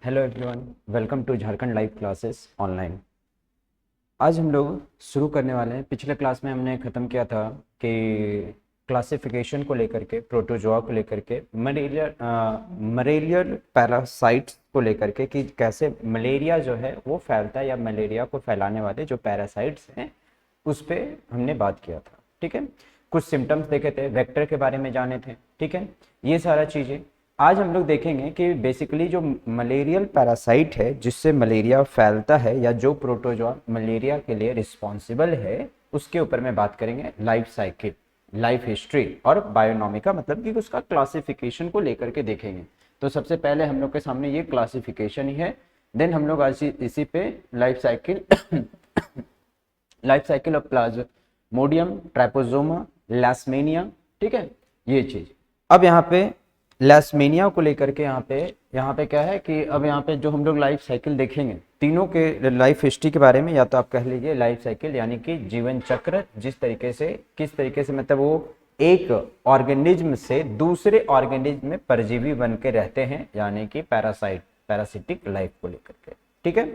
Hello everyone, welcome to Jharkhand live classes online. आज हम लोग शुरू करने वाले हैं। पिछले क्लास में हमने ख़त्म किया था कि क्लासिफिकेशन को लेकर के, प्रोटोजोआ को लेकर के, मलेरियल पैरासाइट्स को लेकर के कि कैसे मलेरिया जो है वो फैलता है या मलेरिया को फैलाने वाले जो पैरासाइट्स हैं उस पर हमने बात किया था। ठीक है, कुछ सिम्टम्स देखे थे, वेक्टर के बारे में जाने थे। ठीक है, ये सारा चीज़ें आज हम लोग देखेंगे कि बेसिकली जो मलेरियल पैरासाइट है जिससे मलेरिया फैलता है या जो प्रोटोजोआ मलेरिया के लिए रिस्पॉन्सिबल है उसके ऊपर में बात करेंगे। लाइफ साइकिल, लाइफ हिस्ट्री और बायोनॉमिका, मतलब कि उसका क्लासिफिकेशन को लेकर के देखेंगे। तो सबसे पहले हम लोग के सामने ये क्लासिफिकेशन ही है, देन हम लोग आज इसी पे life cycle life cycle of plasmodium, trypanosoma, leishmania. ठीक है, ये चीज। अब यहाँ पे लैस्मेनिया को लेकर के यहाँ पे क्या है कि अब यहाँ पे जो हम लोग लाइफ साइकिल देखेंगे तीनों के लाइफ हिस्ट्री के बारे में, या तो आप कह लीजिए लाइफ साइकिल यानी कि जीवन चक्र, जिस तरीके से किस तरीके से मतलब वो एक ऑर्गेनिज्म से दूसरे ऑर्गेनिज्म में परजीवी बन के रहते हैं, यानी कि पैरासिटिक लाइफ को लेकर के। ठीक है,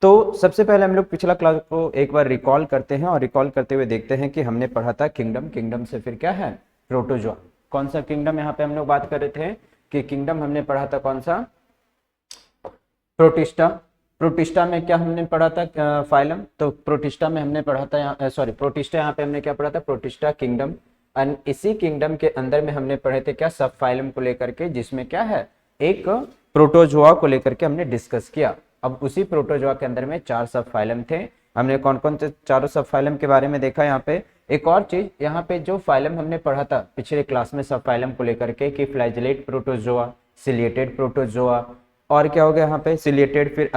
तो सबसे पहले हम लोग पिछला क्लास को एक बार रिकॉल करते हैं और रिकॉल करते हुए देखते हैं कि हमने पढ़ा था किंगडम, किंगडम से फिर क्या है प्रोटोजोआ। कौन सा किंगडम यहाँ पे हम लोग बात कर रहे थे कि किंगडम हमने पढ़ा था कौन सा, प्रोटिस्टा। प्रोटिस्टा में क्या हमने पढ़ा था, फाइलम। तो प्रोटिस्टा में हमने पढ़ा था प्रोटिस्टा यहाँ पे हमने क्या पढ़ा था, प्रोटिस्टा किंगडम। एंड इसी किंगडम के अंदर में हमने पढ़े थे क्या, सब फाइलम को लेकर के, जिसमें क्या है एक प्रोटोजोआ को लेकर के हमने डिस्कस किया। अब उसी प्रोटोजोआ के अंदर में 4 सब फाइलम थे। हमने कौन कौन से चारों सब फाइलम के बारे में देखा। यहाँ पे एक और चीज, यहाँ पे जो फाइलम हमने पढ़ा था पिछले क्लास में सब फाइलम को लेकर के कि फ्लैजेलेट प्रोटोजोआ, सिलिएटेड प्रोटोजोआ, और क्या हो गया यहाँ पे सिलिएटेड, फिर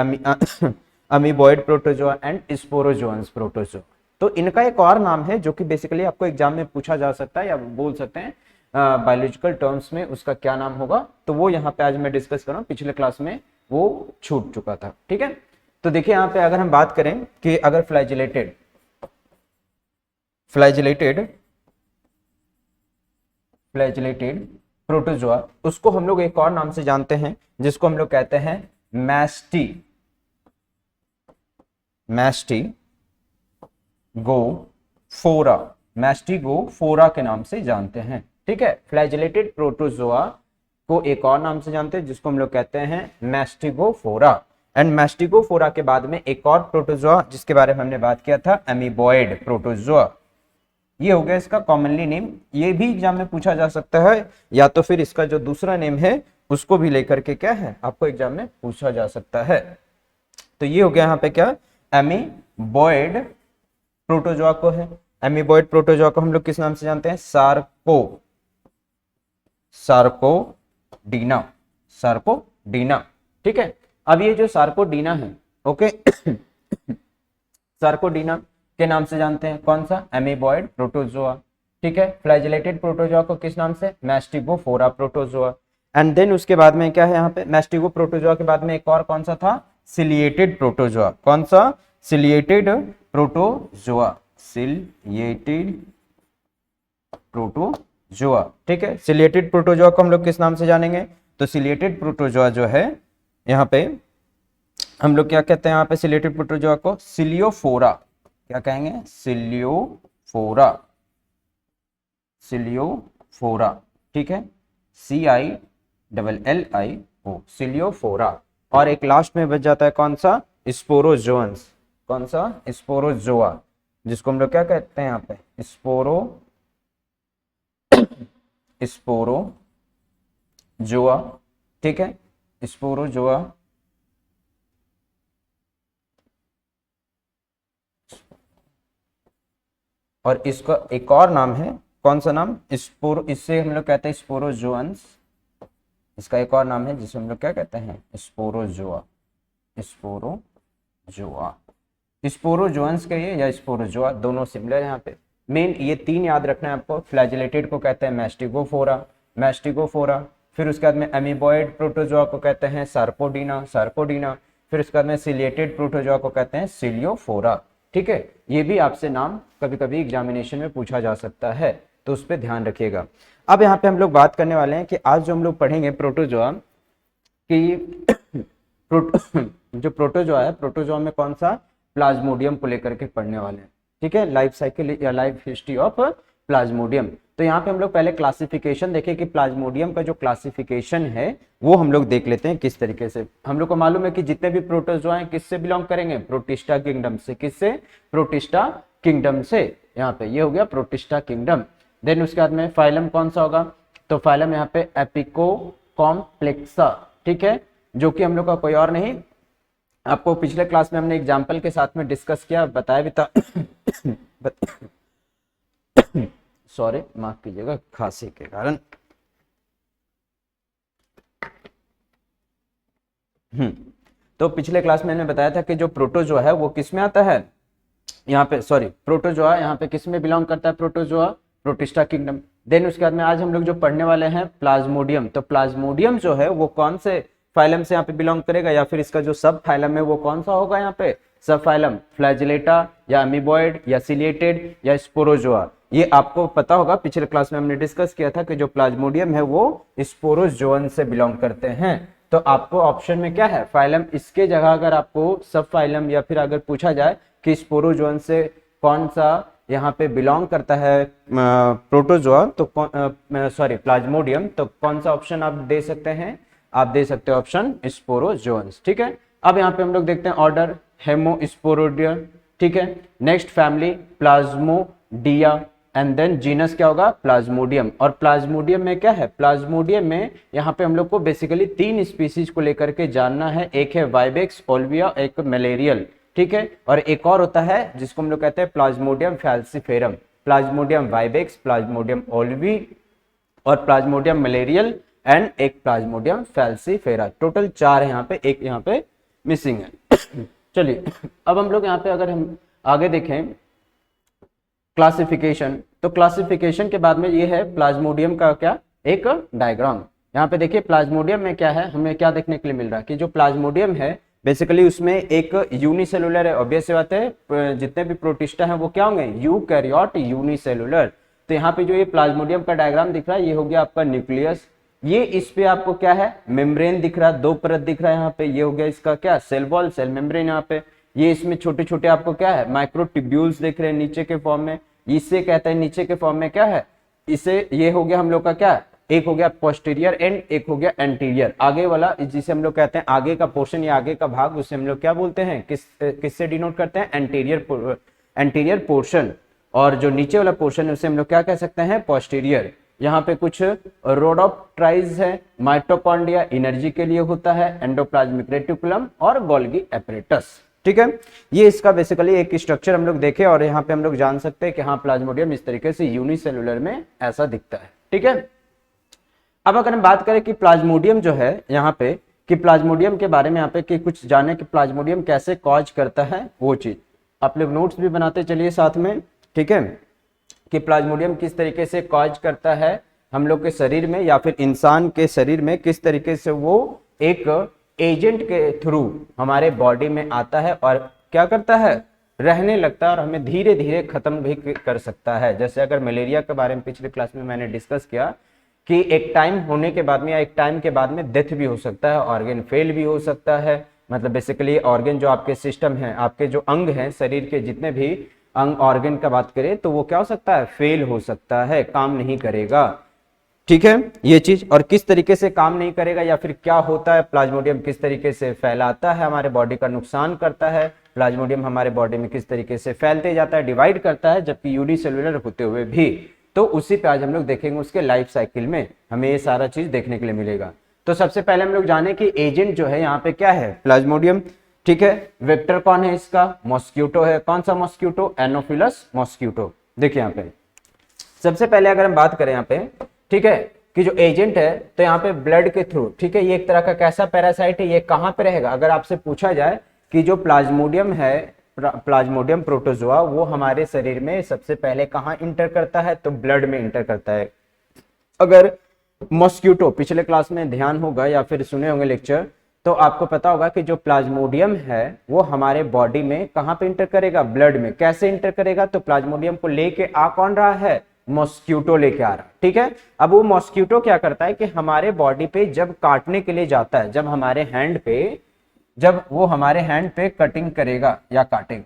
अमीबॉइड प्रोटोजोआ एंड स्पोरोजोअन्स प्रोटोजोआ। तो इनका एक और नाम है जो कि बेसिकली आपको एग्जाम में पूछा जा सकता है या बोल सकते हैं बायोलॉजिकल टर्म्स में उसका क्या नाम होगा, तो वो यहाँ पे आज मैं डिस्कस कर रहा हूँ। पिछले क्लास में वो छूट चुका था। ठीक है, तो देखिए यहाँ पे अगर हम बात करें कि अगर फ्लैजिलेटेड प्रोटोजोआ, उसको हम लोग एक और नाम से जानते हैं जिसको हम लोग कहते हैं मैस्टिगोफोरा के नाम से जानते हैं। ठीक है, फ्लैजिलेटेड प्रोटोजोआ को एक और नाम से जानते हैं जिसको हम लोग कहते हैं मैस्टिगोफोरा। एंड मैस्टिगोफोरा के बाद में एक और प्रोटोजोआ जिसके बारे में हमने बात किया था, अमीबॉइड प्रोटोजोआ। ये हो गया इसका कॉमनली नेम। ये भी एग्जाम में पूछा जा सकता है, या तो फिर इसका जो दूसरा नेम है उसको भी लेकर के क्या है आपको एग्जाम में पूछा जा सकता है। तो ये हो गया यहाँ पे क्या, अमीबॉइड प्रोटोजोआ को है। अमीबॉइड प्रोटोजोआ को हम लोग किस नाम से जानते हैं, सार्कोडीना। ठीक है, अब ये जो सार्कोडीना है, ओके सार्कोडीना के नाम से जानते हैं कौन सा, अमीबॉइड प्रोटोजोआ। ठीक है, फ्लैजिलेटेड प्रोटोजोआ को किस नाम से, मैस्टिगोफोरा प्रोटोजोआ। एंड देन उसके बाद में क्या है यहाँ पे, मैस्टिगो प्रोटोजोआ के बाद में एक और कौन सा था, सिलिएटेड प्रोटोजोआ। कौन सा, सिलिएटेड प्रोटोजोआ। ठीक है, सिलिएटेड प्रोटोजोआ को हम लोग किस नाम से जानेंगे, तो सिलिएटेड प्रोटोजोआ जो है यहाँ पे हम लोग क्या कहते हैं, यहाँ पे सिलिएटेड प्रोटोजोआ को सिलियोफोरा, क्या कहेंगे, सिलियोफोरा। ठीक है, CILLIO, सिलियोफोरा। और एक लास्ट में बच जाता है कौन सा, स्पोरोजोअन्स। कौन सा, स्पोरोजोआ, जिसको हम लोग क्या कहते हैं यहाँ पे, स्पोरोजोआ। ठीक है, स्पोरोजोआ। और इसका एक और नाम है, कौन सा नाम, इससे हम लोग कहते हैं स्पोरोजोअन्स। इसका एक और नाम है जिसे हम लोग क्या कहते हैं, स्पोरोजोअन्स कहिए या स्पोरोजोआ, दोनों सिमिलर है। यहाँ पे मेन ये 3 याद रखना है आपको। फ्लैजिलेटेड को कहते हैं मैस्टिगोफोरा। फिर उसके बाद में अमीबॉइड प्रोटोजोआ को कहते हैं सार्कोडीना। फिर उसके बाद में सिलिएटेड प्रोटोजोआ को कहते हैं सिलियोफोरा। ठीक है, ये भी आपसे नाम कभी कभी एग्जामिनेशन में पूछा जा सकता है, तो उस पर ध्यान रखिएगा। अब यहाँ पे हम लोग बात करने वाले हैं कि आज जो हम लोग पढ़ेंगे प्रोटोजोआ कि जो प्रोटोजोआ है, प्रोटोजोआ में कौन सा, प्लाज्मोडियम को लेकर के पढ़ने वाले हैं। ठीक है, लाइफ साइकिल या लाइफ हिस्ट्री ऑफ प्लाज्मोडियम। तो यहाँ पे हम लोग पहले क्लासिफिकेशन देखें कि प्लाज्मोडियम का जो क्लासिफिकेशन है वो हम लोग देख लेते हैं किस तरीके से। हम लोग को मालूम है कि जितने भी प्रोटोजोआ हैं किससे बिलोंग करेंगे, प्रोटिस्टा किंगडम से। किससे, प्रोटिस्टा किंगडम से। यहाँ पे ये हो गया प्रोटिस्टा किंगडम। देन उसके बाद में फाइलम कौन सा होगा, तो फाइलम यहाँ पे एपिको कॉम्प्लेक्सा। ठीक है, जो कि हम लोग का कोई और नहीं, आपको पिछले क्लास में हमने एग्जाम्पल के साथ में डिस्कस किया, बताया भी था। सॉरी, माफ कीजिएगा खांसी के कारण। तो पिछले क्लास में मैंने बताया था कि जो प्रोटोजोआ है वो किस में आता है, यहाँ पे सॉरी, प्रोटोजोआ यहाँ पे किस में बिलोंग करता है, प्रोटोजोआ प्रोटिस्टा किंगडम। देन उसके बाद में आज हम लोग जो पढ़ने वाले हैं प्लाज्मोडियम, तो प्लाज्मोडियम जो है वो कौन से फाइलम से यहाँ पे बिलोंग करेगा, या फिर इसका जो सब फाइलम है वो कौन सा होगा, यहाँ पे सब फाइलम फ्लैजिलेटा या अमीबॉइड या सिलिएटेड या स्पोरोजोआ। ये आपको पता होगा, पिछले क्लास में हमने डिस्कस किया था कि जो प्लाज्मोडियम है वो स्पोरोजोअन से बिलोंग करते हैं। तो आपको ऑप्शन में क्या है, फाइलम, इसके जगह अगर आपको सब फाइलम या फिर अगर पूछा जाए कि स्पोरोजोअन से कौन सा यहाँ पे बिलोंग करता है प्रोटोजोआ, तो सॉरी प्लाज्मोडियम, तो कौन सा ऑप्शन आप दे सकते हैं, आप दे सकते हैं ऑप्शन स्पोरोजोअन्स। ठीक है, अब यहाँ पे हम लोग देखते हैं ऑर्डर हेमोस्पोरोडिया। ठीक है, next family plasmodia, and then genus क्या होगा, प्लाज्मोडियम। और प्लाज्मोडियम में क्या है, प्लाज्मोडियम में यहाँ पे हम लोग को बेसिकली 3 स्पीसीज को लेकर के जानना है। एक है वाइबेक्स ओल्विया, एक मलेरियल। ठीक है, और एक और होता है जिसको हम लोग कहते हैं प्लाज्मोडियम फैल्सीफेरम। प्लाज्मोडियम वाइबेक्स, प्लाज्मोडियम ओल्वी और प्लाज्मोडियम मलेरियल एंड एक प्लाज्मोडियम फैल्सीफेरा। टोटल 4 है यहाँ पे, एक यहाँ पे मिसिंग है। चलिए अब हम लोग यहाँ पे अगर हम आगे देखें क्लासिफिकेशन, तो क्लासिफिकेशन के बाद में ये है प्लाज्मोडियम का क्या, एक डायग्राम। यहाँ पे देखिए प्लाज्मोडियम में क्या है, हमें क्या देखने के लिए मिल रहा है कि जो प्लाज्मोडियम है बेसिकली उसमें एक यूनिसेलुलर है। ऑब्वियस सी बात है, जितने भी प्रोटिस्टा हैं वो क्या होंगे, यूकैरियोट यूनिसेलुलर। तो यहाँ पे जो ये प्लाज्मोडियम का डायग्राम दिख रहा है ये हो गया आपका न्यूक्लियस। ये इस पे आपको क्या है, मेम्ब्रेन दिख रहा है, 2 परत दिख रहा है यहाँ पे, ये हो गया इसका क्या, सेल वॉल, सेल मेम्ब्रेन। यहाँ पे ये इसमें छोटे छोटे आपको क्या है, माइक्रोट्यूब्यूल्स दिख रहे हैं नीचे के फॉर्म में। इससे कहते हैं नीचे के फॉर्म में क्या है, इसे ये हो गया हम लोग का क्या, एक हो गया पोस्टीरियर एंड, एक हो गया एंटीरियर, आगे वाला, जिसे हम लोग कहते हैं आगे का पोर्शन या आगे का भाग, उसे हम लोग क्या बोलते हैं, किससे डिनोट करते हैं, एंटीरियर पोर्शन। और जो नीचे वाला पोर्शन है उसे हम लोग क्या कह सकते हैं, पोस्टीरियर। यहाँ पे कुछ रोडोप्ट्राइज है, माइटोकॉन्ड्रिया एनर्जी के लिए होता है, एंडोप्लाज्मिक रेटिकुलम और गोल्गी एपरेटस। ठीक है, ये इसका बेसिकली एक स्ट्रक्चर हम लोग देखे और यहाँ पे हम लोग जान सकते हैं कि हाँ प्लाज्मोडियम इस तरीके से यूनिसेलुलर में ऐसा दिखता है। ठीक है, अब अगर हम बात करें कि प्लाज्मोडियम जो है यहाँ पे, कि प्लाज्मोडियम के बारे में यहाँ पे कि कुछ जाने कि प्लाज्मोडियम कैसे कॉज करता है, वो चीज आप लोग नोट्स भी बनाते चलिए साथ में। ठीक है, कि प्लाज्मोडियम किस तरीके से कॉज करता है हम लोग के शरीर में या फिर इंसान के शरीर में, किस तरीके से वो एक एजेंट के थ्रू हमारे बॉडी में आता है और क्या करता है, रहने लगता है और हमें धीरे धीरे खत्म भी कर सकता है। जैसे अगर मलेरिया के बारे में पिछले क्लास में मैंने डिस्कस किया कि एक टाइम होने के बाद में या एक टाइम के बाद में डेथ भी हो सकता है, ऑर्गन फेल भी हो सकता है। मतलब बेसिकली ऑर्गन जो आपके सिस्टम है, आपके जो अंग हैं शरीर के जितने भी अंग ऑर्गन का बात करें तो वो क्या हो सकता है, फेल हो सकता है, काम नहीं करेगा। ठीक है, ये चीज, और किस तरीके से काम नहीं करेगा या फिर क्या होता है, प्लाज्मोडियम किस तरीके से फैलाता है, हमारे बॉडी का नुकसान करता है, प्लाज्मोडियम हमारे बॉडी में किस तरीके से फैलते जाता है, डिवाइड करता है, जबकि यूनिसेलुलर होते हुए भी। तो उसी पे आज हम लोग देखेंगे, उसके लाइफ साइकिल में हमें ये सारा चीज देखने के लिए मिलेगा। तो सबसे पहले हम लोग जाने कि एजेंट जो है यहाँ पे क्या है, प्लाज्मोडियम। ठीक है, वेक्टर कौन है इसका, मॉस्क्यूटो है। कौन सा मॉस्क्यूटो, एनोफिलस मॉस्क्यूटो। देखिए यहाँ पे सबसे पहले अगर हम बात करें यहाँ पे, ठीक है, कि जो एजेंट है तो यहाँ पे ब्लड के थ्रू, ठीक है, ये एक तरह का कैसा पैरासाइट है, ये कहाँ पे रहेगा, अगर आपसे पूछा जाए कि जो प्लाज्मोडियम है, प्लाज्मोडियम प्रोटोजोआ, वो हमारे शरीर में सबसे पहले कहाँ इंटर करता है, तो ब्लड में इंटर करता है। अगर मॉस्क्यूटो, पिछले क्लास में ध्यान होगा या फिर सुने होंगे लेक्चर, तो आपको पता होगा कि जो प्लाज्मोडियम है वो हमारे बॉडी में कहाँ पे इंटर करेगा, ब्लड में। कैसे इंटर करेगा, तो प्लाज्मोडियम को लेके आ कौन रहा है, मॉस्क्यूटो लेके आ रहा है। ठीक है, अब वो मॉस्क्यूटो क्या करता है कि हमारे बॉडी पे जब काटने के लिए जाता है, जब हमारे हैंड पे जब वो हमारे हैंड पे कटिंग करेगा या काटेगा,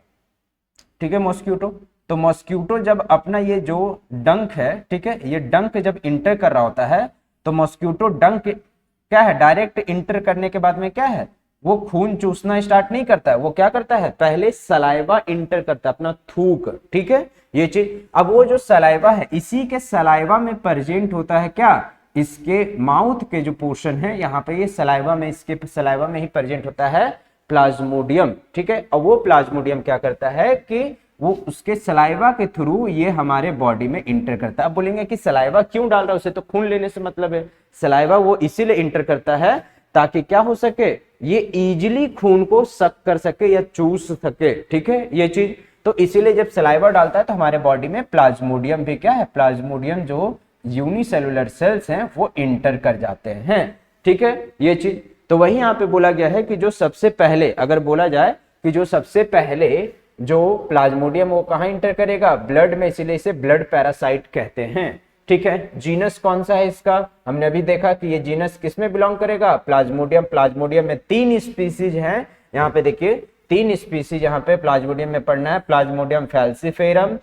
ठीक है मॉस्क्यूटो। तो मॉस्क्यूटो जब अपना ये जो डंक है, ठीक है, ये डंक जब इंटर कर रहा होता है, तो मॉस्क्यूटो डंक क्या है, डायरेक्ट इंटर करने के बाद में क्या है, वो खून चूसना स्टार्ट नहीं करता है, वो क्या करता है, पहले सलाइवा इंटर करता है, अपना थूक, ठीक है ये चीज। अब वो जो सलाइवा है, इसी के सलाइवा में प्रेजेंट होता है क्या, इसके माउथ के जो पोर्शन है यहाँ पे, ये सलाइवा में, इसके सलाइवा में ही प्रेजेंट होता है प्लाज्मोडियम, ठीक है। अब वो प्लाज्मोडियम क्या करता है कि वो उसके सलाइवा के थ्रू ये हमारे बॉडी में इंटर करता है। अब बोलेंगे कि सलाइवा क्यों डाल रहा है, उसे तो खून लेने से मतलब है। सलाइवा वो इसीलिए इंटर करता है ताकि क्या हो सके, ये इजीली खून को सक कर सके या चूस सके, ठीक है ये चीज। तो इसीलिए जब सलाइवा डालता है तो हमारे बॉडी में प्लाज्मोडियम भी क्या है, प्लाज्मोडियम जो यूनिसेलुलर सेल्स हैं वो इंटर कर जाते हैं, ठीक है ये चीज। तो वही यहाँ पे बोला गया है कि जो सबसे पहले, अगर बोला जाए कि जो सबसे पहले जो प्लाज्मोडियम वो कहाँ इंटर करेगा, ब्लड में, इसीलिए इसे ब्लड पैरासाइट कहते हैं, ठीक है। जीनस कौन सा है इसका, हमने अभी देखा कि ये जीनस किस में बिलोंग करेगा, प्लाज्मोडियम। प्लाज्मोडियम में 3 स्पीसीज हैं, यहाँ पे देखिए 3 स्पीसीज यहाँ पे प्लाज्मोडियम में पढ़ना है, plasmodium falciparum,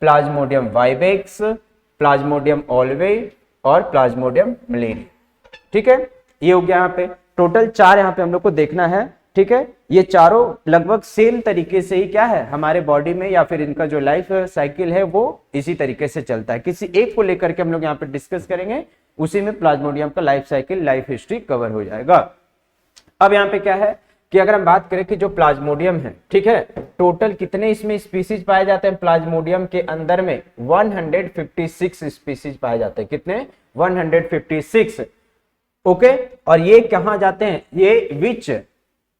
plasmodium vivax, plasmodium ovale और प्लाज्मोडियम मलेरी, ठीक है। ये हो गया यहाँ पे टोटल 4 यहाँ पे हम लोग को देखना है, ठीक है। ये चारों लगभग सेम तरीके से ही क्या है हमारे बॉडी में, या फिर इनका जो लाइफ साइकिल है वो इसी तरीके से चलता है। किसी एक को लेकर के हम लोग यहाँ पे डिस्कस करेंगे, उसी में प्लाज्मोडियम का life cycle, life history cover हो जाएगा। अब यहाँ पे क्या है कि अगर हम बात करें कि जो प्लाज्मोडियम है, ठीक है, टोटल कितने इसमें स्पीसीज पाए जाते हैं प्लाज्मोडियम के अंदर में, 156 स्पीसीज पाए जाते हैं। कितने, 156, ओके। और ये कहां जाते हैं, ये which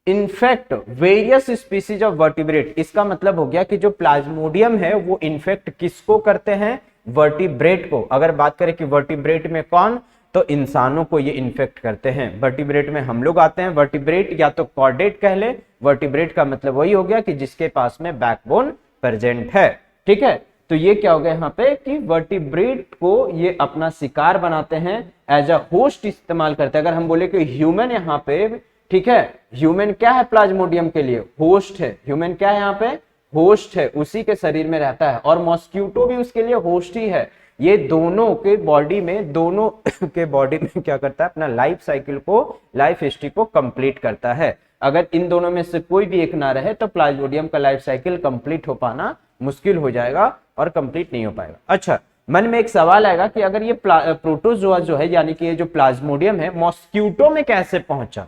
infect various species of vertebrate. इसका मतलब हो गया कि जो प्लाज्मोडियम है वो इन्फेक्ट किसको करते हैं, वर्टिब्रेट को। अगर बात करें कि वर्टिब्रेट में कौन, तो इंसानों को ये इन्फेक्ट करते हैं। वर्टिब्रेट में हम लोग आते हैं। वर्टिब्रेट या तो कॉर्डेट कह ले, वर्टिब्रेट का मतलब वही हो गया कि जिसके पास में बैकबोन प्रेजेंट है, ठीक है। तो ये क्या हो गया यहाँ पे कि वर्टिब्रेट को ये अपना शिकार बनाते हैं, एज अ होस्ट इस्तेमाल करते हैं। अगर हम बोले कि ह्यूमन यहाँ पे, ठीक है, ह्यूमन क्या है प्लाज्मोडियम के लिए, होस्ट है। ह्यूमन क्या है यहाँ पे, होस्ट है, उसी के शरीर में रहता है, और मॉस्क्यूटो भी उसके लिए होस्ट ही है। ये दोनों के बॉडी में, दोनों के बॉडी में क्या करता है, अपना लाइफ साइकिल को, लाइफ हिस्ट्री को कंप्लीट करता है। अगर इन दोनों में से कोई भी एक ना रहे तो प्लाज्मोडियम का लाइफ साइकिल कंप्लीट हो पाना मुश्किल हो जाएगा और कंप्लीट नहीं हो पाएगा। अच्छा, मन में एक सवाल आएगा कि अगर ये प्रोटोजोआ जो है, यानी कि ये जो प्लाज्मोडियम है, मॉस्क्यूटो में कैसे पहुंचा,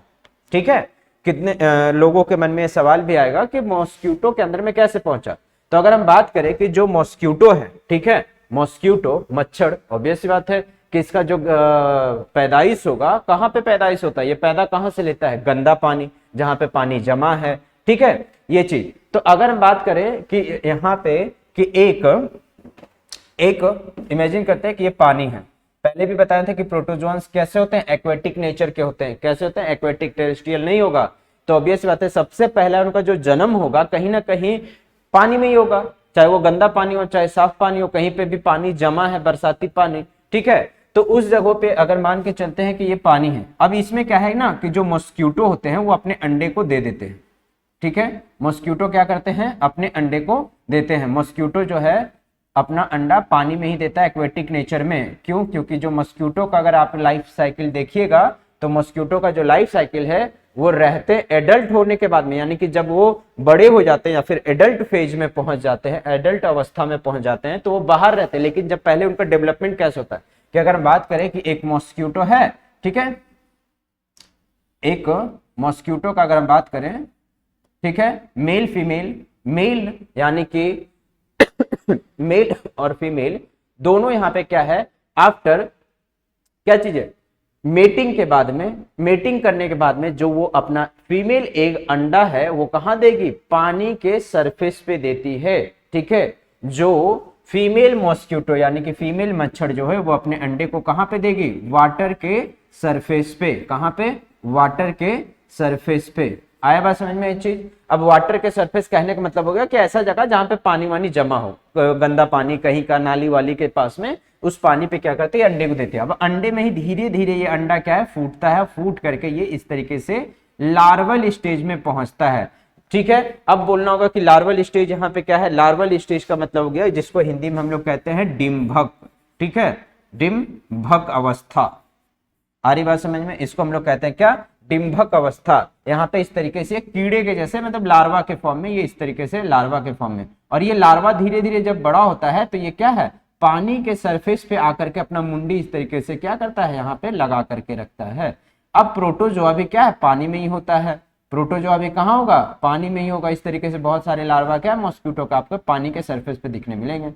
ठीक है। कितने लोगों के मन में सवाल भी आएगा कि मॉस्क्यूटो के अंदर में कैसे पहुंचा। तो अगर हम बात करें कि जो मॉस्क्यूटो है, ठीक है, मॉस्क्यूटो मच्छर, ऑब्वियस सी बात है कि इसका जो पैदाइश होगा, कहाँ पे पैदाइश होता है, ये पैदा कहाँ से लेता है, गंदा पानी, जहां पे पानी जमा है, ठीक है ये चीज। तो अगर हम बात करें कि यहाँ पे कि एक इमेजिन करते हैं कि ये पानी है। पहले भी बताया था कि प्रोटोजोआंस कैसे होते हैं, एक्वेटिक नेचर के होते हैं। कैसे होते हैं, एक्वेटिक, टेरेस्ट्रियल नहीं होगा। तो ऑब्वियस बात है सबसे पहला उनका जो जन्म होगा कहीं ना कहीं पानी में ही होगा, चाहे वो गंदा पानी हो चाहे साफ पानी हो, कहीं पे भी पानी जमा है, बरसाती पानी, ठीक है। तो उस जगह पे अगर मान के चलते हैं कि ये पानी है, अब इसमें क्या है ना कि जो मॉस्क्यूटो होते हैं वो अपने अंडे को दे देते हैं, ठीक है। मॉस्क्यूटो क्या करते हैं, अपने अंडे को देते हैं। मॉस्क्यूटो जो है अपना अंडा पानी में ही देता है, एक्वेटिक नेचर में। क्यों, क्योंकि जो मॉस्क्यूटो का अगर आप लाइफ साइकिल देखिएगा तो मॉस्क्यूटो का जो लाइफ साइकिल है वो रहते एडल्ट होने के बाद में, यानी कि जब वो बड़े हो जाते हैं या फिर एडल्ट फेज में पहुंच जाते हैं, एडल्ट अवस्था में पहुंच जाते हैं, तो वो बाहर रहते हैं। लेकिन जब पहले उनका डेवलपमेंट कैसे होता है कि अगर हम बात करें कि एक मॉस्क्यूटो है, ठीक है, एक मॉस्क्यूटो का अगर हम बात करें, ठीक है, मेल फीमेल, मेल यानी कि मेल और फीमेल दोनों यहाँ पे क्या है, आफ्टर क्या चीज है, मेटिंग के बाद में, मेटिंग करने के बाद में जो वो अपना फीमेल एग अंडा है वो कहां देगी, पानी के सरफेस पे देती है, ठीक है। जो फीमेल मॉस्क्यूटो यानी कि फीमेल मच्छर जो है वो अपने अंडे को कहां पे देगी, वाटर के सरफेस पे। कहां पे, वाटर के सरफेस पे। आया बात समझ में ये चीज। अब वाटर के सरफेस कहने का मतलब हो गया कि ऐसा जगह जहां पे पानी वानी जमा हो, गंदा पानी कहीं का नाली वाली के पास में, उस पानी पे क्या करते हैं, अंडे को देते हैं। अब अंडे में ही धीरे धीरे ये अंडा क्या है, फूटता है, फूट करके ये इस तरीके से लार्वल स्टेज में पहुंचता है। ठीक है, अब बोलना होगा कि लार्वल स्टेज यहाँ पे क्या है। लार्वल स्टेज का मतलब हो गया जिसको हिंदी में हम लोग कहते हैं डिम्भक। ठीक है, डिम्भक अवस्था, आ रही बात समझ में, इसको हम लोग कहते हैं क्या, डिम्भक अवस्था। यहाँ पे इस तरीके से कीड़े के जैसे मतलब लार्वा के फॉर्म में, ये इस तरीके से लार्वा के फॉर्म में, और ये लार्वा धीरे धीरे जब बड़ा होता है तो ये क्या है, पानी के सरफेस पे आकर के अपना मुंडी इस तरीके से क्या करता है, यहाँ पे लगा करके रखता है। अब प्रोटोजोआ भी क्या है, पानी में ही होता है। प्रोटोजोआ भी कहाँ होगा, पानी में ही होगा। इस तरीके से बहुत सारे लार्वा क्या है मॉस्किटो का आपको पानी के सरफेस पे दिखने मिलेंगे।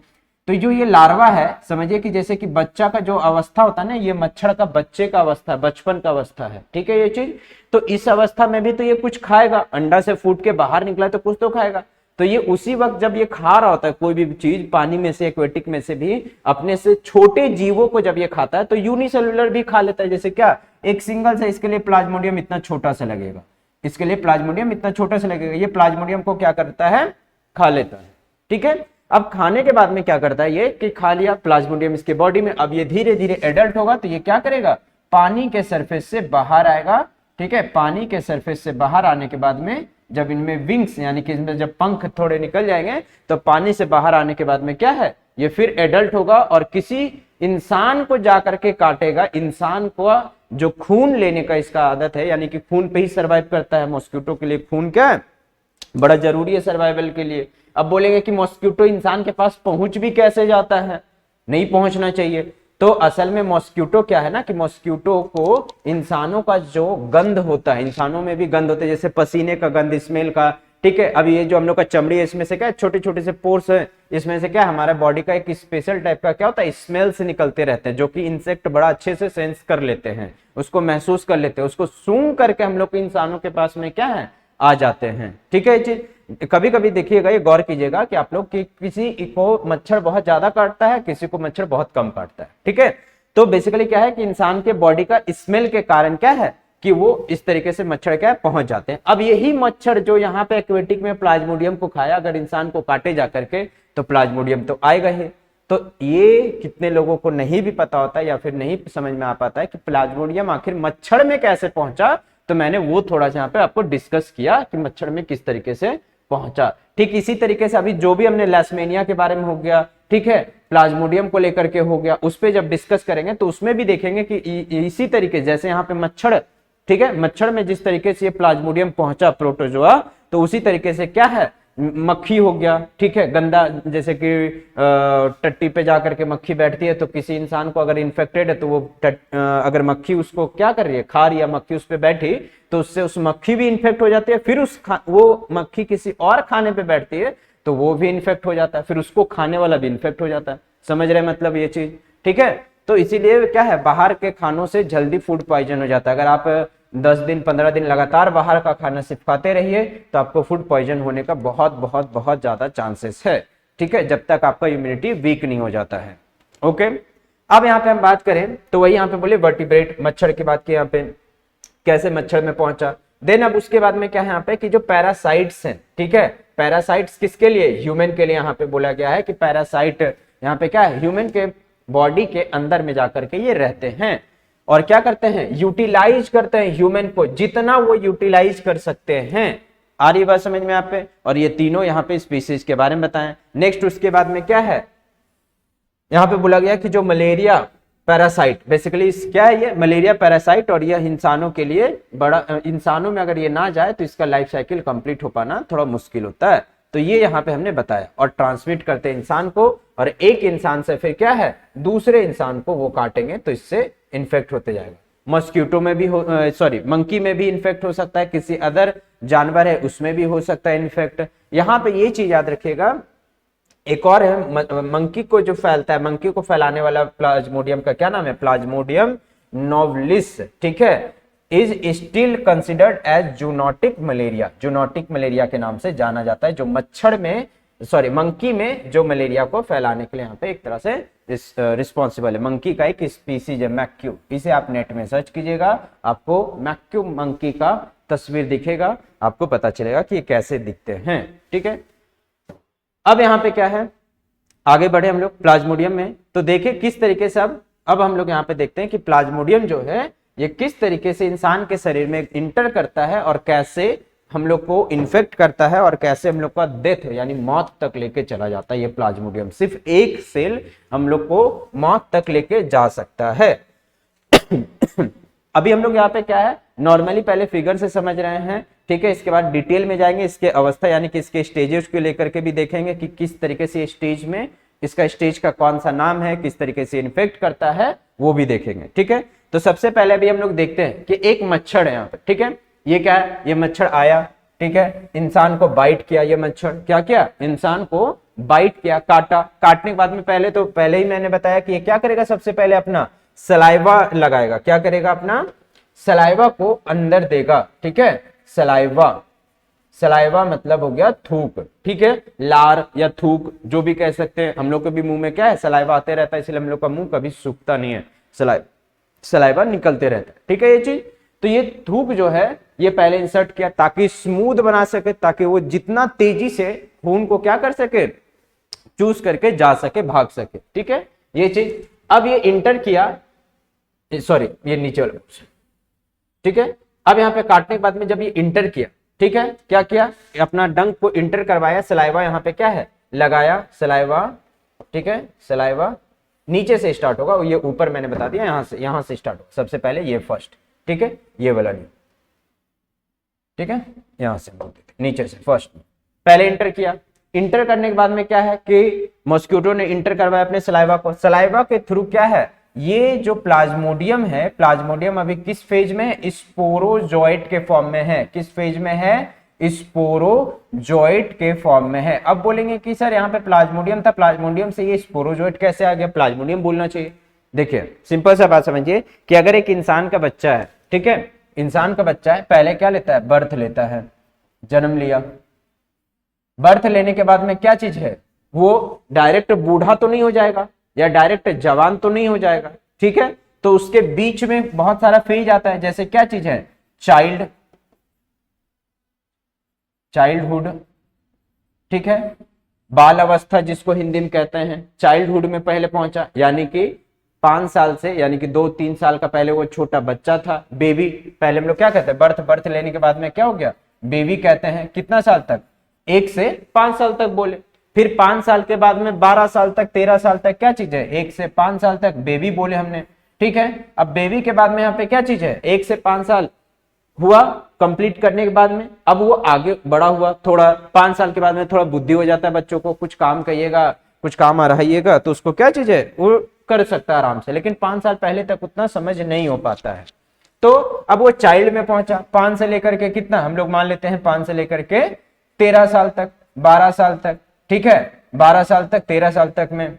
तो जो ये लार्वा है, समझिए कि जैसे कि बच्चा का जो अवस्था होता है ना, ये मच्छर का बच्चे का अवस्था, बचपन का अवस्था है। ठीक है, ये चीज, तो इस अवस्था में भी तो ये कुछ खाएगा, अंडा से फूट के बाहर निकला तो कुछ तो खाएगा। तो ये उसी वक्त जब ये खा रहा होता है कोई भी चीज, पानी में से, एक्वेटिक में से भी, अपने से छोटे जीवों को जब ये खाता है तो यूनिसेलुलर भी खा लेता है। जैसे क्या, एक सिंगल से, इसके लिए प्लाज्मोडियम इतना छोटा सा लगेगा, इसके लिए प्लाज्मोडियम इतना छोटा सा लगेगा, ये प्लाज्मोडियम को क्या करता है, खा लेता है। ठीक है, अब खाने के बाद में क्या करता है ये, कि खा लिया प्लाज्मोडियम इसके बॉडी में, अब ये धीरे धीरे एडल्ट होगा तो ये क्या करेगा, पानी के सरफेस से बाहर आएगा। ठीक है, पानी के सरफेस से बाहर आने के बाद में जब इनमें विंग्स यानी कि इसमें जब पंख थोड़े निकल जाएंगे तो पानी से बाहर आने के बाद में क्या है, ये फिर एडल्ट होगा और किसी इंसान को जाकर के काटेगा। इंसान को जो खून लेने का इसका आदत है, यानी कि खून पे ही सर्वाइव करता है। मॉस्किटो के लिए खून क्या है, बड़ा जरूरी है सर्वाइवल के लिए। अब बोलेंगे कि मॉस्किटो इंसान के पास पहुंच भी कैसे जाता है, नहीं पहुंचना चाहिए। तो असल में मॉस्किटो क्या है ना, कि मॉस्किटो को इंसानों का जो गंध होता है, इंसानों में भी गंध होते हैं, जैसे पसीने का गंध, स्मेल का। ठीक है, अब ये जो हम लोग का चमड़ी है, इसमें से क्या छोटे छोटे से पोर्स है, इसमें से क्या हमारा बॉडी का एक स्पेशल टाइप का क्या होता है, स्मेल से निकलते रहते हैं, जो कि इंसेक्ट बड़ा अच्छे से सेंस कर लेते हैं, उसको महसूस कर लेते हैं, उसको सूंघ करके हम लोग इंसानों के पास में क्या है, आ जाते हैं। ठीक है, चीज कभी कभी देखिएगा, ये गौर कीजिएगा कि आप लोग, कि किसी को मच्छर बहुत ज्यादा काटता है, किसी को मच्छर बहुत कम काटता है। ठीक है, तो बेसिकली क्या है कि इंसान के बॉडी का स्मेल के कारण क्या है कि वो इस तरीके से मच्छर क्या है पहुंच जाते हैं। अब यही मच्छर जो यहाँ पे एक्वेटिक में प्लाज्मोडियम को खाया, अगर इंसान को काटे जा करके तो प्लाज्मोडियम तो आएगा ही। तो ये कितने लोगों को नहीं भी पता होता है या फिर नहीं समझ में आ पाता है कि प्लाज्मोडियम आखिर मच्छर में कैसे पहुंचा, तो मैंने वो थोड़ा सा यहाँ पे आपको डिस्कस किया कि मच्छर में किस तरीके से पहुंचा। ठीक इसी तरीके से अभी जो भी हमने लैस्मेनिया के बारे में हो गया, ठीक है, प्लाज्मोडियम को लेकर के हो गया, उस पे जब डिस्कस करेंगे तो उसमें भी देखेंगे कि इसी तरीके जैसे यहाँ पे मच्छर, ठीक है, मच्छर में जिस तरीके से ये प्लाज्मोडियम पहुंचा प्रोटोजोआ, तो उसी तरीके से क्या है, मक्खी हो गया। ठीक है, गंदा, जैसे कि टट्टी पे जाकर के मक्खी बैठती है, तो किसी इंसान को अगर इन्फेक्टेड है तो वो अगर मक्खी उसको क्या कर रही है, खा रही है, मक्खी उस पे बैठी, तो उससे उस मक्खी भी इन्फेक्ट हो जाती है। फिर वो मक्खी किसी और खाने पे बैठती है तो वो भी इन्फेक्ट हो जाता है, फिर उसको खाने वाला भी इन्फेक्ट हो जाता है। समझ रहे मतलब ये चीज? ठीक है, तो इसीलिए क्या है, बाहर के खानों से जल्दी फूड पॉइजन हो जाता है। अगर आप 10 दिन 15 दिन लगातार बाहर का खाना सिर्फ खाते रहिए तो आपको फूड पॉइजन होने का बहुत बहुत बहुत ज्यादा चांसेस है। ठीक है, जब तक आपका इम्यूनिटी वीक नहीं हो जाता है। ओके, अब यहाँ पे हम बात करें तो वही यहाँ पे बोले वर्टिब्रेट मच्छर की बात की, यहाँ पे कैसे मच्छर में पहुंचा। देन अब उसके बाद में क्या है यहाँ पे कि जो पैरासाइट्स हैं, ठीक है, पैरासाइट्स किसके लिए, ह्यूमन के लिए यहाँ पे बोला गया है कि पैरासाइट यहाँ पे क्या है, ह्यूमन के बॉडी के अंदर में जाकर के ये रहते हैं और क्या करते हैं, यूटिलाइज करते हैं ह्यूमन को, जितना वो यूटिलाइज कर सकते हैं। आ रही बात समझ में आप पे? और ये तीनों यहाँ पे स्पीसीज के बारे में बताएं। नेक्स्ट उसके बाद में क्या है, यहाँ पे बोला गया कि जो मलेरिया पैरासाइट, बेसिकली क्या है ये मलेरिया पैरासाइट, और यह इंसानों के लिए बड़ा, इंसानों में अगर ये ना जाए तो इसका लाइफ साइकिल कंप्लीट हो पाना थोड़ा मुश्किल होता है। तो ये यहाँ पे हमने बताया, और ट्रांसमिट करते हैं इंसान को, और एक इंसान से फिर क्या है दूसरे इंसान को वो काटेंगे तो इससे इन्फेक्ट होते जाएगा। मॉस्किटो में भी सॉरी मंकी में भी इन्फेक्ट हो सकता है, किसी अदर जानवर है उसमें भी हो सकता है इन्फेक्ट। यहाँ पे ये चीज याद रखिएगा, एक और है मंकी को जो फैलता है, मंकी को फैलाने वाला प्लाज्मोडियम का क्या नाम है, प्लाज्मोडियम नोवेलिस, ठीक है, is still considered as zoonotic malaria, zoonotic malaria के नाम से जाना जाता है, जो मच्छर में सॉरी मंकी में जो मलेरिया को फैलाने के लिए यहाँ पे एक तरह से रिस्पॉन्सिबल है। मंकी का एक स्पीसीज है मैक्यू, इसे आप नेट में सर्च कीजिएगा, आपको मैक्यू मंकी का तस्वीर दिखेगा, आपको पता चलेगा कि ये कैसे दिखते हैं। ठीक है, अब यहाँ पे क्या है, आगे बढ़े हम लोग प्लाज्मोडियम में, तो देखें किस तरीके से अब हम लोग यहाँ पे देखते हैं कि प्लाज्मोडियम जो है ये किस तरीके से इंसान के शरीर में इंटर करता है और कैसे हम लोग को इन्फेक्ट करता है और कैसे हम लोग का डेथ यानी मौत तक लेके चला जाता है। ये प्लाज्मोडियम सिर्फ एक सेल हम लोग को मौत तक लेके जा सकता है। अभी हम लोग यहाँ पे क्या है, नॉर्मली पहले फिगर से समझ रहे हैं, ठीक है। इसके बाद डिटेल में जाएंगे, इसके अवस्था यानी कि इसके स्टेजेस को लेकर के भी देखेंगे कि किस तरीके से स्टेज में, इसका स्टेज का कौन सा नाम है, किस तरीके से इन्फेक्ट करता है, वो भी देखेंगे, ठीक है। तो सबसे पहले अभी हम लोग देखते हैं कि एक मच्छर है यहाँ पे, ठीक है। ये क्या है, ये मच्छर आया, ठीक है, इंसान को बाइट किया, ये मच्छर क्या किया, इंसान को बाइट किया, काटा। काटने के बाद में पहले ही मैंने बताया कि ये क्या करेगा, सबसे पहले अपना सलाइवा लगाएगा। क्या करेगा, अपना सलाइवा को अंदर देगा, ठीक है। सलाइवा मतलब हो गया थूक, ठीक है, लार या थूक जो भी कह सकते हैं। हम लोग के भी मुंह में क्या है, सलाइवा आते रहता है, इसलिए हम लोग का मुंह कभी सूखता नहीं है, सलाइवा निकलते रहता है, ठीक है ये चीज। तो ये थूक जो है ये पहले इंसर्ट किया ताकि स्मूथ बना सके, ताकि वो जितना तेजी से खून को क्या कर सके, चूस करके जा सके, भाग सके, ठीक है ये चीज। अब ये इंटर किया, सॉरी ये नीचे वाला, ठीक है। अब यहाँ पे काटने के बाद में जब ये इंटर किया, ठीक है, क्या किया, अपना डंक को इंटर करवाया, सलाइवा यहाँ पे क्या है लगाया, सलाइवा, ठीक है। सलाइवा नीचे से स्टार्ट होगा, ये ऊपर मैंने बता दिया, यहां से स्टार्ट होगा सबसे पहले, ये फर्स्ट, ठीक है, ये वाला नहीं, ठीक है, यहां से नीचे से फर्स्ट पहले इंटर किया। इंटर करने के बाद में क्या है कि मॉस्किटो ने इंटर करवाया अपने सलाइवा को, सलाइवा के थ्रू क्या है, ये जो प्लाज्मोडियम है, प्लाज्मोडियम अभी किस फेज में है, स्पोरोजोइट के फॉर्म में है। किस फेज में है, स्पोरोजोइट के फॉर्म में है। अब बोलेंगे कि सर यहाँ पे प्लाज्मोडियम था, प्लाज्मोडियम से ये स्पोरोजोइट कैसे आ गया, प्लाज्मोडियम बोलना चाहिए। देखिए सिंपल सा बात समझिए कि अगर एक इंसान का बच्चा है, ठीक है, इंसान का बच्चा है, पहले क्या लेता है, बर्थ लेता है, जन्म लिया। बर्थ लेने के बाद में क्या चीज है, वो डायरेक्ट बूढ़ा तो नहीं हो जाएगा या डायरेक्ट जवान तो नहीं हो जाएगा, ठीक है। तो उसके बीच में बहुत सारा फेज आता है, जैसे क्या चीज है, चाइल्डहुड, ठीक है, बाल अवस्था जिसको हिंदी में कहते हैं, चाइल्डहुड में पहले पहुंचा, यानी कि 5 साल से, यानी कि 2-3 साल का पहले वो छोटा बच्चा था, बेबी। पहले हम लोग क्या कहते हैं, बर्थ लेने के बाद में क्या हो गया, बेबी कहते हैं। कितना साल तक, 1 से 5 साल तक बोले। फिर 5 साल के बाद में 12 साल तक, 13 साल तक क्या चीज है, 1 से 5 साल तक बेबी बोले हमने, ठीक है। अब बेबी के बाद में यहाँ पे क्या चीज है, 1 से 5 साल हुआ कंप्लीट करने के बाद में, अब वो आगे बड़ा हुआ थोड़ा, 5 साल के बाद में थोड़ा बुद्धि हो जाता है बच्चों को, कुछ काम कहिएगा, कुछ काम आ रहिएगा तो उसको क्या चीज है, वो कर सकता है आराम से, लेकिन 5 साल पहले तक उतना समझ नहीं हो पाता है। तो अब वो चाइल्ड में पहुंचा, 5 से लेकर के कितना, हम लोग मान लेते हैं 5 से लेकर के 13 साल तक, 12 साल तक, ठीक है, 12 साल तक, 13 साल तक में,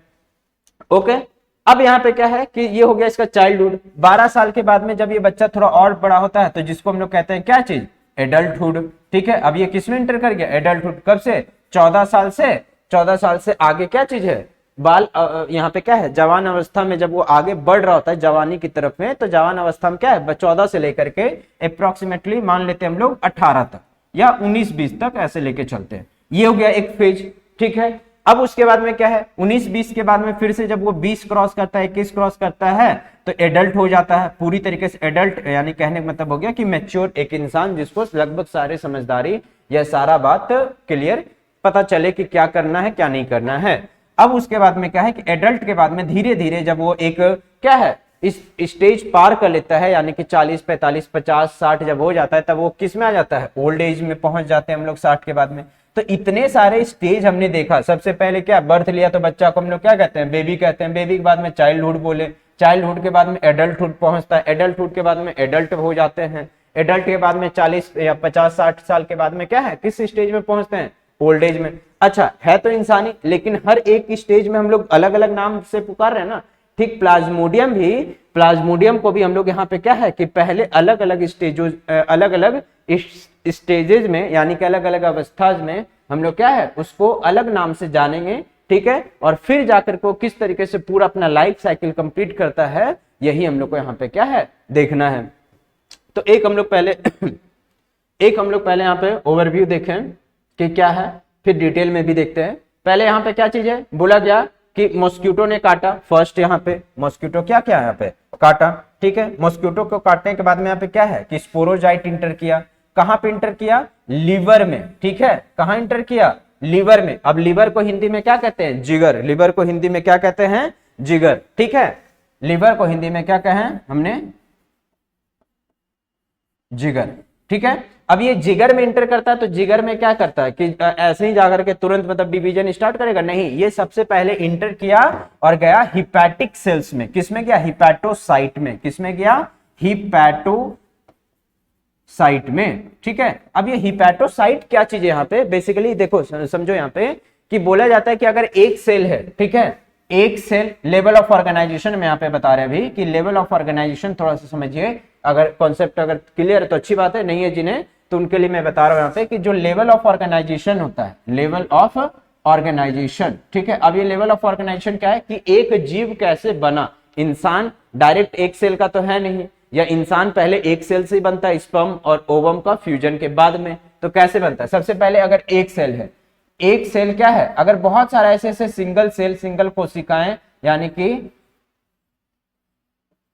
ओके। अब यहाँ पे क्या है कि ये हो गया इसका चाइल्डहुड। 12 साल के बाद में जब ये बच्चा थोड़ा और बड़ा होता है तो जिसको हम लोग कहते हैं क्या चीज, एडल्टहुड, ठीक है। अब ये किसमें इंटर कर गया, एडल्टहुड। कब से, 14 साल से। 14 साल से आगे क्या चीज है, बाल, यहाँ पे क्या है, जवान अवस्था में जब वो आगे बढ़ रहा होता है जवानी की तरफ में, तो जवान अवस्था में क्या है, 14 से लेकर के अप्रोक्सीमेटली मान लेते हैं हम लोग 18 तक या 19-20 तक ऐसे लेके चलते हैं। ये हो गया एक फेज, ठीक है। अब उसके बाद में क्या है, 19-20 के बाद में फिर से जब वो 20 क्रॉस करता है, 21 क्रॉस करता है तो एडल्ट हो जाता है, पूरी तरीके से एडल्ट, यानी कहने का मतलब हो गया कि मैच्योर एक इंसान, जिसको लगभग सारे समझदारी या सारा बात क्लियर पता चले कि क्या करना है क्या नहीं करना है। अब उसके बाद में क्या है कि एडल्ट के बाद में धीरे धीरे जब वो एक क्या है इस स्टेज पार कर लेता है, यानी कि 40, 45, 50, 60 जब हो जाता है तब वो किस में आ जाता है, ओल्ड एज में पहुंच जाते हैं हम लोग 60 के बाद में। तो इतने सारे स्टेज हमने देखा। सबसे पहले क्या, बर्थ लिया तो बच्चा को हम लोग क्या कहते हैं, बेबी कहते हैं। बेबी के बाद में चाइल्डहुड बोले, चाइल्डहुड के बाद में एडल्टहुड पहुंचता है, एडल्टहुड के बाद में एडल्ट हो जाते हैं, एडल्ट के बाद में 40 या 50-60 साल के बाद में क्या है, किस स्टेज में पहुंचते हैं, ओल्ड एज में। अच्छा है तो इंसानी, लेकिन हर एक स्टेज में हम लोग अलग अलग नाम से पुकार रहे हैं ना, ठीक। प्लाज्मोडियम को भी हम लोग यहाँ पे क्या है कि पहले अलग अलग स्टेजेस में, यानी कि अलग अलग अवस्था में हम लोग क्या है उसको अलग नाम से जानेंगे, ठीक है। और फिर जाकर को किस तरीके से पूरा अपना लाइफ साइकिल कंप्लीट करता है, यही हम लोग को यहाँ पे क्या है देखना है। तो एक हम लोग पहले यहाँ पे ओवरव्यू देखें कि क्या है, फिर डिटेल में भी देखते हैं। पहले यहाँ पे क्या चीज है, बोला गया कि मॉस्किटो ने काटा, फर्स्ट यहाँ पे मॉस्किटो क्या क्या यहाँ पे काटा, ठीक ठीक है। मॉस्किटो को काटने के बाद में यहाँ पे क्या है कि स्पोरोजाइट इंटर किया, कहां पे इंटर किया, लीवर में, ठीक है। कहां इंटर किया, लीवर में। अब लीवर को हिंदी में क्या कहते हैं, जिगर। लीवर को हिंदी में क्या कहते हैं, जिगर, ठीक है। लीवर को हिंदी में क्या कहें हमने, जिगर, ठीक है। अब ये जिगर में इंटर करता है तो जिगर में क्या करता है कि ऐसे ही जाकर के तुरंत मतलब डिवीजन स्टार्ट करेगा, नहीं, ये सबसे पहले इंटर किया और गया हिपैटिक सेल्स में। किसमें गया, हिपैटोसाइट में। किसमें गया, हिपैटोसाइट में, ठीक है। अब ये हिपैटोसाइट क्या चीज है यहाँ पे, बेसिकली देखो समझो यहाँ पे कि बोला जाता है कि अगर एक सेल है, ठीक है, एक सेल, लेवल ऑफ ऑर्गेनाइजेशन में यहाँ पे बता रहे हैं अभी कि लेवल ऑफ ऑर्गेनाइजेशन थोड़ा सा समझिए, अगर कॉन्सेप्ट अगर क्लियर है तो अच्छी बात है, नहीं है जिन्हें तो उनके लिए मैं बता रहा हूं यहाँ पे कि जो लेवल ऑफ ऑर्गेनाइजेशन होता है, लेवल ऑफ ऑर्गेनाइजेशन, ठीक है। अब ये लेवल ऑफ ऑर्गेनाइजेशन क्या है कि एक जीव कैसे बना। इंसान डायरेक्ट एक सेल का तो है नहीं, या इंसान पहले एक सेल से ही बनता है, स्पर्म और ओवम का फ्यूजन के बाद में। तो कैसे बनता है, सबसे पहले अगर एक सेल है, एक सेल क्या है, अगर बहुत सारा ऐसे ऐसे सिंगल सेल, सिंगल कोशिकाएं, यानी कि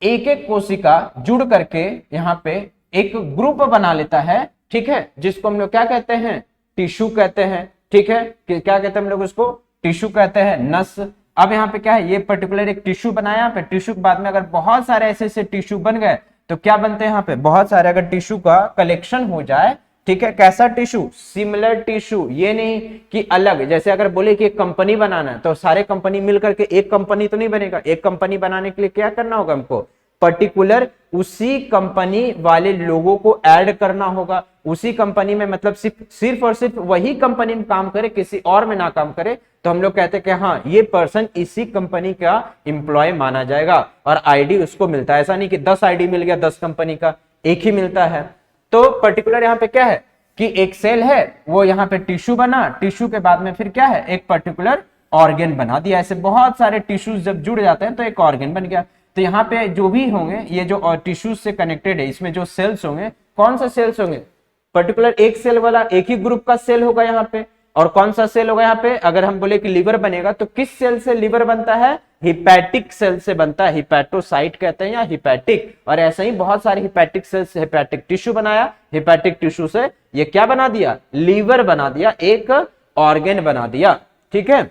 एक एक कोशिका जुड़ करके यहाँ पे एक ग्रुप बना लेता है, ठीक है, जिसको हम लोग क्या कहते हैं, टिश्यू कहते हैं, ठीक है। क्या कहते हैं हम लोग उसको, टिश्यू कहते हैं, नस। अब यहाँ पे क्या है, ये पर्टिकुलर एक टिश्यू बनाया, यहाँ पे टिश्यू के बाद में अगर बहुत सारे ऐसे ऐसे टिश्यू बन गए तो क्या बनते हैं, यहाँ पे बहुत सारे अगर टिश्यू का कलेक्शन हो जाए, ठीक है। कैसा टिश्यू, सिमिलर टिश्यू, ये नहीं कि अलग। जैसे अगर बोले कि एक कंपनी बनाना है तो सारे कंपनी मिलकर के एक कंपनी तो नहीं बनेगा। एक कंपनी बनाने के लिए क्या करना होगा हमको, पर्टिकुलर उसी कंपनी वाले लोगों को ऐड करना होगा। उसी कंपनी में मतलब सिर्फ और सिर्फ वही कंपनी में काम करे, किसी और में ना काम करे, तो हम लोग कहते हैं कि हाँ ये पर्सन इसी कंपनी का एम्प्लॉय माना जाएगा और आईडी उसको मिलता है। ऐसा नहीं कि 10 आईडी मिल गया 10 कंपनी का, एक ही मिलता है। तो पर्टिकुलर यहाँ पे क्या है कि एक सेल है, वो यहाँ पे टिश्यू बना, टिश्यू के बाद में फिर क्या है, एक पर्टिकुलर ऑर्गेन बना दिया। ऐसे बहुत सारे टिश्यूज जब जुड़ जाते हैं तो एक ऑर्गेन बन गया। तो यहाँ पे जो भी होंगे ये जो टिश्यूज से कनेक्टेड है, इसमें जो सेल्स होंगे, कौन सा सेल्स होंगे, पर्टिकुलर एक सेल वाला, एक ही ग्रुप का सेल होगा यहाँ पे। और कौन सा सेल होगा यहाँ पे, अगर हम बोले कि लीवर बनेगा तो किस सेल से लीवर बनता है, हिपैटिक सेल से बनता है, हिपैटोसाइट कहते हैं या हिपैटिक। और ऐसे ही बहुत सारे हिपैटिक सेल से हिपैटिक टिश्यू बनाया, हिपैटिक टिश्यू से ये क्या बना दिया, लीवर बना दिया, एक ऑर्गेन बना दिया, ठीक है।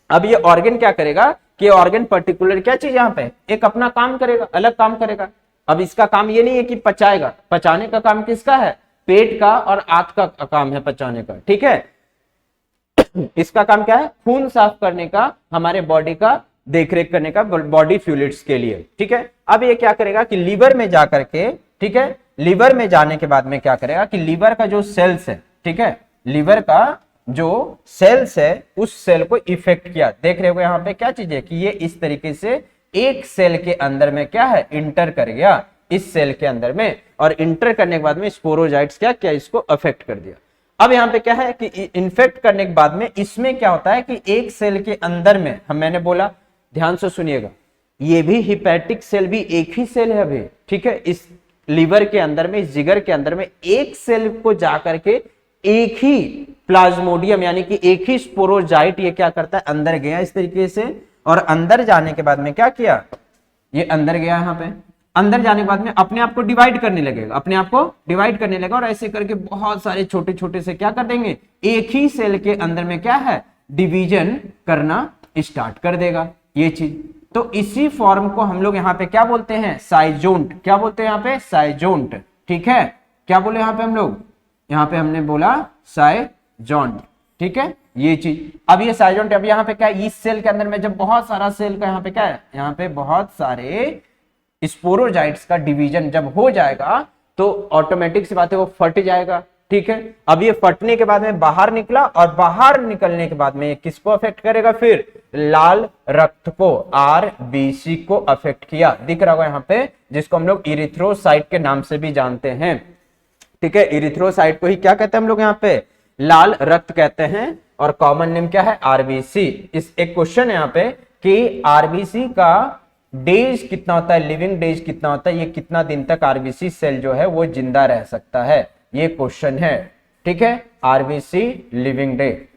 अब ये ऑर्गेन क्या करेगा कि ऑर्गेन पर्टिकुलर क्या चीज यहाँ पे एक अपना काम करेगा, अलग काम करेगा। अब इसका काम ये नहीं है कि पचाएगा, पचाने का काम किसका है, पेट का और आंत का काम है पचाने का, ठीक है। इसका काम क्या है, खून साफ करने का, हमारे बॉडी का देखरेख करने का, बॉडी फ्लूइड्स के लिए, ठीक है। अब ये क्या करेगा कि लीवर में जाकर के, ठीक है, लीवर में जाने के बाद में क्या करेगा कि लीवर का जो सेल्स है, ठीक है, लीवर का जो सेल्स है उस सेल को इफेक्ट किया। देख रहे हो यहाँ पे क्या चीज है कि ये इस तरीके से एक सेल के अंदर में क्या है, इंटर कर गया इस सेल के अंदर में, और इंटर करने के बाद में स्पोरोजाइट्स क्या किया, इसको अफेक्ट कर दिया। अब यहाँ पे क्या है कि इन्फेक्ट करने के बाद में इसमें क्या होता है कि एक सेल के अंदर में, मैंने बोला ध्यान से सुनिएगा, ये भी हिपैटिक सेल भी एक ही सेल है अभी, ठीक है। इस लीवर के अंदर में, इस जिगर के अंदर में एक सेल को जाकर के एक ही प्लाज्मोडियम यानी कि एक ही स्पोरोजाइट ये क्या करता है, अंदर गया इस तरीके से, और अंदर जाने के बाद में क्या किया, ये अंदर गया, यहाँ पे अंदर जाने के बाद में अपने आप को डिवाइड करने लगेगा, अपने आप को डिवाइड करने लगेगा, और ऐसे करके बहुत सारे छोटे छोटे से क्या कर देंगे, एक ही सेल के अंदर में क्या है, डिवीजन करना स्टार्ट कर देगा ये चीज। तो इसी फॉर्म को हम लोग यहाँ पे क्या बोलते हैं, साइजोन्ट। क्या बोलते हैं यहाँ पे, साइजोन्ट, ठीक है। क्या बोले यहाँ पे हम लोग, यहाँ पे हमने बोला साइजोन्ट, ठीक है, ये चीज। अब ये साइजोन्ट, अब यहाँ पे क्या है, इस सेल के अंदर में जब बहुत सारा सेल का यहाँ पे क्या है, यहाँ पे बहुत सारे स्पोरोजाइट्स का डिवीजन जब हो जाएगा तो ऑटोमेटिक सी बात है वो फट जाएगा, ठीक है। अब ये फटने के बाद में बाहर निकला, और बाहर निकलने के बाद में किसको अफेक्ट करेगा, फिर लाल रक्त को, आरबीसी को अफेक्ट किया। दिख रहा होगा यहाँ पे, जिसको हम लोग इरिथ्रोसाइट के नाम से भी जानते हैं, ठीक है। इरिथ्रोसाइट को ही क्या कहते हैं हम लोग यहाँ पे, लाल रक्त कहते हैं, और कॉमन नेम क्या है, आरबीसी। इस एक क्वेश्चन है यहाँ पे कि आरबीसी का डेज कितना होता है, लिविंग डेज कितना होता है, ये कितना दिन तक आरबीसी सेल जो है वो जिंदा रह सकता है, ये क्वेश्चन है, ठीक है। आरबीसी लिविंग डे,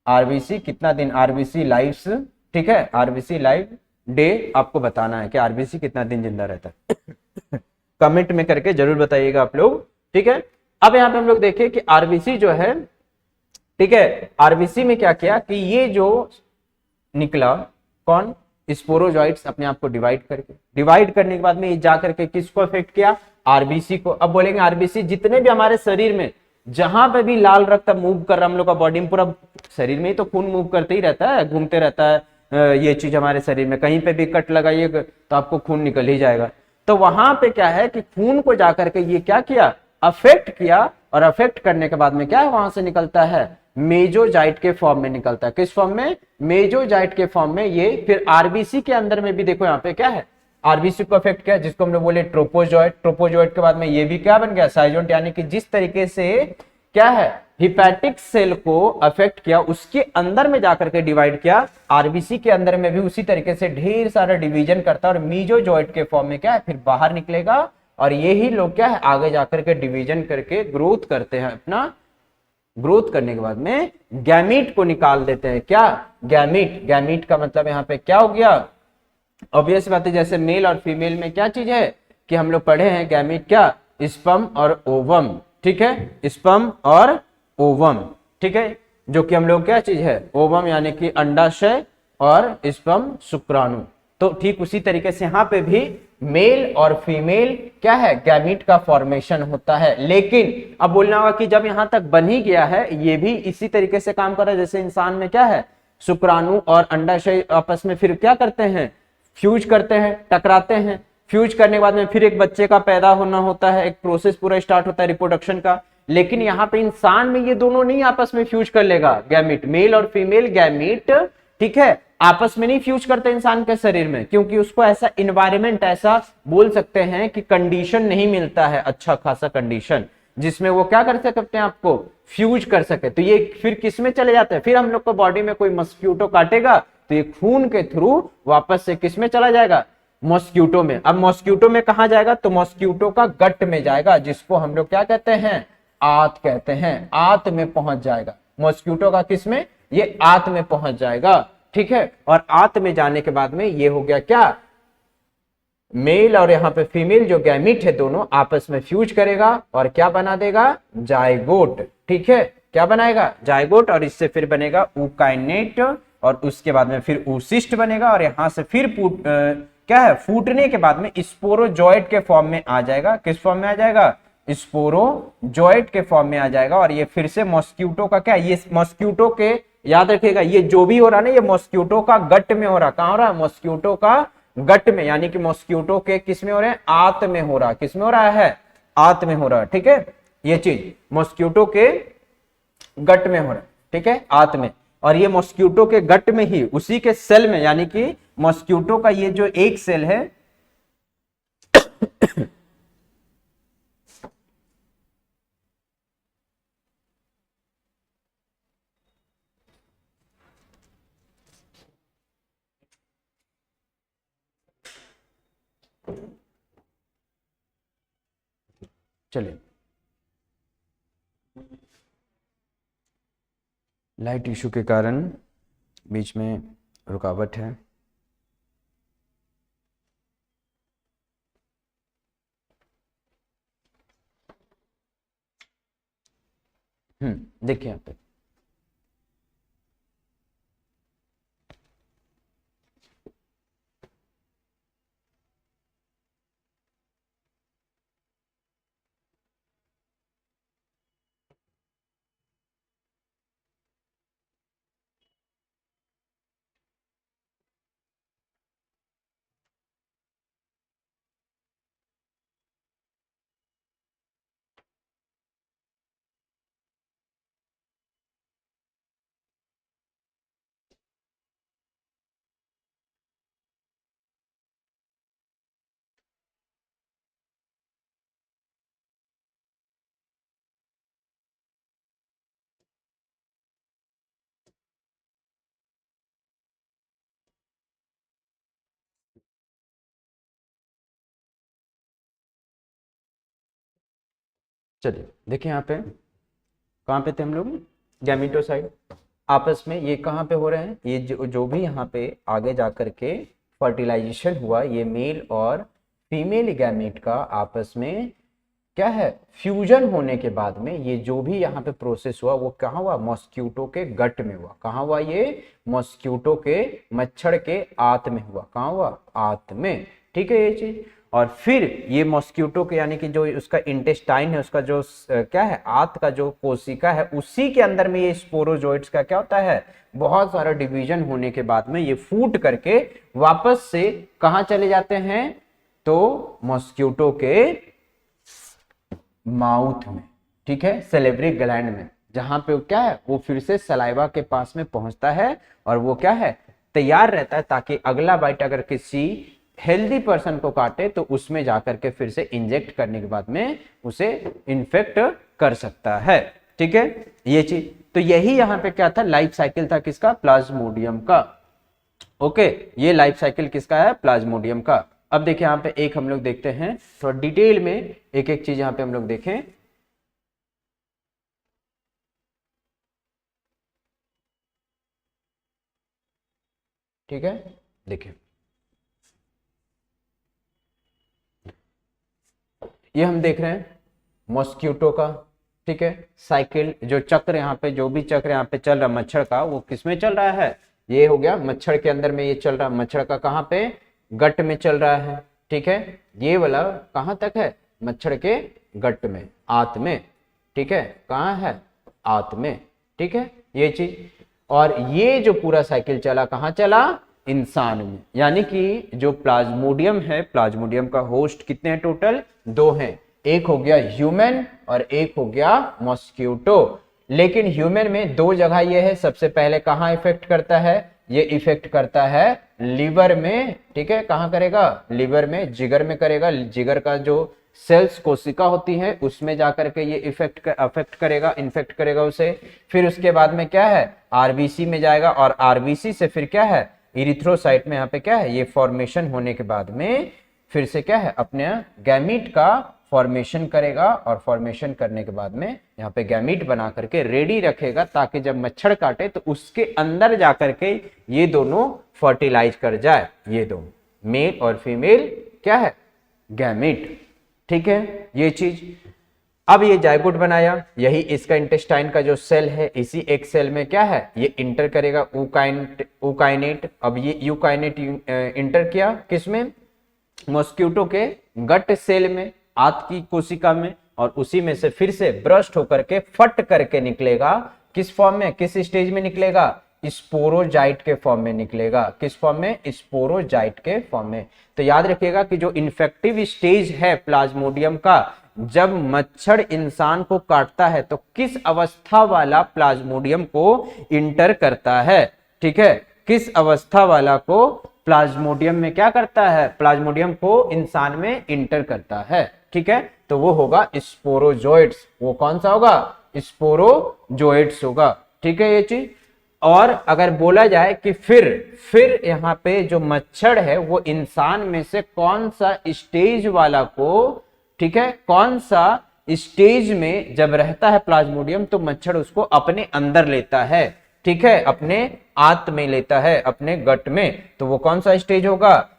आरबीसी कितना दिन, आरबीसी लाइव्स, ठीक है, आरबीसी लाइव डे आपको बताना है कि आरबीसी कितना दिन जिंदा रहता है। कमेंट में करके जरूर बताइएगा आप लोग, ठीक है। अब यहाँ पे हम लोग देखें कि आरबीसी जो है, ठीक है, आरबीसी में क्या किया कि ये जो निकला कौन, स्पोरोजॉइट्स अपने आप को डिवाइड करने के बाद में ये जा करके किसको अफेक्ट किया, आरबीसी को। अब बोलेंगे आरबीसी जितने भी हमारे शरीर में जहां पे भी लाल रक्त मूव कर रहा, हम लोग का बॉडी में पूरा शरीर में ही तो खून मूव करते ही रहता है, घूमते रहता है, ये चीज हमारे शरीर में कहीं पे भी कट लगाइए तो आपको खून निकल ही जाएगा। तो वहां पे क्या है कि खून को जाकर के ये क्या किया, अफेक्ट किया, और अफेक्ट करने के बाद में क्या है, वहां से निकलता है मेजोजाइट के फॉर्म में निकलता है। किस फॉर्म में, मेजोजाइट के फॉर्म में। ये फिर आरबीसी के अंदर में भी देखो यहाँ पे क्या है, आरबीसी को अफेक्ट किया, जिसको हम लोग बोले ट्रोपोजॉइट। ट्रोपोजॉइट के बाद में ये भी क्या बन गया, साइजोइट। यानी कि जिस तरीके से क्या है, हिपैटिक सेल को अफेक्ट किया, उसके अंदर में जाकर के डिवाइड किया, आरबीसी के अंदर में भी उसी तरीके से ढेर सारा डिवीजन करता है, और मेजोजॉइट के फॉर्म में क्या है, फिर बाहर निकलेगा। और यही लोग क्या है, आगे जाकर के डिवीजन करके ग्रोथ करते हैं। अपना ग्रोथ करने के बाद में गैमीट को निकाल देते हैं। क्या, गैमीट। गैमीट का मतलब यहाँ पे क्या हो गया, ऑब्वियस बात है, जैसे मेल और फीमेल में क्या चीज है कि हम लोग पढ़े हैं गैमीट क्या, स्पर्म और ओवम, ठीक है, स्पर्म और ओवम, ठीक है, जो कि हम लोग क्या चीज है, ओवम यानी कि अंडाशय और स्पर्म शुक्राणु। तो ठीक उसी तरीके से यहाँ पे भी मेल और फीमेल क्या है, गैमीट का फॉर्मेशन होता है। लेकिन अब बोलना होगा कि जब यहां तक बन ही गया है, ये भी इसी तरीके से काम कर रहा है जैसे इंसान में क्या है, शुक्राणु और अंडाशय आपस में फिर क्या करते हैं, फ्यूज करते हैं, टकराते हैं। फ्यूज करने के बाद में फिर एक बच्चे का पैदा होना होता है, एक प्रोसेस पूरा स्टार्ट होता है रिप्रोडक्शन का। लेकिन यहाँ पे इंसान में ये दोनों नहीं आपस में फ्यूज कर लेगा, गैमीट, मेल और फीमेल गैमीट, ठीक है, आपस में नहीं फ्यूज करते इंसान के शरीर में, क्योंकि उसको ऐसा इन्वायरमेंट, ऐसा बोल सकते हैं कि कंडीशन नहीं मिलता है, अच्छा खासा कंडीशन, जिसमें वो क्या कर सके, अपने आप को फ्यूज कर सके। तो ये फिर किस में चले जाते हैं, फिर हम लोग को बॉडी में कोई मस्क्यूटो काटेगा तो ये खून के थ्रू वापस से किस में चला जाएगा, मॉस्क्यूटो में। अब मॉस्क्यूटो में कहा जाएगा, तो मॉस्क्यूटो का गट में जाएगा, जिसको हम लोग क्या कहते हैं, आंत कहते हैं। आंत में पहुंच जाएगा मॉस्क्यूटो का, किस में, ये आंत में पहुंच जाएगा, ठीक है। और आंत में जाने के बाद में ये हो गया क्या, मेल और यहाँ पे फीमेल जो गैमीट है दोनों आपस में फ्यूज करेगा और क्या बना देगा, जायगोट, ठीक है, क्या बनाएगा, जायगोट। और इससे फिर बनेगा ऊकाइनेट, और उसके बाद में फिर ऊसिस्ट बनेगा, और यहां से फिर क्या है, फूटने के बाद में स्पोरोजॉइट के फॉर्म में आ जाएगा। किस फॉर्म में आ जाएगा, स्पोरोजॉइट के फॉर्म में आ जाएगा। और ये फिर से मॉस्क्यूटो का क्या, ये मॉस्क्यूटो के, याद रखिएगा, ये जो भी हो रहा है ना, ये मॉस्क्यूटो का गट में हो रहा। कहां हो रहा है, मॉस्क्यूटो का गट में, यानी कि मॉस्क्यूटो के किस में हो रहे हैं, आंत में हो रहा। किस में हो रहा है, आंत में हो रहा है, ठीक है। ये चीज मॉस्क्यूटो के गट में हो रहा है, ठीक है, आंत में। और ये मॉस्क्यूटो के गट में ही, उसी के सेल में, यानी कि मॉस्क्यूटो का ये जो एक सेल है चलिए, लाइट इशू के कारण बीच में रुकावट है। देखिए यहाँ पे चलिए देखिए यहाँ पे कहाँ पे थे हम लोग, गैमीटोसाइड आपस में ये कहाँ पे हो रहे हैं, ये जो भी यहाँ पे आगे जा करके फर्टिलाइजेशन हुआ, ये मेल और फीमेल गैमेट का आपस में क्या है, फ्यूजन होने के बाद में ये जो भी यहाँ पे प्रोसेस हुआ वो कहाँ हुआ, मॉस्क्यूटो के गट में हुआ। कहाँ हुआ, ये मॉस्क्यूटो के मच्छर के आंत में हुआ। कहाँ हुआ, आंत में। ठीक है ये चीज। और फिर ये मॉस्क्यूटो के यानी कि जो उसका इंटेस्टाइन है, उसका जो क्या है, आंत का जो कोशिका है, उसी के अंदर में ये स्पोरोजोइट्स का क्या होता है, बहुत सारा डिवीजन होने के बाद में ये फूट करके वापस से कहाँ चले जाते हैं, तो मॉस्क्यूटो के माउथ में। ठीक है, सेलेब्री ग्लैंड में, जहां पे क्या है, वो फिर से सलाइवा के पास में पहुंचता है और वो क्या है, तैयार रहता है ताकि अगला बाइट अगर किसी हेल्दी पर्सन को काटे तो उसमें जाकर के फिर से इंजेक्ट करने के बाद में उसे इन्फेक्ट कर सकता है। ठीक है ये चीज। तो यही यहाँ पे क्या था, लाइफ साइकिल था किसका, प्लाज्मोडियम का। ओके, ये लाइफ साइकिल किसका है, प्लाज्मोडियम का। अब देखिए यहाँ पे एक हम लोग देखते हैं थोड़ा डिटेल में, एक एक चीज यहाँ पे हम लोग देखें। ठीक है, देखिए ये हम देख रहे हैं मॉस्क्यूटो का। ठीक है, साइकिल जो चक्र यहाँ पे, जो भी चक्र यहाँ पे चल रहा मच्छर का, वो किसमें चल रहा है, ये हो गया मच्छर के अंदर में ये चल रहा, मच्छर का कहाँ पे, गट में चल रहा है। ठीक है, ये वाला कहाँ तक है, मच्छर के गट में, आंत में। ठीक है, कहाँ है, आंत में। ठीक है ये चीज। और ये जो पूरा साइकिल चला कहाँ चला, इंसान में। यानी कि जो प्लाज्मोडियम है, प्लाज्मोडियम का होस्ट कितने हैं टोटल, 2 हैं। एक हो गया ह्यूमन और एक हो गया मॉस्क्यूटो। लेकिन ह्यूमन में 2 जगह ये है, सबसे पहले कहाँ इफेक्ट करता है, ये इफेक्ट करता है लीवर में। ठीक है, कहाँ करेगा, लीवर में, जिगर में करेगा। जिगर का जो सेल्स कोशिका होती है उसमें जाकर के ये अफेक्ट करेगा, इन्फेक्ट करेगा उसे। फिर उसके बाद में क्या है, आरबीसी में जाएगा और आरबीसी से फिर क्या है, इरिथ्रोसाइट में यहाँ पे क्या है, ये फॉर्मेशन होने के बाद में फिर से क्या है, अपने गैमीट का फॉर्मेशन करेगा। और फॉर्मेशन करने के बाद में यहाँ पे गैमीट बना करके रेडी रखेगा ताकि जब मच्छर काटे तो उसके अंदर जाकर के ये दोनों फर्टिलाइज कर जाए, ये दोनों मेल और फीमेल क्या है, गैमीट। ठीक है ये चीज। अब ये जायगोट बनाया, यही इसका इंटेस्टाइन का जो सेल है, इसी एक सेल में क्या है, ये इंटर करेगा यूकाइनेट। अब ये यूकाइनेट इंटर किया किसमें, मॉस्क्यूटो के गट सेल में, आंत की कोशिका में, और उसी में से फिर से ब्रस्ट होकर के फट करके निकलेगा। किस फॉर्म में, किस स्टेज में निकलेगा, स्पोरोजाइट के फॉर्म में निकलेगा। किस फॉर्म में, स्पोरोजाइट के फॉर्म में। तो याद रखिएगा कि जो इन्फेक्टिव स्टेज है प्लाज्मोडियम का, जब मच्छर इंसान को काटता है तो किस अवस्था वाला प्लाज्मोडियम को इंटर करता है। ठीक है, किस अवस्था वाला को प्लाज्मोडियम में क्या करता है, प्लाज्मोडियम को इंसान में इंटर करता है। ठीक है, तो वो होगा स्पोरोजोइट्स। वो कौन सा होगा, स्पोरोजोइट्स होगा। ठीक है ये चीज। और अगर बोला जाए कि फिर यहाँ पे जो मच्छर है वो इंसान में से कौन सा स्टेज वाला को, ठीक है, कौन सा स्टेज में जब रहता है प्लाज्मोडियम तो मच्छर उसको अपने अंदर लेता है। ठीक है, अपने आंत में लेता है, अपने गट में। तो वो कौन सा स्टेज होगा,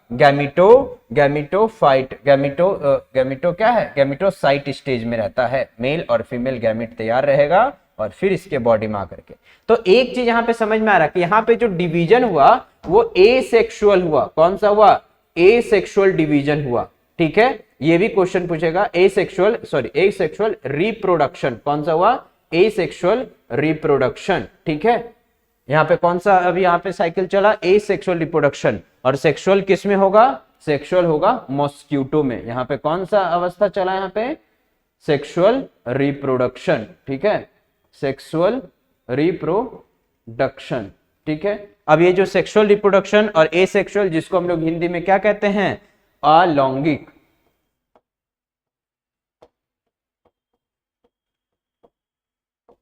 गैमिटोफाइट, गैमिटो क्या है, गैमिटोसाइट स्टेज में रहता है। मेल और फीमेल गैमिट तैयार रहेगा और फिर इसके बॉडी में आकर के। तो एक चीज यहाँ पे समझ में आ रहा है कि यहाँ पे जो डिवीजन हुआ वो एसेक्सुअल हुआ। कौन सा हुआ, एसेक्सुअल डिवीजन हुआ। ठीक है, ये भी क्वेश्चन पूछेगा, एसेक्सुअल रिप्रोडक्शन। कौन सा हुआ, एसेक्सुअल रिप्रोडक्शन। ठीक है, यहाँ पे कौन सा अभी यहाँ पे साइकिल चला, एसेक्सुअल रिप्रोडक्शन। और सेक्सुअल किस में होगा, सेक्सुअल होगा मॉस्क्यूटो में। यहाँ पे कौन सा अवस्था चला, यहाँ पे सेक्सुअल रिप्रोडक्शन। ठीक है, सेक्सुअल रिप्रोडक्शन। ठीक है, अब ये जो सेक्सुअल रिप्रोडक्शन और एसेक्सुअल, जिसको हम लोग हिंदी में क्या कहते हैं, अलैंगिक।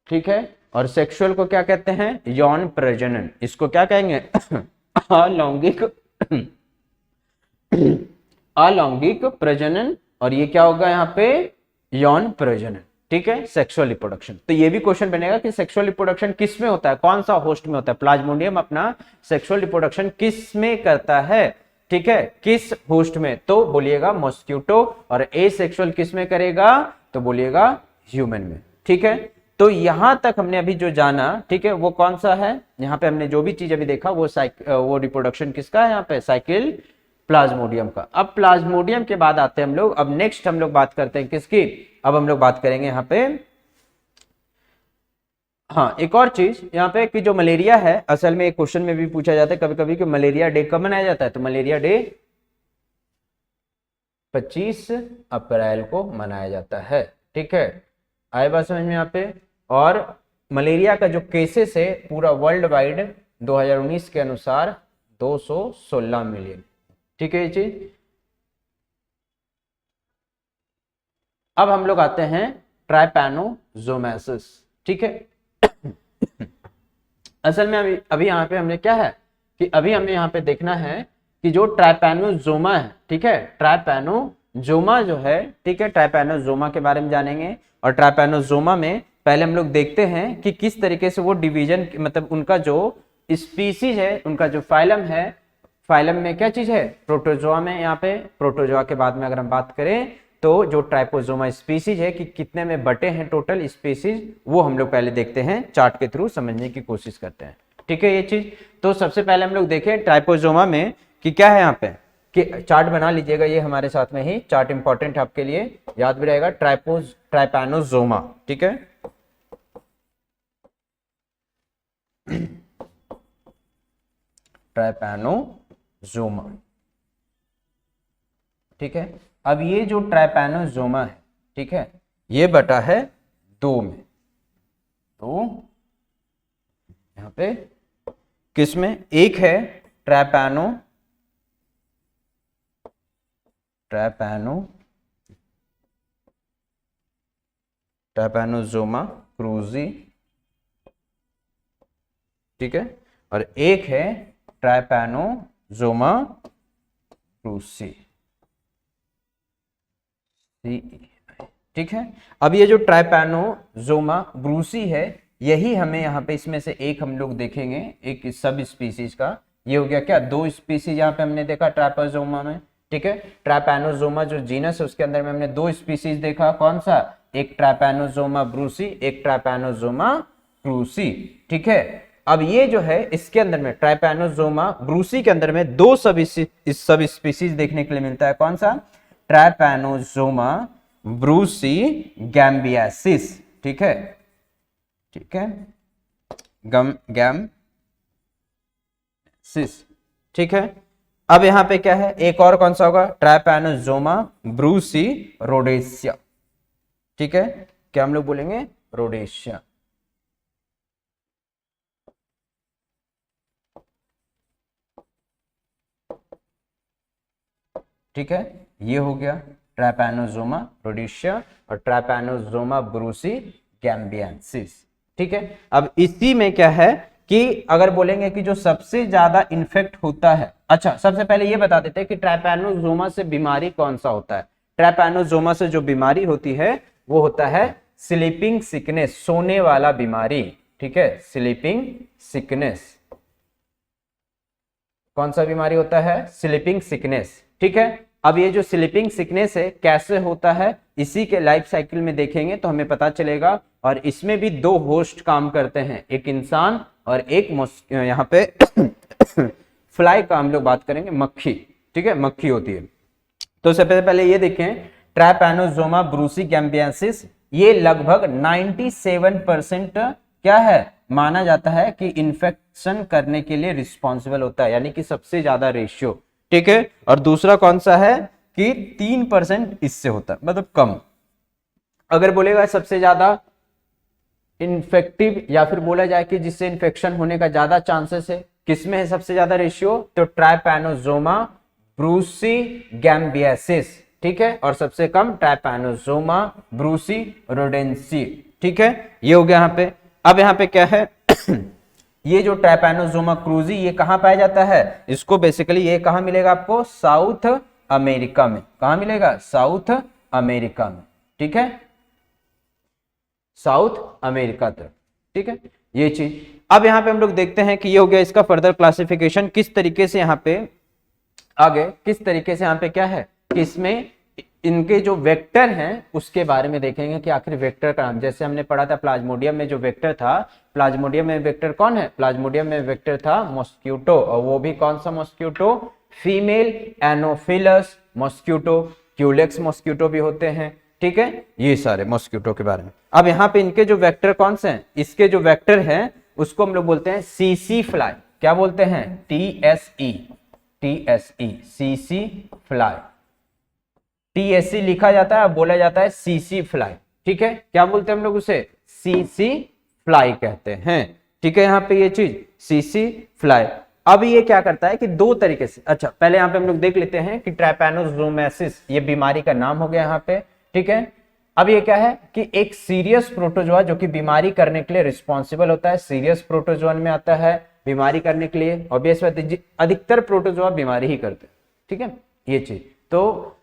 ठीक है, और सेक्सुअल को क्या कहते हैं, यौन प्रजनन। इसको क्या कहेंगे, अलैंगिक अलैंगिक प्रजनन। और ये क्या होगा यहाँ पे, यौन प्रजनन। ठीक है, सेक्सुअल रिप्रोडक्शन। तो ये भी क्वेश्चन बनेगा कि सेक्सुअल रिप्रोडक्शन किस में होता है, कौन सा होस्ट में होता है। प्लाज्मोडियम अपना सेक्सुअल रिप्रोडक्शन किस में करता है। ठीक है, किस होस्ट में, तो बोलिएगा मॉस्क्यूटो, और एसेक्सुअल किस में करेगा, तो बोलिएगा ह्यूमन में। ठीक है, तो यहां तक हमने अभी जो जाना, ठीक है, वो कौन सा है, यहाँ पे हमने जो भी चीज अभी देखा वो रिप्रोडक्शन किसका है, यहाँ पे साइकिल प्लाज्मोडियम का। अब प्लाज्मोडियम के बाद आते हैं हम लोग, अब नेक्स्ट हम लोग बात करते हैं किसकी, अब हम लोग बात करेंगे यहाँ पे, हाँ एक और चीज यहाँ पे कि जो मलेरिया है, असल में एक क्वेश्चन में भी पूछा जाता है कभी कभी कि मलेरिया डे कब मनाया जाता है, तो मलेरिया डे 25 अप्रैल को मनाया जाता है। ठीक है, आए बात समझ में यहाँ पे। और मलेरिया का जो केसेस है पूरा वर्ल्ड वाइड 2019 के अनुसार 216 मिलियन। ठीक है ये चीज। अब हम लोग आते हैं ट्राइपैनोसोमाइसिस। ठीक है, असल में अभी यहाँ पे हमने क्या है कि अभी हमें यहाँ पे देखना है कि जो ट्राइपैनोसोमा है, ठीक है, ट्राइपैनोसोमा जो है, ठीक है, ट्राइपैनोसोमा के बारे में जानेंगे। और ट्राइपैनोसोमा में पहले हम लोग देखते हैं कि किस तरीके से वो डिवीजन, मतलब उनका जो स्पीसीज है, उनका जो फाइलम है, फाइलम में क्या चीज है, प्रोटोजोआ में, यहाँ पे प्रोटोजोआ के बाद में अगर हम बात करें तो जो ट्राइपोजोमा स्पीसीज है कि कितने में बटे हैं टोटल स्पीसीज, वो हम लोग पहले देखते हैं, चार्ट के थ्रू समझने की कोशिश करते हैं। ठीक है ये चीज। तो सबसे पहले हम लोग देखें ट्राइपोजोमा में कि क्या है यहाँ पे, कि चार्ट बना लीजिएगा, ये हमारे साथ में ही चार्ट इंपॉर्टेंट है आपके लिए, याद भी रहेगा, ट्राइपैनोसोमा। ठीक है, ट्राइपैनोसोमा। ठीक है, अब ये जो ट्राइपैनोसोमा है, ठीक है, ये बटा है दो में, तो यहां पे किस में, एक है ट्राइपैनोसोमा क्रूजी, ठीक है, और एक है ट्राइपैनोसोमा क्रूसी। ठीक है, अब ये जो ट्राइपैनोसोमा ब्रूसी है, यही हमें यहाँ पे इसमें से एक हम लोग देखेंगे, एक सब स्पीसीज का। ये हो गया क्या, दो स्पीसीज यहाँ पे हमने देखा ट्राइपैनोसोमा में। ठीक है, ट्राइपैनोसोमा जो जीनस है उसके अंदर में हमने दो स्पीसीज देखा, कौन सा, एक ट्राइपैनोसोमा ब्रूसी, एक ट्राइपैनोसोमा क्रूसी। ठीक है, अब ये जो है इसके अंदर में ट्राइपैनोसोमा ब्रूसी के अंदर में दो सब स्पीसीज देखने के लिए मिलता है, कौन सा, ट्राइपैनोसोमा ब्रूसी गैम्बियासिस। ठीक है, ठीक है, गैम्बियासिस। ठीक है, अब यहां पे क्या है, एक और कौन सा होगा, ट्राइपैनोसोमा ब्रूसी रोडेशिया। ठीक है, क्या हम लोग बोलेंगे, रोडेशिया। ठीक है, ये हो गया ट्राइपैनोसोमा रोडेशिया और ट्राइपैनोसोमा ब्रूसी गैम्बियंसिस। ठीक है, अब इसी में क्या है कि अगर बोलेंगे कि जो सबसे ज्यादा इन्फेक्ट होता है, अच्छा सबसे पहले ये बता देते हैं कि ट्राइपैनोसोमा से बीमारी कौन सा होता है। ट्राइपैनोसोमा से जो बीमारी होती है वो होता है स्लीपिंग सिकनेस, सोने वाला बीमारी। ठीक है, स्लीपिंग सिकनेस, कौन सा बीमारी होता है, स्लीपिंग सिकनेस। ठीक है, अब ये जो स्लीपिंग सिकनेस है कैसे होता है, इसी के लाइफ साइकिल में देखेंगे तो हमें पता चलेगा। और इसमें भी दो होस्ट काम करते हैं, एक इंसान और एक यहाँ पे फ्लाई का हम लोग बात करेंगे, मक्खी। ठीक है, मक्खी होती है। तो सबसे पहले ये देखें, ट्राइपैनोसोमा ब्रूसी गैम्बियंसिस, ये लगभग 97% क्या है, माना जाता है कि इन्फेक्शन करने के लिए रिस्पॉन्सिबल होता है, यानी कि सबसे ज्यादा रेशियो। ठीक है, और दूसरा कौन सा है कि 3% इससे होता है, मतलब कम। अगर बोलेगा सबसे ज्यादा इन्फेक्टिव, या फिर बोला जाए कि जिससे इन्फेक्शन होने का ज्यादा चांसेस है, किसमें है सबसे ज्यादा रेशियो, तो ट्राइपैनोसोमा ब्रूसी गैम्बियसिस। ठीक है, और सबसे कम ट्राइपैनोसोमा ब्रूसी रोडेंसी। ठीक है, ये हो गया यहाँ पे। अब यहाँ पे क्या है ये जो ट्राइपैनोसोमा क्रूजी, ये कहां पाया जाता है, इसको बेसिकली ये कहां मिलेगा आपको, साउथ अमेरिका में। कहां मिलेगा, साउथ अमेरिका में। ठीक है, साउथ अमेरिका तक। ठीक है, ये चीज। अब यहां पे हम लोग देखते हैं कि ये हो गया इसका फर्दर क्लासिफिकेशन, किस तरीके से यहाँ पे आगे किस तरीके से यहाँ पे क्या है कि इसमें इनके जो वेक्टर हैं उसके बारे में देखेंगे कि आखिर वेक्टर का नाम, जैसे हमने पढ़ा था प्लाज्मोडियम में जो वेक्टर था, प्लाज्मोडियम में वेक्टर कौन है, प्लाज्मोडियम में वेक्टर था मॉस्क्यूटो, और वो भी कौन सा mosquito, female Anopheles mosquito, Culex mosquito भी होते हैं, ठीक है, ये सारे मॉस्क्यूटो के बारे में। अब यहाँ पे इनके जो वेक्टर कौन से हैं, इसके जो वेक्टर हैं उसको हम लोग बोलते हैं सीसी फ्लाई, क्या बोलते हैं, टीएसई, सीसी फ्लाई, टीएससी लिखा जाता है, बोला जाता है सीसी फ्लाई, ठीक है, क्या बोलते हैं हम लोग उसे, सीसी फ्लाई कहते हैं, ठीक है, यहाँ पे ये चीज सीसी फ्लाई। अब ये क्या करता है कि दो तरीके से, अच्छा पहले यहाँ पे हम लोग देख लेते हैं कि ट्रैपैनोजोमेसिस ये बीमारी का नाम हो गया यहाँ पे, ठीक है। अब ये क्या है कि एक सीरियस प्रोटोजोआ जो कि बीमारी करने के लिए रिस्पॉन्सिबल होता है, सीरियस प्रोटोजोआ में आता है बीमारी करने के लिए, ऑब्वियस बात है अधिकतर प्रोटोजोआ बीमारी ही करते हैं, ठीक है, ये चीज तो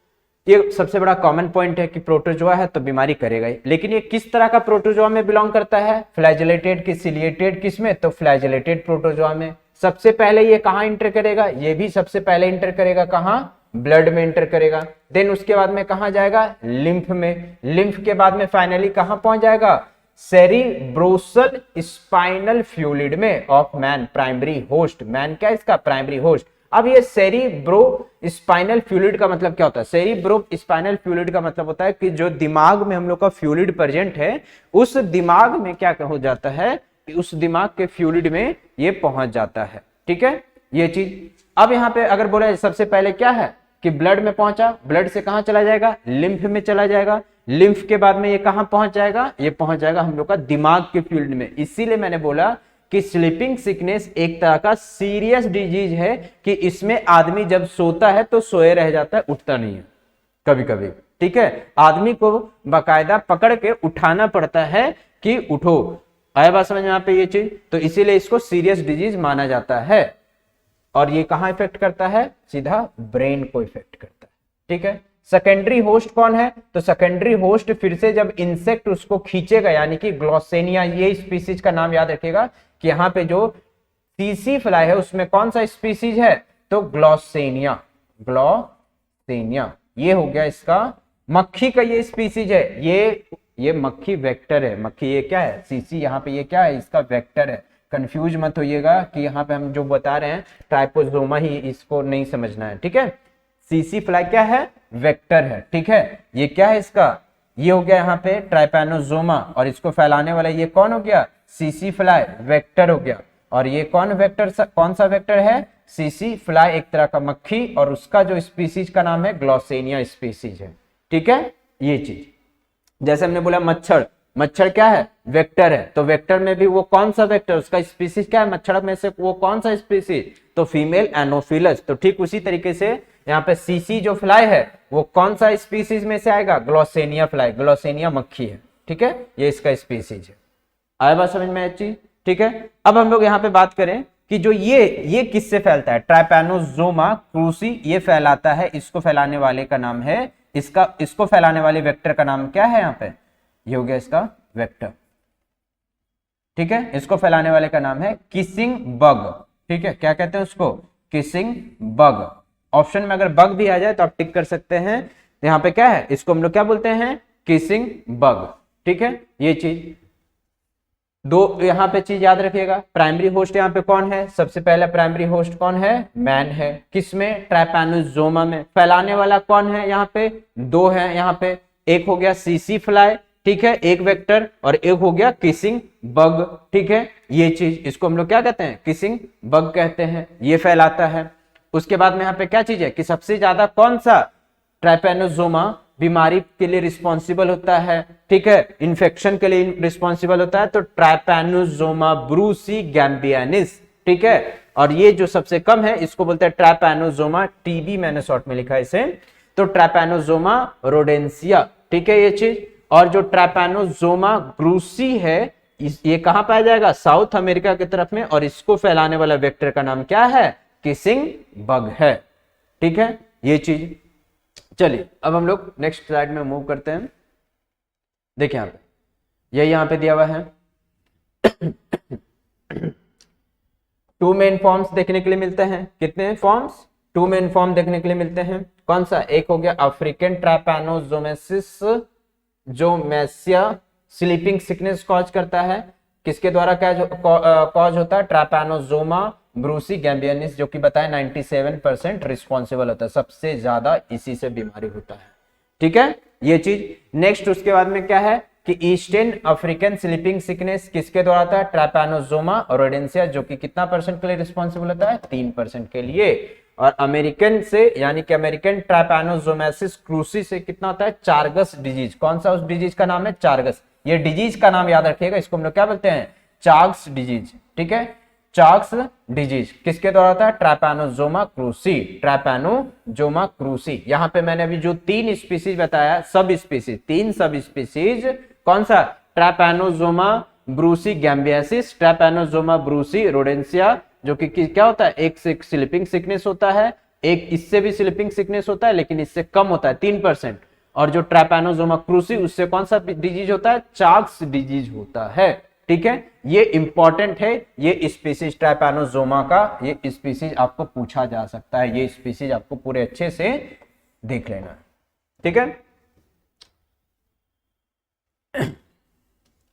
ये सबसे बड़ा कॉमन पॉइंट है कि प्रोटोजोआ है तो बीमारी करेगा ही। लेकिन ये किस तरह का प्रोटोजोआ में बिलोंग करता है, फ्लैजेलेटेड की सिलिएटेड किस में, तो फ्लैजेलेटेड प्रोटोजोआ में। सबसे पहले ये कहां इंटर करेगा, ये भी सबसे पहले इंटर करेगा कहां, ब्लड में इंटर करेगा, देन उसके बाद में कहां जाएगा, लिम्फ में, लिम्फ के बाद में फाइनली कहां पहुंच जाएगा, सेरिब्रोसल स्पाइनल फ्लूइड में of man, primary host, man क्या इसका प्राइमरी होस्ट। अब ये सेरिब्रो स्पाइनल फ्लूइड का मतलब क्या होता है, सेरिब्रो स्पाइनल फ्लूइड का मतलब होता है कि जो दिमाग में हम लोग का फ्लूइड प्रेजेंट है उस दिमाग में क्या हो जाता है कि उस दिमाग के फ्लूइड में ये पहुंच जाता है, ठीक है, ये चीज। अब यहाँ पे अगर बोला सबसे पहले क्या है कि ब्लड में पहुंचा, ब्लड से कहां चला जाएगा, लिम्फ में चला जाएगा, लिम्फ के बाद में ये कहां पहुंच जाएगा, ये पहुंच जाएगा हम लोग का दिमाग के फ्लूइड में। इसीलिए मैंने बोला कि स्लीपिंग सिकनेस एक तरह का सीरियस डिजीज है कि इसमें आदमी जब सोता है तो सोए रह जाता है, उठता नहीं है कभी कभी, ठीक है, आदमी को बाकायदा पकड़ के उठाना पड़ता है कि उठो, आया बात समझ में यहाँ पे ये चीज, तो इसीलिए इसको सीरियस डिजीज माना जाता है। और ये कहां इफेक्ट करता है, सीधा ब्रेन को इफेक्ट करता है, ठीक है। सेकेंडरी होस्ट कौन है, तो सेकेंडरी होस्ट फिर से जब इंसेक्ट उसको खींचेगा, यानी कि ग्लॉसेनिया, ये स्पीसीज का नाम याद रखिएगा कि यहाँ पे जो सीसी फ्लाई है उसमें कौन सा स्पीसीज है, तो ग्लॉसेनिया, ग्लॉसेनिया ये हो गया इसका मक्खी का ये स्पीसीज है, ये मक्खी वेक्टर है, मक्खी ये क्या है, सीसी, यहाँ पे ये क्या है, इसका वेक्टर है। कंफ्यूज मत होइएगा कि यहाँ पे हम जो बता रहे हैं ट्राइपोजोमा ही, इसको नहीं समझना है, ठीक है। सीसी फ्लाई क्या है, वेक्टर है, ठीक है, ये क्या है इसका, ये हो गया यहाँ पे ट्राइपैनोजोमा, और इसको फैलाने वाला ये कौन हो गया, सीसी फ्लाई, वेक्टर हो गया। और ये कौन वेक्टर, कौन सा वेक्टर है, सीसी फ्लाई, एक तरह का मक्खी, और उसका जो स्पीसीज का नाम है ग्लॉसेनिया स्पीसीज है, ठीक है, ये चीज। जैसे हमने बोला मच्छर, मच्छर क्या है, वेक्टर है, तो वेक्टर में भी वो कौन सा वेक्टर, उसका स्पीसीज क्या है, मच्छर में से वो कौन सा स्पीसीज, तो फीमेल एनोफिलस। तो ठीक उसी तरीके से यहाँ पे सीसी जो फ्लाई है वो कौन सा स्पीसीज में से आएगा, ग्लॉसेनिया फ्लाई, ग्लॉसेनिया मक्खी है, ठीक है, ये इसका स्पीसीज है। आया बात समझ में अच्छी, ठीक है। अब हम लोग यहाँ पे बात करें कि जो ये किससे फैलता है, ट्राइपैनोजोमा क्रूसी ये फैलाता है, इसको फैलाने वाले का नाम है, इसको फैलाने वाले वेक्टर का नाम क्या है, यहाँ पे ये हो गया इसका वेक्टर, ठीक है, इसको फैलाने वाले का नाम है किसिंग बग, ठीक है, क्या कहते हैं उसको, किसिंग बग। ऑप्शन में अगर बग भी आ जाए तो आप टिक कर सकते हैं, यहाँ पे क्या है, इसको हम लोग क्या बोलते हैं, किसिंग बग, ठीक है, ये चीज। दो यहाँ पे चीज याद रखिएगा, प्राइमरी होस्ट यहाँ पे कौन है, सबसे पहला प्राइमरी होस्ट कौन है, मैन है, किसमें, ट्राइपैनोजोमा में। फैलाने वाला कौन है, यहाँ पे दो है, यहाँ पे एक हो गया सीसी फ्लाई, ठीक है, एक वेक्टर, और एक हो गया किसिंग बग, ठीक है, ये चीज, इसको हम लोग क्या कहते हैं, किसिंग बग कहते हैं, ये फैलाता है। उसके बाद में यहाँ पे क्या चीज है कि सबसे ज्यादा कौन सा ट्राइपैनोजोमा बीमारी के लिए रिस्पॉन्सिबल होता है, ठीक है, इन्फेक्शन के लिए रिस्पॉन्सिबल होता है, तो ट्राइपैनोजोमा ब्रूसी गैम्बियानिस, ठीक है। और ये जो सबसे कम है इसको बोलते हैं ट्राइपैनोजोमा टीबी, मैंने शॉर्ट में लिखा है इसे, तो ट्राइपैनोजोमा रोडेंसिया, ठीक है, ये चीज। और जो ट्राइपैनोजोमा ब्रूसी है ये कहां पाया जाएगा, साउथ अमेरिका की तरफ में, और इसको फैलाने वाला वेक्टर का नाम क्या है, किसिंग बग है, ठीक है, ये चीज। चलिए अब हम लोग नेक्स्ट स्लाइड में मूव करते हैं। देखिए यहाँ पे ये यहाँ पे दिया हुआ है टू मेन फॉर्म्स देखने के लिए मिलते हैं, कितने फॉर्म्स, टू मेन फॉर्म देखने के लिए मिलते हैं। कौन सा? एक हो गया अफ्रीकन ट्रैपैनोजोमेसिस, जो मैसिया स्लीपिंग सिकनेस कॉज करता है। किसके द्वारा कॉज होता है? ट्रैपैनोजोमा ब्रूसी गैम्बियनिस, जो कि बताया 97% रिस्पॉन्सिबल होता है, सबसे ज्यादा इसी से बीमारी होता है। ठीक है, ये चीज। नेक्स्ट उसके बाद में क्या है कि ईस्टर्न अफ्रीकन स्लीपिंग सिकनेस किसके द्वारा आता है? ट्रैपैनोजोमा रोडेंसिया, जो कि कितना परसेंट के लिए रिस्पॉन्सिबल होता है? 3% के लिए। और अमेरिकन से यानी कि अमेरिकन ट्रैपैनोजोमेसिस क्रूसी से कितना होता है? चार्गस डिजीज। कौन सा उस डिजीज का नाम है? चार्गस। ये डिजीज का नाम याद रखिएगा, इसको हम लोग क्या बोलते हैं? चार्ग्स डिजीज। ठीक है, चार्ग्स डिजीज किसके द्वारा होता है? ट्रैपैनोजोमा क्रूसी, ट्रैपैनोजोमा क्रूसी। यहां पे मैंने अभी जो 3 स्पीसीज बताया, सब स्पीसीज, 3 सब स्पीसीज, कौन सा? ट्रैपैनोजोमा ब्रूसी गैम्बियसिस, ट्रैपैनोजोमा ब्रूसी रोडेंसिया, जो कि क्या होता है? एक से स्लीपिंग सिकनेस होता है, एक इससे भी स्लीपिंग सिकनेस होता है लेकिन इससे कम होता है 3%। और जो ट्रैपैनोजोमा क्रूसी, उससे कौन सा डिजीज होता है? चार्ग्स डिजीज होता है। ठीक है, ये इंपॉर्टेंट है, ये स्पीसीज ट्रैपैनोजोमा का, ये स्पीसीज आपको पूछा जा सकता है, ये स्पीसीज आपको पूरे अच्छे से देख लेना है। ठीक है,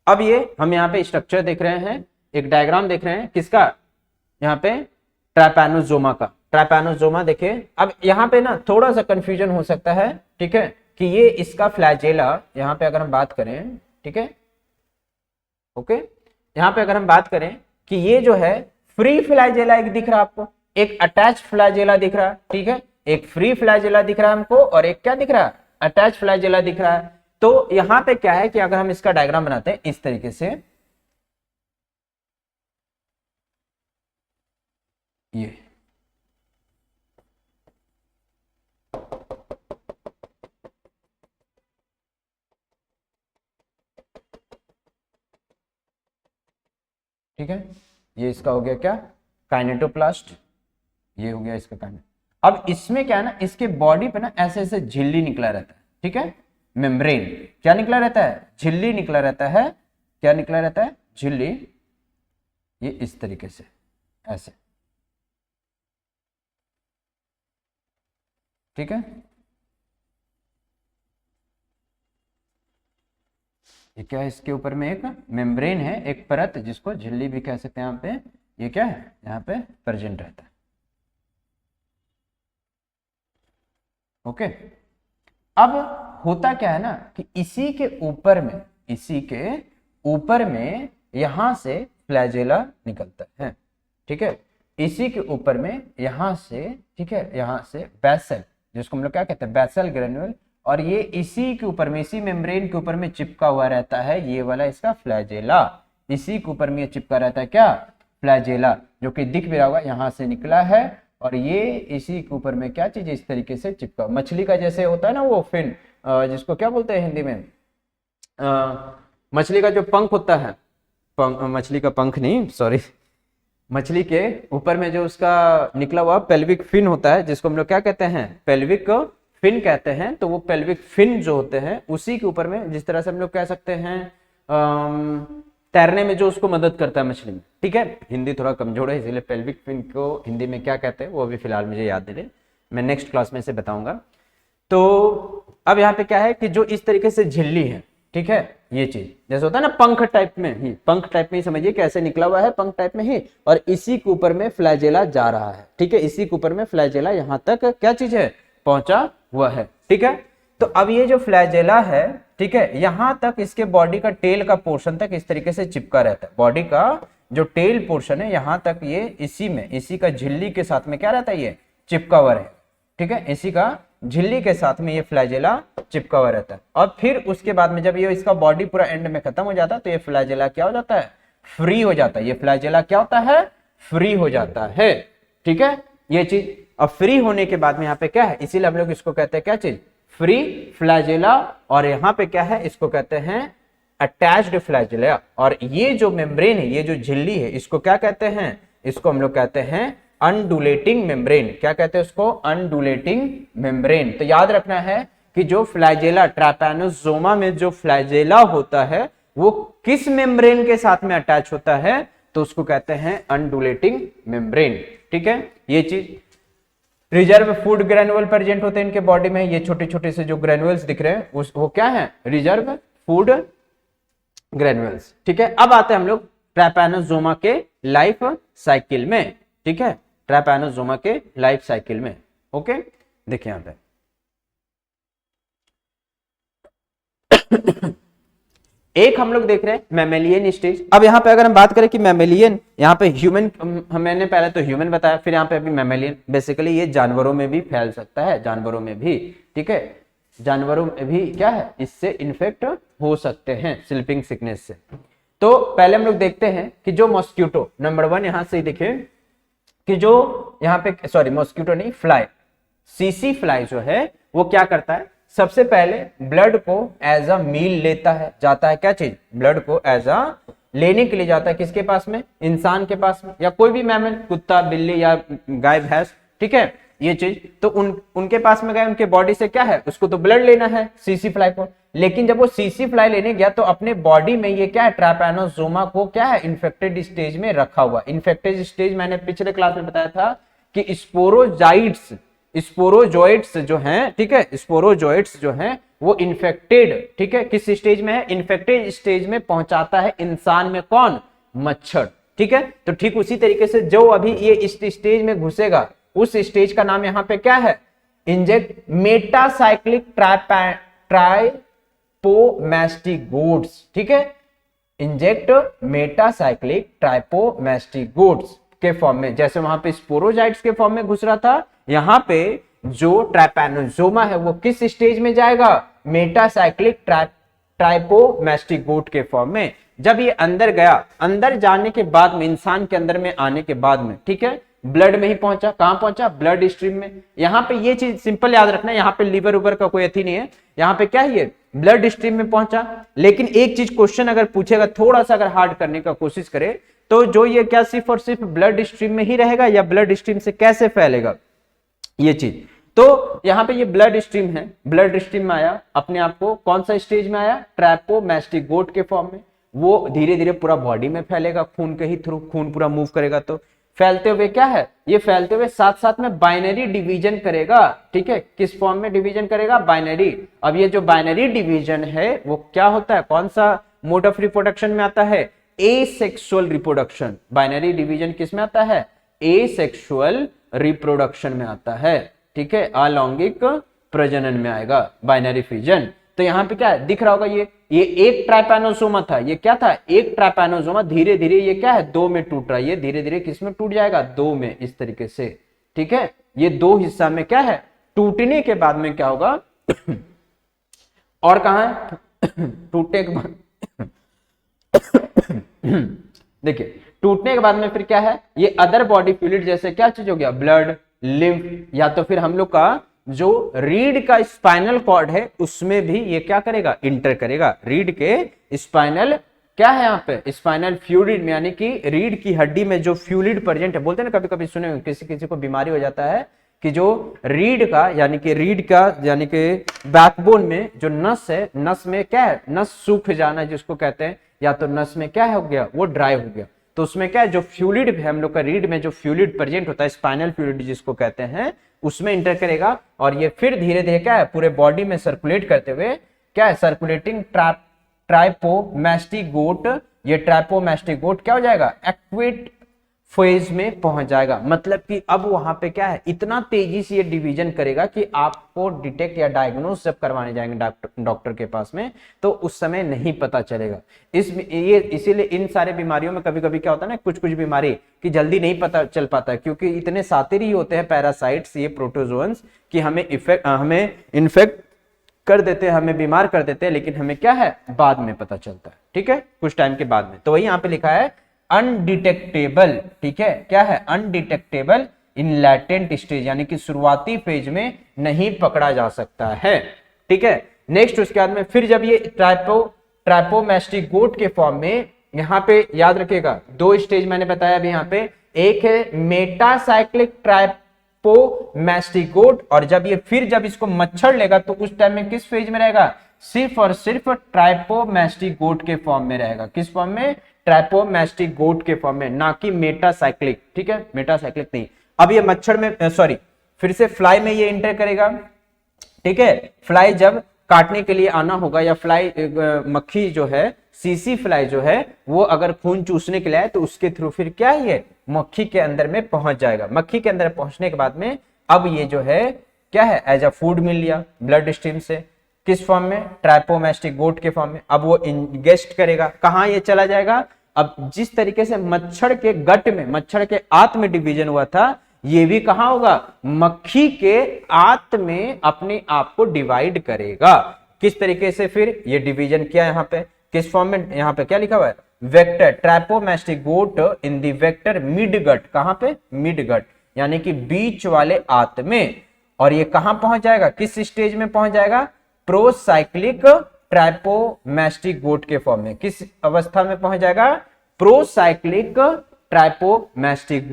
अब ये हम यहाँ पे स्ट्रक्चर देख रहे हैं, एक डायग्राम देख रहे हैं, किसका? यहाँ पे ट्रैपैनोजोमा का। ट्रैपैनोजोमा देखिए, अब यहाँ पे ना थोड़ा सा कंफ्यूजन हो सकता है। ठीक है, कि ये इसका फ्लैजेला, यहाँ पे अगर हम बात करें, ठीक है, ओके, यहाँ पे अगर हम बात करें कि ये जो है फ्री फ्लैजेला एक दिख रहा है आपको, एक अटैच फ्लैजेला दिख रहा है। ठीक है, एक फ्री फ्लैजेला दिख रहा है हमको और एक क्या दिख रहा है? अटैच फ्लैजेला दिख रहा है। तो यहाँ पे क्या है कि अगर हम इसका डायग्राम बनाते हैं इस तरीके से, ये ठीक है, ये इसका हो गया क्या? काइनेटोप्लास्ट। ये हो गया इसका काइनेट। अब इसमें क्या है ना, इसके बॉडी पे ना ऐसे ऐसे झिल्ली निकला रहता है। ठीक है, मेम्ब्रेन क्या निकला रहता है? झिल्ली निकला रहता है। क्या निकला रहता है? झिल्ली। ये इस तरीके से ऐसे। ठीक है, ये क्या है? इसके ऊपर में एक मेम्ब्रेन है, एक परत, जिसको झिल्ली भी कह सकते हैं। यहाँ पे ये क्या है? यहाँ पे प्रेजेंट रहता है। ओके, अब होता क्या है ना कि इसी के ऊपर में, इसी के ऊपर में यहां से फ्लैजेला निकलता है। ठीक है, इसी के ऊपर में यहां से, ठीक है, यहां से बेसल, जिसको हम लोग क्या कहते हैं? Basal granule. और ये इसी के ऊपर में, इसी मेम्ब्रेन के ऊपर में चिपका हुआ रहता है ये वाला इसका फ्लैजेला। इसी के ऊपर में ये चिपका रहता है क्या? फ्लैजेला, जो कि दिख भी रहा होगा, यहां से निकला है और ये इसी के ऊपर में क्या चीज इस तरीके से चिपका, मछली का जैसे होता है ना वो फिन, जिसको क्या बोलते हैं हिंदी में? मछली का जो पंख होता है, मछली का पंख नहीं, सॉरी, मछली के ऊपर में जो उसका निकला हुआ पेल्विक फिन होता है, जिसको हम लोग क्या कहते हैं? पेल्विक फिन कहते हैं। तो वो पेल्विक फिन जो होते हैं उसी के ऊपर में, जिस तरह से हम लोग कह सकते हैं तैरने में जो उसको मदद करता है मछली में। ठीक है, हिंदी थोड़ा कमजोर है, इसलिए पेल्विक फिन को हिंदी में क्या कहते हैं वो अभी फिलहाल मुझे याद नहीं है, मैं नेक्स्ट क्लास में से बताऊंगा। तो अब यहाँ पे क्या है कि जो इस तरीके से झिल्ली है, ठीक है, ये चीज जैसे होता है ना पंख टाइप में ही, पंख टाइप में ही समझिए कैसे निकला हुआ है, पंख टाइप में ही, और इसी के ऊपर में फ्लैजेला जा रहा है। ठीक है, इसी के ऊपर में फ्लैजेला यहाँ तक क्या चीज है? पहुंचा हुआ है। ठीक है, तो अब ये जो फ्लैजेला है, ठीक है, यहां तक इसके बॉडी का टेल का पोर्शन तक इस तरीके से चिपका रहता है। बॉडी का जो टेल पोर्शन है यहां तक ये इसी में, इसी का झिल्ली के साथ में क्या रहता है? ये चिपका हुआ है। ठीक है, इसी का झिल्ली के साथ में ये फ्लैजेला चिपका हुआ रहता है। और फिर उसके बाद में जब ये इसका बॉडी पूरा एंड में खत्म हो जाता है तो ये फ्लैजेला क्या हो जाता है? फ्री हो जाता है। ये फ्लैजेला क्या होता है? फ्री हो जाता है। ठीक है, ये चीज। अब फ्री होने के बाद में यहाँ पे क्या है? इसीलिए हम लोग इसको कहते हैं क्या चीज? Free flagella. और यहाँ पे क्या है? इसको कहते हैं अटैच्ड फ्लैजेला। और ये जो मेम्ब्रेन है, ये जो झिल्ली है, इसको क्या कहते हैं? इसको हम लोग कहते हैं अनडुलेटिंग मेम्ब्रेन। क्या कहते हैं उसको? अनडुलेटिंग मेम्ब्रेन। तो याद रखना है कि जो फ्लैजेला, ट्रैपैनोसोमा में जो फ्लैजेला होता है वो किस मेम्ब्रेन के साथ में अटैच होता है? तो उसको कहते हैं अनडुलेटिंग मेम्ब्रेन। ठीक है, ये चीज। रिजर्व फूड ग्रेनुअल प्रेजेंट होते हैं इनके बॉडी में, ये छोटे छोटे से जो ग्रेनुअल्स दिख रहे हैं वो क्या है, रिजर्व फूड ग्रेनुअल्स। ठीक है, अब आते हैं हम लोग ट्रैपैनोसोमा के लाइफ साइकिल में। ठीक है, ट्रैपैनोसोमा के लाइफ साइकिल में। ओके, देखिए यहां पे एक हम लोग देख रहे हैं मैमेलियन स्टेज। अब यहाँ पे अगर हम बात करें कि मैमेलियन, यहाँ पे ह्यूमन, मैंने पहले तो ह्यूमन बताया, फिर यहाँ पे अभी मैमेलियन। बेसिकली ये जानवरों में भी फैल सकता है, जानवरों में भी। ठीक है, जानवरों में भी क्या है, इससे इन्फेक्ट हो सकते हैं स्लीपिंग सिकनेस से। तो पहले हम लोग देखते हैं कि जो मॉस्किटो, नंबर 1 यहां से देखिए कि जो यहाँ पे, सॉरी मॉस्किटो नहीं, फ्लाई, सीसी फ्लाई जो है वो क्या करता है, सबसे पहले ब्लड को एज अ मील लेता है, जाता है क्या चीज, ब्लड को एज अ लेने के लिए जाता है, किसके पास में, इंसान के पास में, या कोई भी मैमल, कुत्ता बिल्ली या गाय भैंस। ठीक है, ये चीज तो उनके पास में गए, उनके बॉडी से क्या है, उसको तो ब्लड लेना है सीसी फ्लाई को। लेकिन जब वो सीसी फ्लाई लेने गया तो अपने बॉडी में ये क्या है, ट्रैपैनोसोमा को क्या है, इन्फेक्टेड स्टेज में रखा हुआ। इन्फेक्टेड स्टेज मैंने पिछले क्लास में बताया था कि स्पोरोजोइट्स जो हैं, ठीक है, स्पोरोजोइट्स जो हैं वो इन्फेक्टेड, ठीक है, किस स्टेज में है, इन्फेक्टेड स्टेज में पहुंचाता है इंसान में, कौन, मच्छर। ठीक है, तो ठीक उसी तरीके से जो अभी ये इस स्टेज में घुसेगा, उस स्टेज का नाम यहां पे क्या है, इंजेक्ट मेटासाइक्लिक ट्राइपोमैस्टिगोट्स। ठीक है, इंजेक्ट मेटासाइक्लिक ट्राइपोमैस्टिगोट्स के फॉर्म में, जैसे वहां पे स्पोरोजाइट्स के फॉर्म में घुस रहा था, यहां पे जो ट्रैपैनोसोमा है वो किस स्टेज में जाएगा, मेटासाइक्लिक ट्राइपोमैस्टिगोट के फॉर्म में। जब ये अंदर गया, अंदर जाने के बाद में, इंसान के अंदर में आने के बाद में, ठीक है, ब्लड में ही पहुंचा, कहां पहुंचा, ब्लड स्ट्रीम में। यहां पे ये चीज सिंपल याद रखना, यहां पे लीवर उबर का कोई अथी नहीं है, यहां पे क्या है, ये ब्लड स्ट्रीम में पहुंचा। लेकिन एक चीज क्वेश्चन अगर पूछेगा, थोड़ा सा अगर हार्ड करने का कोशिश करे, तो जो ये क्या सिर्फ और सिर्फ ब्लड स्ट्रीम में ही रहेगा या ब्लड स्ट्रीम से कैसे फैलेगा, ये चीज। तो यहां पे ये ब्लड स्ट्रीम है, ब्लड स्ट्रीम में आया, अपने आप को कौन सा स्टेज में आया, ट्रैपोमैस्टिगोट के फॉर्म में। वो धीरे धीरे पूरा बॉडी में फैलेगा, खून के ही थ्रू, खून पूरा मूव करेगा, तो फैलते हुए क्या है, ये फैलते हुए साथ साथ में बाइनरी डिवीजन करेगा। ठीक है, किस फॉर्म में डिवीजन करेगा, बाइनरी। अब ये जो बाइनरी डिवीजन है वो क्या होता है, कौन सा मोड ऑफ रिप्रोडक्शन में आता है, एसेक्सुअल रिप्रोडक्शन। बाइनरी डिवीजन किस में आता है, एसेक्सुअल रिप्रोडक्शन में आता है। ठीक है, अलैंगिक प्रजनन में आएगा बाइनरी फिजन। तो यहाँ पे क्या है, दिख रहा होगा, ये एक ट्राइपैनोसोमा था, ये क्या था, एक ट्राइपैनोसोमा, धीरे धीरे ये क्या है, 2 में टूट रहा है, ये धीरे धीरे किस में टूट जाएगा, 2 में, इस तरीके से। ठीक है, ये 2 हिस्सा में क्या है, टूटने के बाद में क्या होगा और कहां है टूटने के बाद देखिए, टूटने के बाद में फिर क्या है, ये अदर बॉडी फ्लूइड जैसे क्या चीज हो गया, ब्लड, लिम्फ, या तो फिर हम लोग का जो रीढ़ का स्पाइनल कॉर्ड है उसमें भी ये क्या करेगा, इंटर करेगा। रीढ़ के स्पाइनल क्या है, यहाँ पे स्पाइनल फ्लूइड में, यानी कि रीढ़ की हड्डी में जो फ्लूइड प्रेजेंट है, बोलते हैं ना, कभी कभी सुने, किसी किसी को बीमारी हो जाता है कि जो रीढ़ का यानी कि बैकबोन में जो नस है, नस में क्या है, नस सूख जाना जिसको कहते हैं, या तो नस में क्या हो गया, वो ड्राई हो गया। तो उसमें क्या है, जो फ्लूइड है हम लोग का रीढ़ में जो फ्लूइड प्रेजेंट होता है, स्पाइनल फ्लूइड जिसको कहते हैं, उसमें इंटर करेगा, और ये फिर धीरे धीरे क्या है, पूरे बॉडी में सर्कुलेट करते हुए क्या है, सर्कुलेटिंग ट्राइपोमैस्टिगोट, ये ट्राइपोमैस्टिगोट क्या हो जाएगा, एक्वेट फेज में पहुंच जाएगा। मतलब कि अब वहां पे क्या है, इतना तेजी से ये डिवीजन करेगा कि आपको डिटेक्ट या डायग्नोस जब करवाने जाएंगे डॉक्टर के पास में, तो उस समय नहीं पता चलेगा। इसीलिए इन सारे बीमारियों में कभी कभी क्या होता है ना, कुछ कुछ बीमारी की जल्दी नहीं पता चल पाता है, क्योंकि इतने सातिर ही होते हैं पैरासाइट्स, ये प्रोटोजोन्स, कि हमें इन्फेक्ट कर देते हैं, हमें बीमार कर देते हैं, लेकिन हमें क्या है, बाद में पता चलता है। ठीक है, कुछ टाइम के बाद में। तो वही यहाँ पे लिखा है अनडिटेक्टेबल। ठीक है, क्या है, अनडिटेक्टेबल इन लैटेंट स्टेज, यानी कि शुरुआती फेज में नहीं पकड़ा जा सकता है। ठीक है, नेक्स्ट उसके बाद में फिर जब ये ट्राइपोमैस्टिगोट के फॉर्म में, यहां पे याद रखिएगा 2 स्टेज मैंने बताया अभी, यहाँ पे एक है मेटासाइक्लिक ट्राइपोमैस्टिगोट, और जब इसको मच्छर लेगा तो उस टाइम में किस फेज में रहेगा, सिर्फ और सिर्फ ट्राइपोमैस्टिगोट के फॉर्म में रहेगा। किस फॉर्म में, ट्राइपोमैस्टिगोट के फॉर्म में, ना कि मेटासाइक्लिक। ठीक है, मेटासाइक्लिक नहीं। अब ये मच्छर में फिर से फ्लाई में ये इंटर करेगा, ठीक है। फ्लाई जब काटने के लिए आना होगा या फ्लाई मक्खी जो है, सीसी फ्लाई जो है वो अगर खून चूसने के लिए आए तो उसके थ्रू फिर क्या है ये मक्खी के अंदर में पहुंच जाएगा। मक्खी के अंदर पहुंचने के बाद में अब ये जो है क्या है, एज अ फूड मिल लिया ब्लड स्ट्रीम से, किस फॉर्म में, ट्राइपोमेस्टिक गोट के फॉर्म में। अब वो इंगेस्ट करेगा, कहां ये चला जाएगा। अब जिस तरीके से मच्छर के गट में, मच्छर के आंत में डिवीजन हुआ था, ये भी कहां होगा, मक्खी के आंत में अपने आप को डिवाइड करेगा। किस तरीके से फिर ये डिवीजन किया, यहां पे किस फॉर्म में, यहां पे क्या लिखा हुआ है, vector trypomastigote got in the vector mid gut, कहां पे, मिड गट, यानी कि बीच वाले आंत में। और ये कहां पहुंच जाएगा, किस स्टेज में पहुंच जाएगा, प्रोसाइक्लिक ट्राइपोमेस्टिक गोट के फॉर्म में। किस अवस्था में पहुंच जाएगा, प्रोसाइक्लिक ट्राइपोमेस्टिक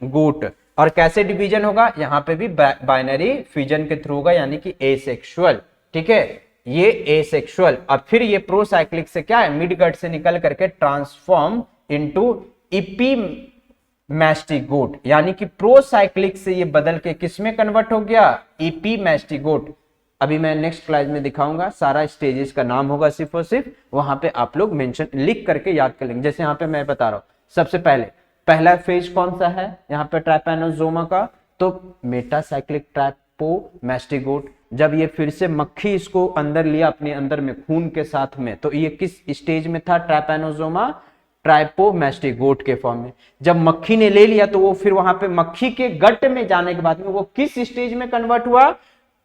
गोट। और कैसे डिवीजन होगा, यहां पे भी बाइनरी फिजन के थ्रू होगा, यानी कि एसेक्सुअल, ठीक है, ये एसेक्सुअल। अब फिर ये प्रोसाइक्लिक से क्या है, मिड गट से निकल करके ट्रांसफॉर्म इनटू इपीमेस्टिक गोट, यानी कि प्रोसाइक्लिक से ये बदल के किसमें कन्वर्ट हो गया, इपीमेस्टिक गोट। अभी मैं नेक्स्ट क्लास में दिखाऊंगा, सारा स्टेजेस का नाम होगा सिर्फ और सिर्फ, वहां पे आप लोग मेंशन लिख करके याद कर लेंगे। जैसे यहाँ पे मैं बता रहा हूं, सबसे पहले पहला फेज कौन सा है यहाँ पे ट्राइपैनोसोमा का, तो मेटासाइक्लिक ट्राइपोमेस्टिक गोट। जब ये फिर से मक्खी इसको अंदर लिया अपने अंदर में खून के साथ में, तो ये किस स्टेज में था, ट्राइपैनोसोमा ट्राइपोमेस्टिक गोट के फॉर्म में। जब मक्खी ने ले लिया तो वो फिर वहां पे मक्खी के गट में जाने के बाद में वो किस स्टेज में कन्वर्ट हुआ,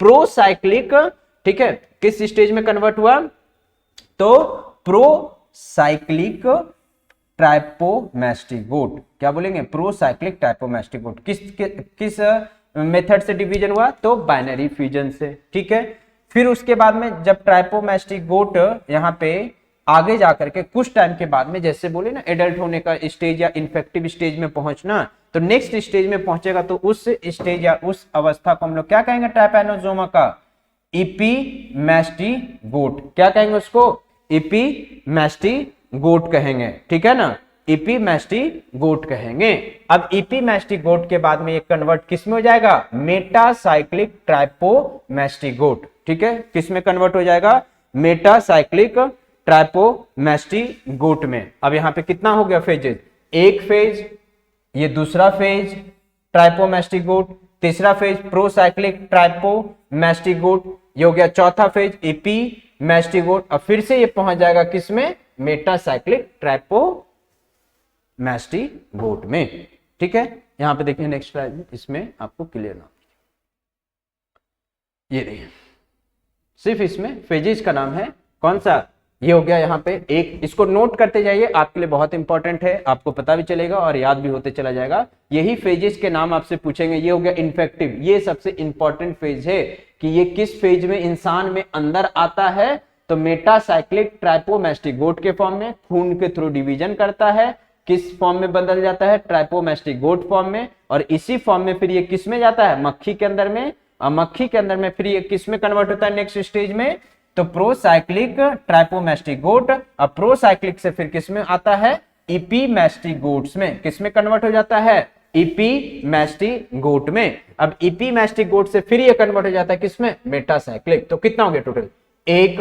प्रोसाइक्लिक, ठीक है, किस स्टेज में कन्वर्ट हुआ, तो प्रोसाइक्लिक ट्राइपोमेस्टिक गोट। क्या बोलेंगे, प्रोसाइक्लिक ट्राइपोमेस्टिक गोट। किस मेथड से डिवीजन हुआ, तो बाइनरी फ्यूजन से, ठीक है। फिर उसके बाद में जब ट्राइपोमेस्टिक गोट यहाँ पे आगे जाकर के कुछ टाइम के बाद में, जैसे बोले ना एडल्ट होने का स्टेज या इन्फेक्टिव स्टेज में पहुंचना, तो नेक्स्ट स्टेज में पहुंचेगा तो उस स्टेज या उस अवस्था को हम लोग क्या कहेंगे, ट्राइपैनोसोमा का इपीमेस्टिगोट। क्या कहेंगे उसको, इपीमेस्टिगोट कहेंगे, ठीक है ना, इपीमेस्टिगोट कहेंगे। अब इपीमेस्टिगोट के बाद में ये कन्वर्ट किस में हो जाएगा, मेटासाइक्लिक ट्राइपोमेस्टिगोट, ठीक है, किस में कन्वर्ट हो जाएगा, मेटासाइक्लिक ट्राइपोमेस्टिगोट में। अब यहां पे कितना हो गया फेजेस, एक फेज, ये दूसरा फेज ट्राइपोमेस्टिगोट, तीसरा फेज प्रोसाइक्लिक ट्राइपोमेस्टिगोट, ये हो गया चौथा फेज इपीमेस्टिगोट। अब फिर से ये पहुंच जाएगा किसमें, मेटासाइक्लिक ट्राइपोमेस्टिगोट में, ठीक है। यहां पे देखिए नेक्स्ट स्लाइड में, इसमें आपको क्लियर ना, ये देखिए सिर्फ इसमें फेजेस का नाम है कौन सा, ये हो गया यहाँ पे एक, इसको नोट करते जाइए, आपके लिए बहुत इंपॉर्टेंट है, आपको पता भी चलेगा और याद भी होते चला जाएगा। यही फेजेस के नाम आपसे पूछेंगे। ये हो गया इन्फेक्टिव, ये सबसे इंपॉर्टेंट फेज है कि ये किस फेज में इंसान में अंदर आता है, तो मेटासाइक्लिक ट्राइपोमेस्टिगोट के फॉर्म में, खून के थ्रू डिवीजन करता है, किस फॉर्म में बदल जाता है, ट्राइपोमेस्टिगोट फॉर्म में, और इसी फॉर्म में फिर ये किस में जाता है, मक्खी के अंदर में, और मक्खी के अंदर में फिर ये किस में कन्वर्ट होता है नेक्स्ट स्टेज में, तो प्रोसाइक्लिक ट्राइपोमेस्टिगोट। अब प्रोसाइक्लिक से फिर किस में आता है, इपीमेस्टिगोट्स में, किस में कन्वर्ट हो जाता है, इपीमेस्टिगोट में। अब इपीमेस्टिगोट से फिर ये कन्वर्ट हो जाता है किसमें, मेटासाइक्लिक। तो कितना हो गया टोटल, एक,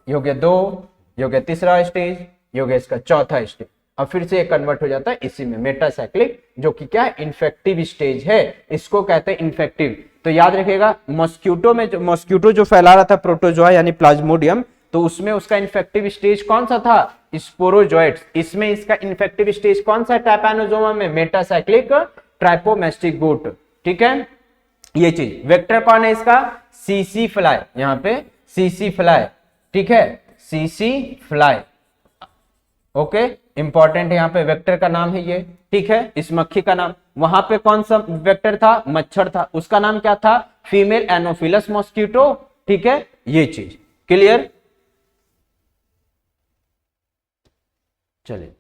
ये हो गया दो, ये हो गया तीसरा स्टेज, ये हो गया इसका चौथा स्टेज। अब फिर से ये कन्वर्ट हो जाता है इसी में मेटासाइक्लिक, जो कि क्या है, इन्फेक्टिव स्टेज है, इसको कहते हैं इन्फेक्टिव। तो याद रखिएगा, मॉस्किटो में जो मॉस्किटो जो फैला रहा था प्रोटोजोआ यानी प्लाज्मोडियम, तो उसमें उसका इन्फेक्टिव स्टेज कौन सा था, स्पोरोजोइट्स। इसमें इसका इन्फेक्टिव स्टेज कौन सा है, ट्राइपैनोसोमा में मेटासाइक्लिक ट्राइपोमेस्टिगोट, ठीक है। ये चीज वेक्टर कौन है इसका, सीसी फ्लाई, यहाँ पे सीसी फ्लाई, ठीक है, सीसी फ्लाई, ओके, इंपॉर्टेंट है, यहाँ पे वेक्टर का नाम है ये, ठीक है। इस मक्खी का नाम, वहां पे कौन सा वेक्टर था, मच्छर था, उसका नाम क्या था, फीमेल एनोफिलस मॉस्किटो, ठीक है। ये चीज क्लियर, चलिए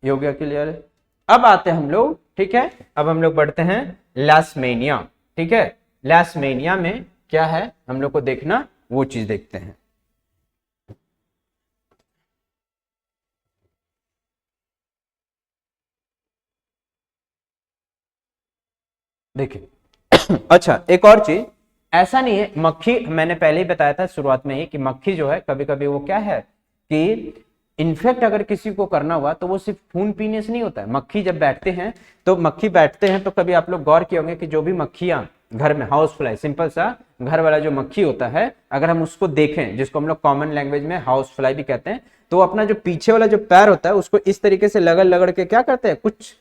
ये हो गया क्लियर। अब आते हैं हम लोग, ठीक है, अब हम लोग बढ़ते हैं लैस्मेनिया, ठीक है। लैस्मेनिया में क्या है हम लोग को देखना, वो चीज देखते हैं। देखिए अच्छा एक और चीज, ऐसा नहीं है मक्खी, मैंने पहले ही बताया था शुरुआत में ही कि मक्खी जो है कभी कभी वो क्या है कि इन्फेक्ट अगर किसी को करना हुआ तो वो सिर्फ खून पीने से नहीं होता है। मक्खी जब बैठते हैं तो मक्खी बैठते हैं तो कभी आप लोग गौर किए होंगे कि जो भी मक्खियां घर में हाउस फ्लाई, सिंपल सा घर वाला जो मक्खी होता है, अगर हम उसको देखें, जिसको हम लोग कॉमन लैंग्वेज में हाउस फ्लाई भी कहते हैं, तो अपना जो पीछे वाला जो पैर होता है उसको इस तरीके से लगड़ लगड़ के क्या करते हैं, कुछ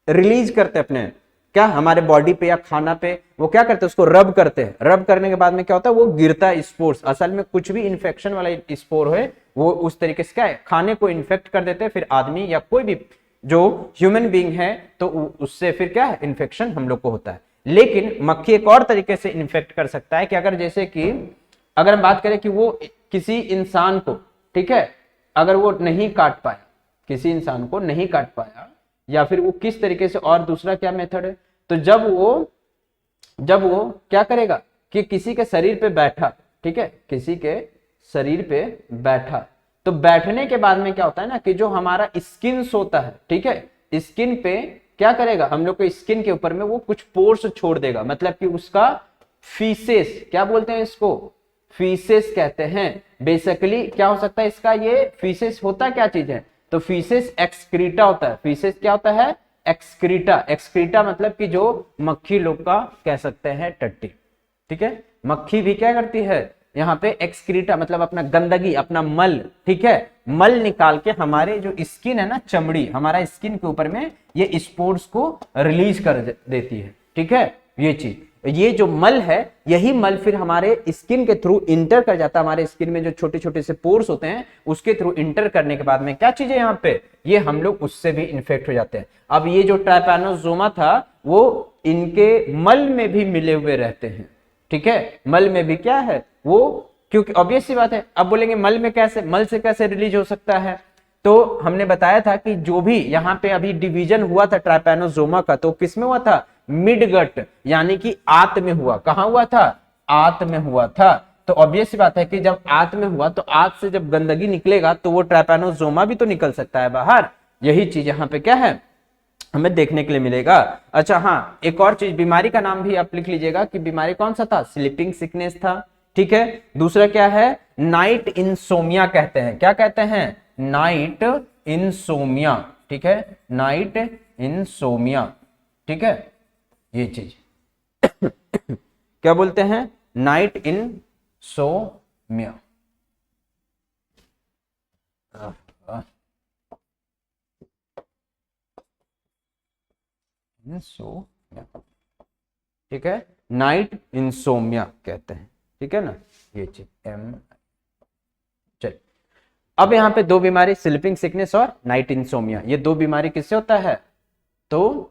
रिलीज करते हैं अपने क्या हमारे बॉडी पे या खाना पे, वो क्या करते हैं उसको रब करते हैं। रब करने के बाद में क्या होता है वो गिरता है स्पोर्स। असल में कुछ भी इन्फेक्शन वाला स्पोर है वो उस तरीके से क्या है खाने को इन्फेक्ट कर देते हैं, फिर आदमी या कोई भी जो ह्यूमन बीइंग है तो उससे फिर क्या है इन्फेक्शन हम लोग को होता है। लेकिन मक्खी एक और तरीके से इन्फेक्ट कर सकता है कि अगर जैसे कि अगर हम बात करें कि वो किसी इंसान को, ठीक है, अगर वो नहीं काट पाया, किसी इंसान को नहीं काट पाया, या फिर वो किस तरीके से, और दूसरा क्या मेथड है, तो जब वो क्या करेगा कि किसी के शरीर पे बैठा, ठीक है, किसी के शरीर पे बैठा, तो बैठने के बाद में क्या होता है ना कि जो हमारा स्किन होता है, ठीक है, स्किन पे क्या करेगा हम लोग को स्किन के ऊपर में वो कुछ पोर्स छोड़ देगा, मतलब कि उसका फीसेस, क्या बोलते हैं इसको, फीसेस कहते हैं। बेसिकली क्या हो सकता है इसका, ये फीसेस होता क्या चीज है, तो फीसेस एक्सक्रीटा होता है। फीसेस क्या होता है, एक्सक्रीटा। एक्सक्रीटा मतलब कि जो मक्खी लोग का कह सकते हैं टट्टी, ठीक है, मक्खी भी क्या करती है यहाँ पे एक्सक्रीटा मतलब अपना गंदगी, अपना मल, ठीक है, मल निकाल के हमारे जो स्किन है ना, चमड़ी, हमारा स्किन के ऊपर में ये स्पोर्स को रिलीज कर देती है, ठीक है। ये चीज, ये जो मल है, यही मल फिर हमारे स्किन के थ्रू इंटर कर जाता है, हमारे स्किन में जो छोटे छोटे से पोर्स होते हैं उसके थ्रू इंटर करने के बाद में क्या चीज है यहाँ पे, ये हम लोग उससे भी इन्फेक्ट हो जाते हैं। अब ये जो ट्राइपैनोसोमा था वो इनके मल में भी मिले हुए रहते हैं, ठीक है, मल में भी क्या है वो, क्योंकि ऑब्वियस सी बात है। अब बोलेंगे मल में कैसे, मल से कैसे रिलीज हो सकता है, तो हमने बताया था कि जो भी यहाँ पे अभी डिवीजन हुआ था ट्राइपैनोसोमा का, तो किसमें हुआ था, मिडगट यानी कि आंत में हुआ। कहां हुआ था, आंत में हुआ था। तो ऑब्वियस सी बात है कि जब आंत में हुआ तो आंत से जब गंदगी निकलेगा तो वो ट्राइपैनोसोमा भी तो निकल सकता है बाहर। यही चीज यहाँ पे क्या है हमें देखने के लिए मिलेगा। अच्छा हाँ, एक और चीज, बीमारी का नाम भी आप लिख लीजिएगा कि बीमारी कौन सा था, स्लीपिंग सिकनेस था, ठीक है। दूसरा क्या है, नाइट इंसोमिया कहते हैं, क्या कहते हैं, नाइट इंसोमिया, ठीक है, नाइट इंसोमिया, ठीक है, ये चीज क्या बोलते हैं, नाइट इंसोमिया। ठीक है, नाइट इंसोमिया कहते हैं, ठीक है ना, ये चीज एम। चल अब यहाँ पे दो बीमारी, स्लीपिंग सिकनेस और नाइट इंसोमिया, ये दो बीमारी किससे होता है, तो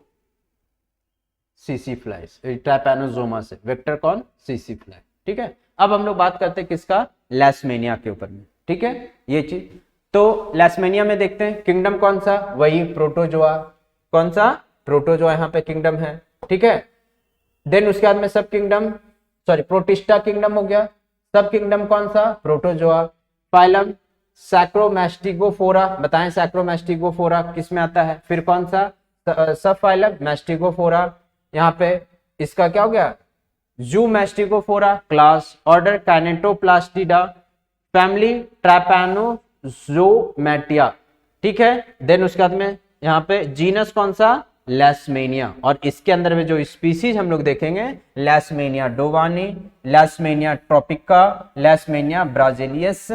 सीसी फ्लाइज, ट्राइपैनोसोमा से। वेक्टर कौन, सीसी फ्लाई, ठीक है। अब हम लोग बात करते हैं किसका, लैस्मेनिया के ऊपर में, ठीक है, ये चीज। तो लैस्मेनिया में देखते हैं किंगडम कौन सा, वही प्रोटोजोआ, कौन सा, प्रोटोजोआ यहाँ पे किंगडम है, ठीक है। देन उसके बाद में सब किंगडम, सॉरी प्रोटिस्टा किंगडम हो गया, सब किंगडम कौन सा, प्रोटोजोआ। फाइलम सैक्रोमैस्टिगोफोरा, बताएं सैक्रोमैस्टिगोफोरा किस में आता है, फिर कौन सा, सब फाइलम मैस्टिगोफोरा, यहाँ पे इसका क्या हो गया, जूमैस्टिगोफोरा क्लास, ऑर्डर काइनेटोप्लास्टिडा, फैमिली ट्रैपैनोजोमैटिया, ठीक है। देन उसके बाद में यहाँ पे जीनस कौन सा, लैस्मेनिया, और इसके अंदर में जो स्पीसीज हम लोग देखेंगे, लैस्मेनिया डोवानी, लैस्मेनिया ट्रॉपिका, लैस्मेनिया ब्राजिलियस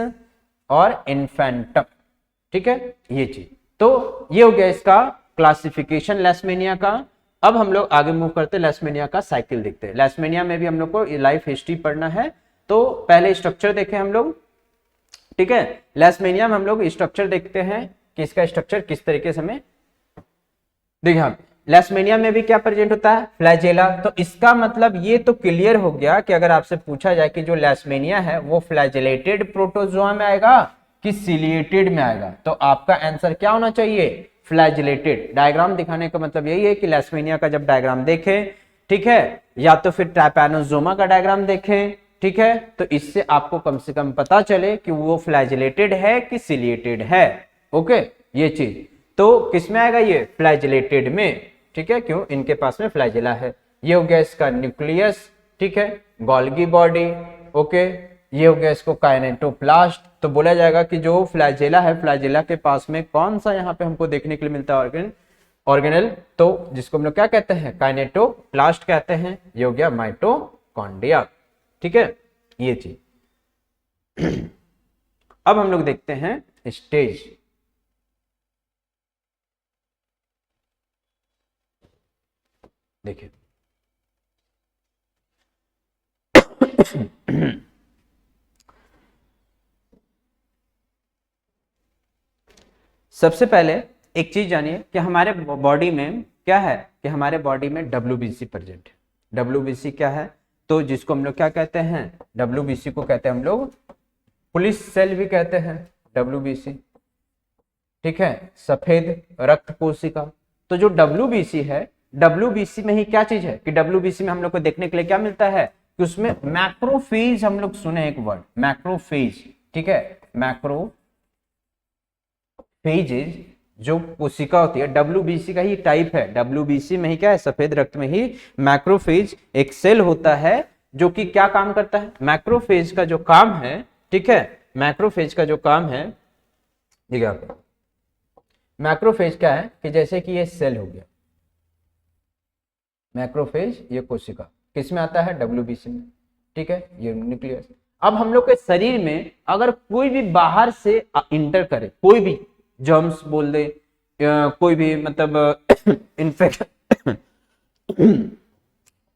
और इन्फेंटम, ठीक है, ये चीज। तो ये हो गया इसका क्लासिफिकेशन लैस्मेनिया का। अब हम लोग आगे मूव करते हैं, लैस्मेनिया का साइकिल देखते हैं। लैस्मेनिया में भी हम लोग को लाइफ हिस्ट्री पढ़ना है, तो पहले स्ट्रक्चर देखें हम लोग, ठीक है। लैस्मेनिया में हम लोग स्ट्रक्चर देखते हैं कि इसका स्ट्रक्चर किस तरीके से हमें देखिए। लैस्मेनिया में भी क्या प्रेजेंट होता है, फ्लैजेला। तो इसका मतलब ये तो क्लियर हो गया कि अगर आपसे पूछा जाए कि जो लैस्मेनिया है वो फ्लैजेलेटेड प्रोटोजोआ में आएगा कि सिलिएटेड में आएगा, तो आपका आंसर क्या होना चाहिए, फ्लैजेलेटेड। डायग्राम दिखाने का मतलब यही है कि लैस्मेनिया का जब डायग्राम देखें, ठीक है, या तो फिर ट्रैपैनोसोमा का डायग्राम देखें, ठीक है, तो इससे आपको कम से कम पता चले कि वो फ्लैजेलेटेड है कि सिलिएटेड है। ओके, ये चीज तो किस में आएगा, ये फ्लैजेलेटेड में, ठीक है, क्यों, इनके पास में फ्लैजेला है। ये हो गया इसका न्यूक्लियस, ठीक है, गोल्गी बॉडी, ओके, ये हो गया इसको काइनेटोप्लास्ट। तो बोला जाएगा कि जो फ्लैजेला है, फ्लैजेला के पास में कौन सा यहाँ पे हमको देखने के लिए मिलता है ऑर्गेनल, तो जिसको हम लोग क्या कहते हैं, काइनेटोप्लास्ट कहते हैं। ये हो गया माइटोकॉन्ड्रिया, ठीक है, ये चीज। अब हम लोग देखते हैं स्टेज। देखिए सबसे पहले एक चीज जानिए कि हमारे बॉडी में क्या है, कि हमारे बॉडी में WBC प्रेजेंट है। WBC क्या है, तो जिसको हम लोग क्या कहते हैं, WBC को कहते हैं हम लोग पुलिस सेल भी कहते हैं, WBC, ठीक है, सफेद रक्त कोशिका। तो जो WBC है, WBC में ही क्या चीज है कि WBC में हम लोग को देखने के लिए क्या मिलता है कि उसमें मैक्रोफेज, हम लोग सुने एक वर्ड मैक्रोफेज, ठीक है, मैक्रोफेज जो कोशिका होती है, WBC का ही टाइप है। WBC में ही क्या है, सफेद रक्त में ही मैक्रोफेज एक सेल होता है जो कि क्या काम करता है, मैक्रोफेज का जो काम है, ठीक है, मैक्रोफेज का जो काम है, देखिए आप मैक्रोफेज क्या है कि जैसे कि ये सेल हो गया, मैक्रोफेज ये कोशिका किस में आता है, WBC में, ठीक है, ये न्यूक्लियस। अब हम लोग के शरीर में अगर कोई भी बाहर से इंटर करे, कोई भी जर्म्स बोल दे, कोई भी मतलब इन्फेक्शन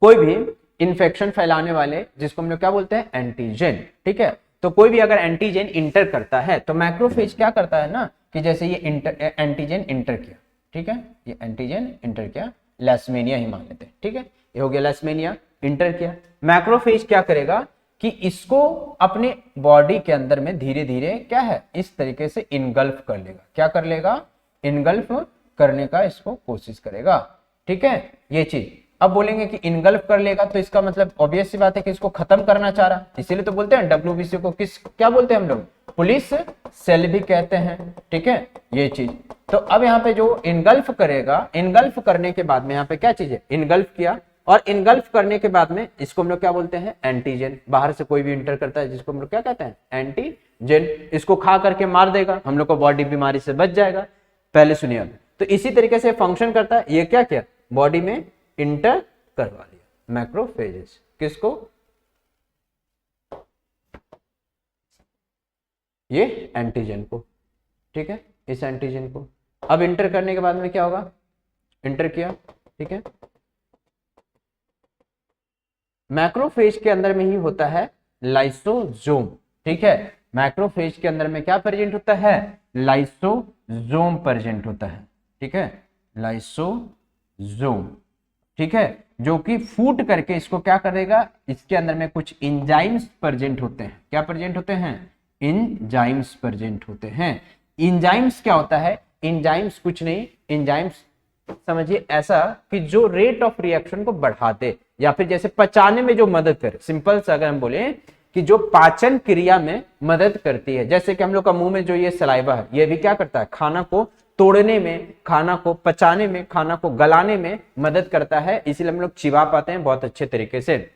कोई भी इन्फेक्शन फैलाने वाले, जिसको हम लोग क्या बोलते हैं, एंटीजन, ठीक है, तो कोई भी अगर एंटीजन इंटर करता है तो मैक्रोफेज क्या करता है ना कि जैसे ये एंटीजन इंटर किया, ठीक है, ये एंटीजन इंटर किया, लैस्मेनिया ही मान लेते हैं, ठीक है, ये हो गया लैस्मेनिया, इंटर किया, मैक्रोफेज क्या करेगा कि इसको अपने बॉडी के अंदर में धीरे धीरे क्या है, इस तरीके से इनगल्फ कर लेगा, क्या कर लेगा, इनगल्फ करने का इसको कोशिश करेगा, ठीक है, ये चीज। अब बोलेंगे कि इनगल्फ कर लेगा तो इसका मतलब ऑब्वियस सी बात है कि इसको खत्म करना चाह रहा, इसीलिए तो बोलते हैं WBC को किस क्या बोलते हैं हम लोग, पुलिस सेल भी कहते हैं, ठीक है, ये चीज। तो अब यहाँ पे जो इनगल्फ करेगा, इनगल्फ करने के बाद में यहाँ पे क्या चीज है, इनगल्फ किया, और इनगल्फ करने के बाद में इसको हम लोग क्या बोलते हैं, एंटीजन। बाहर से कोई भी इंटर करता है जिसको हम लोग क्या कहते हैं, एंटीजन। इसको खा करके मार देगा, हम लोग को बॉडी बीमारी से बच जाएगा। पहले सुनिए, तो इसी तरीके से फंक्शन करता है। ये क्या किया, बॉडी में इंटर करवा लिया मैक्रोफेजेस, किसको, ये एंटीजन को, ठीक है, इस एंटीजन को। अब इंटर करने के बाद में क्या होगा, इंटर किया, ठीक है, मैक्रोफेज के अंदर में ही होता है लाइसोजोम, ठीक है, मैक्रोफेज के अंदर में क्या प्रेजेंट होता है, लाइसोजोम प्रेजेंट होता है, ठीक है, लाइसोजोम, ठीक है, जो कि फूट करके इसको क्या करेगा, इसके अंदर में कुछ इंजाइम्स प्रेजेंट होते हैं, क्या प्रेजेंट होते हैं, इंजाइम्स प्रेजेंट होते हैं। इंजाइम्स क्या होता है, इंजाइम्स कुछ नहीं, इंजाइम्स समझिए ऐसा कि जो रेट ऑफ रिएक्शन को बढ़ा दे या फिर जैसे पचाने में जो मदद करे, सिंपल सा अगर हम बोले कि जो पाचन क्रिया में मदद करती है, जैसे कि हम लोग का मुंह में जो ये सलाइवा है, ये भी क्या करता है, खाना को तोड़ने में, खाना को पचाने में, खाना को गलाने में मदद करता है, इसीलिए हम लोग चिबा पाते हैं बहुत अच्छे तरीके से।